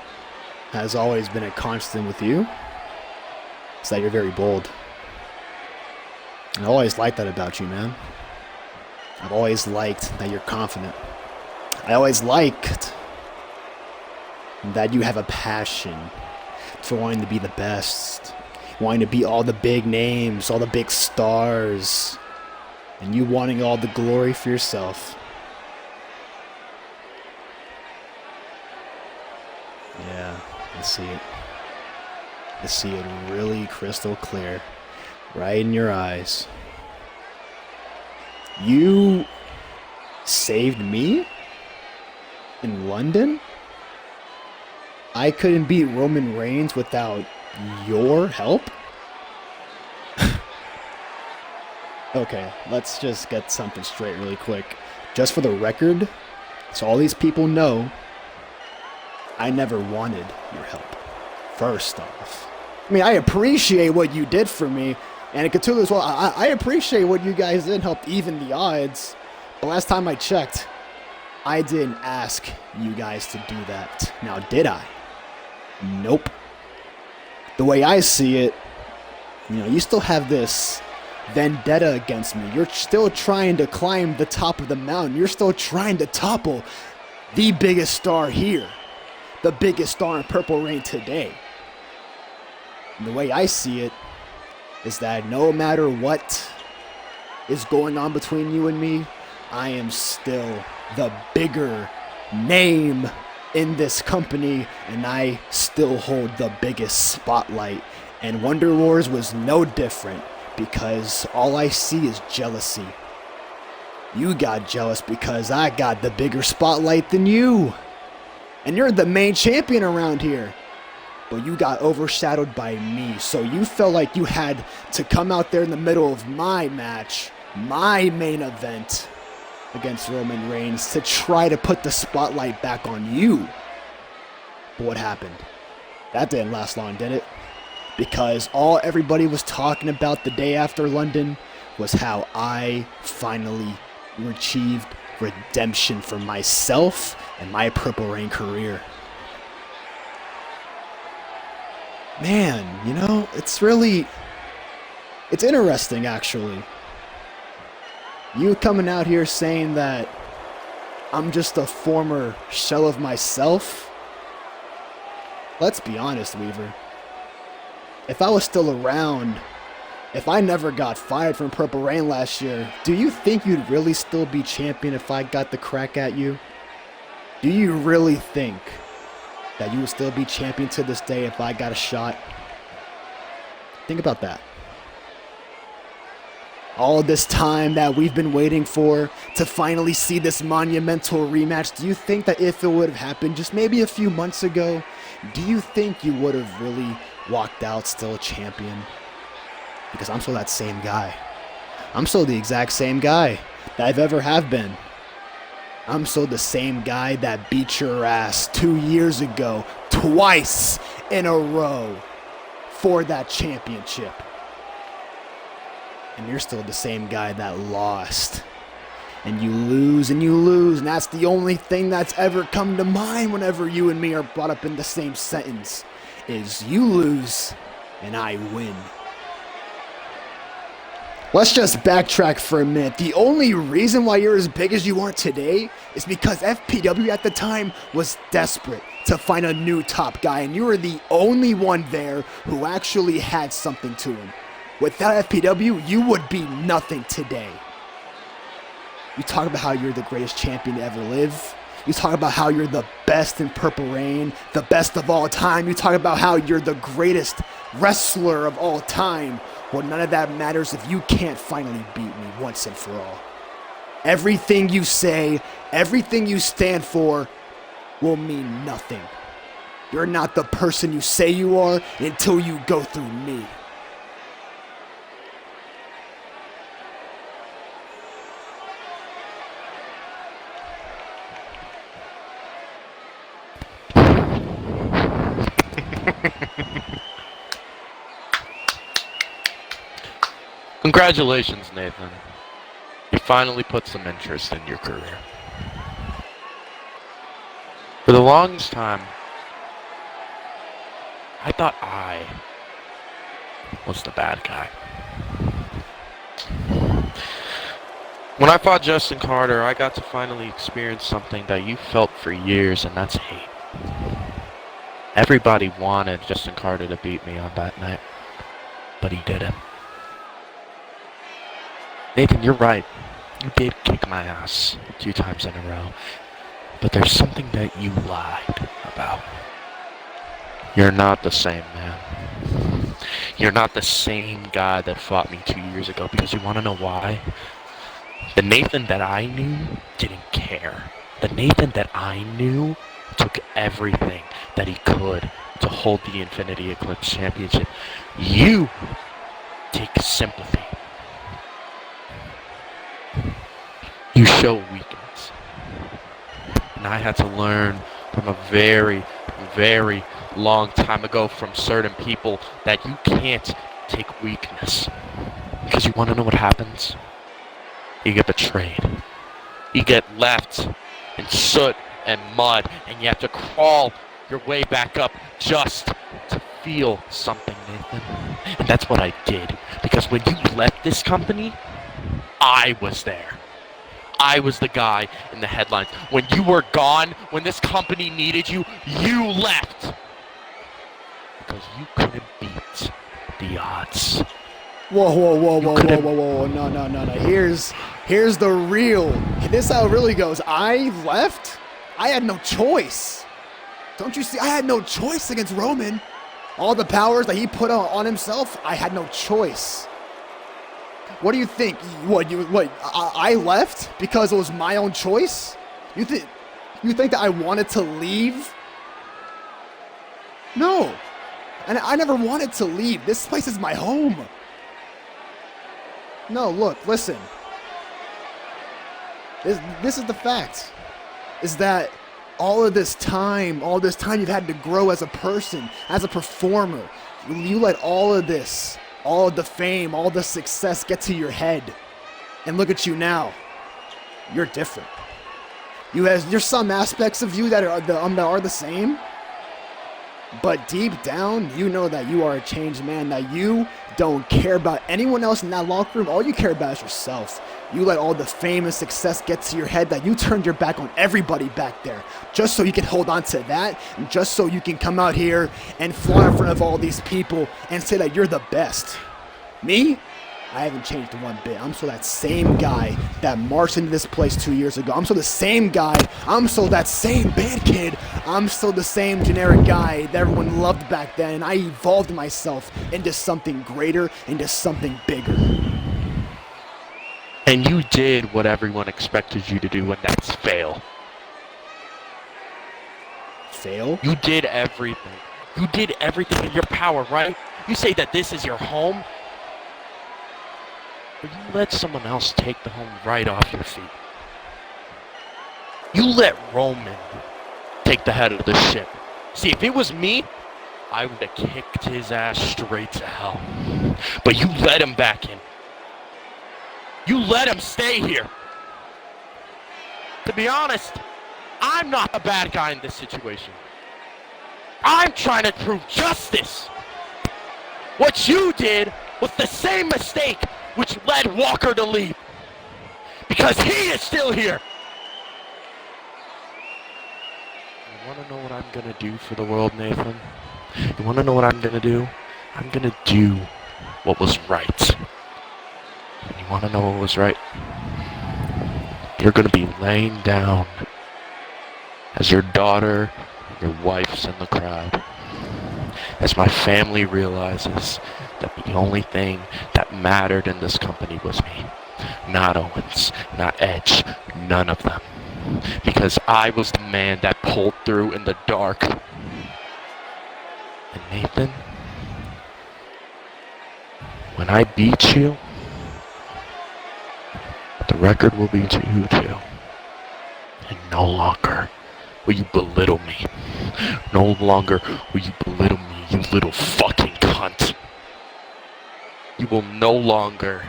has always been a constant with you, it's that you're very bold. I always liked that about you, man. I've always liked that you're confident. I always liked that you have a passion for wanting to be the best, wanting to be all the big names, all the big stars, and you wanting all the glory for yourself. Yeah, I see it. I see it really crystal clear, right in your eyes. You saved me in London? I couldn't beat Roman Reigns without your help? Okay, let's just get something straight really quick. Just for the record, so all these people know, I never wanted your help. First off. I mean, I appreciate what you did for me, and Cthulhu as well. I appreciate what you guys did, helped even the odds. But last time I checked, I didn't ask you guys to do that. Now, did I? Nope. The way I see it, you know, you still have this vendetta against me. You're still trying to climb the top of the mountain. You're still trying to topple the biggest star here. The biggest star in Purple Rain today. And the way I see it is that no matter what is going on between you and me, I am still the bigger name in this company, and I still hold the biggest spotlight. And Wonder Wars was no different, because all I see is jealousy. You got jealous because I got the bigger spotlight than you. And you're the main champion around here. But you got overshadowed by me. So you felt like you had to come out there in the middle of my match, my main event against Roman Reigns, to try to put the spotlight back on you. But what happened? That didn't last long, did it? Because all everybody was talking about the day after London was how I finally achieved redemption for myself and my Purple Rain career. Man, you know, it's interesting actually. You coming out here saying that I'm just a former shell of myself. Let's be honest, Weaver. If I was still around, if I never got fired from Purple Rain last year, do you think you'd really still be champion if I got the crack at you? Do you really think that you would still be champion to this day if I got a shot? Think about that. All this time that we've been waiting for to finally see this monumental rematch, do you think that if it would have happened just maybe a few months ago, do you think you would have really walked out still champion? Because I'm still that same guy. I'm still the exact same guy that I've ever have been. I'm still the same guy that beat your ass 2 years ago, twice in a row for that championship. And you're still the same guy that lost. And you lose and you lose. And that's the only thing that's ever come to mind whenever you and me are brought up in the same sentence. Is you lose and I win. Let's just backtrack for a minute. The only reason why you're as big as you are today is because FPW at the time was desperate to find a new top guy. And you were the only one there who actually had something to him. Without FPW, you would be nothing today. You talk about how you're the greatest champion to ever live. You talk about how you're the best in Purple Rain, the best of all time. You talk about how you're the greatest wrestler of all time. Well, none of that matters if you can't finally beat me once and for all. Everything you say, everything you stand for will mean nothing. You're not the person you say you are until you go through me. Congratulations, Nathan. You finally put some interest in your career. For the longest time, I thought I was the bad guy. When I fought Justin Carter, I got to finally experience something that you felt for years, and that's hate. Everybody wanted Justin Carter to beat me on that night, but he didn't. Nathan, you're right. You did kick my ass 2 times in a row, but there's something that you lied about. You're not the same man. You're not the same guy that fought me 2 years ago, because you want to know why? The Nathan that I knew didn't care. The Nathan that I knew took everything that he could to hold the Infinity Eclipse Championship. You take sympathy. You show weakness. And I had to learn from a very, very long time ago from certain people that you can't take weakness. Because you want to know what happens? You get betrayed. You get left in soot and mud, and you have to crawl your way back up just to feel something, Nathan. And that's what I did. Because when you left this company, I was there. I was the guy in the headlines. When you were gone, when this company needed you, you left. Because you couldn't beat the odds. Whoa. No. Here's the real. This is how it really goes. I left? I had no choice. Don't you see? I had no choice against Roman. All the powers that he put on himself, I had no choice. What do you think? I left because it was my own choice? You think that I wanted to leave? No. And I never wanted to leave. This place is my home. No, look, listen. This is the fact. Is that all this time you've had to grow as a person, as a performer. You let all of this, all of the fame, all the success get to your head. And look at you now. You're different. There's some aspects of you that are the same. But deep down, you know that you are a changed man, that you don't care about anyone else in that locker room. All you care about is yourself. You let all the fame and success get to your head, that you turned your back on everybody back there just so you can hold on to that, and just so you can come out here and flaunt in front of all these people and say that you're the best. Me? I haven't changed one bit. I'm still that same guy that marched into this place 2 years ago. I'm still the same guy. I'm still that same bad kid. I'm still the same generic guy that everyone loved back then. And I evolved myself into something greater, into something bigger. And you did what everyone expected you to do, and that's fail. Fail? You did everything. You did everything in your power, right? You say that this is your home, but you let someone else take the home right off your feet. You let Roman take the head of the ship. See, if it was me, I would have kicked his ass straight to hell. But you let him back in. You let him stay here. To be honest, I'm not the bad guy in this situation. I'm trying to prove justice. What you did was the same mistake which led Walker to leave. Because he is still here. You want to know what I'm going to do for the world, Nathan? You want to know what I'm going to do? I'm going to do what was right. And you want to know what was right? You're going to be laying down as your daughter and your wife's in the crowd. as my family realizes that the only thing that mattered in this company was me. Not Owens, not Edge, none of them. Because I was the man that pulled through in the dark. And Nathan, when I beat you, the record will be to you too. And no longer will you belittle me. No longer will you belittle me, you little fucking cunt. You will no longer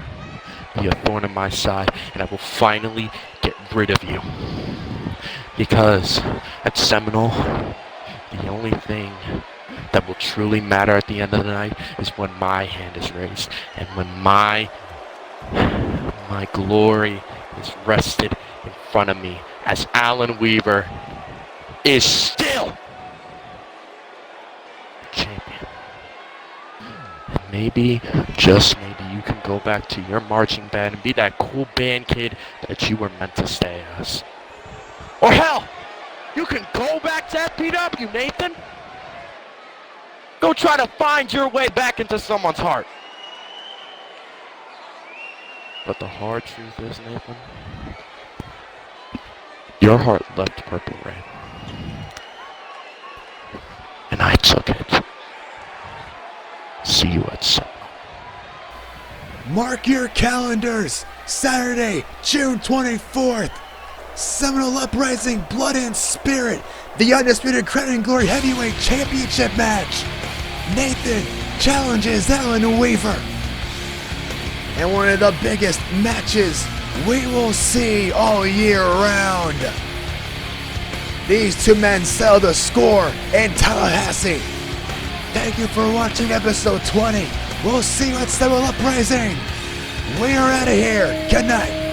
be a thorn in my side, and I will finally get rid of you. Because at Seminole, the only thing that will truly matter at the end of the night is when my hand is raised, and when my glory is rested in front of me, as Alan Weaver is still champion. And maybe, just maybe, you can go back to your marching band and be that cool band kid that you were meant to stay as. Or hell, you can go back to FPW, Nathan. Go try to find your way back into someone's heart. But the hard truth is, Nathan, your heart left Purple Rain. And I took it. See you at Seminole. Mark your calendars! Saturday, June 24th! Seminole Uprising Blood and Spirit! The Undisputed Crown and Glory Heavyweight Championship match! Nathan challenges Alan Weaver! And one of the biggest matches we will see all year round! These two men settle the score in Tallahassee! Thank you for watching episode 20! We'll see you at Seminole Uprising! We are out of here! Good night!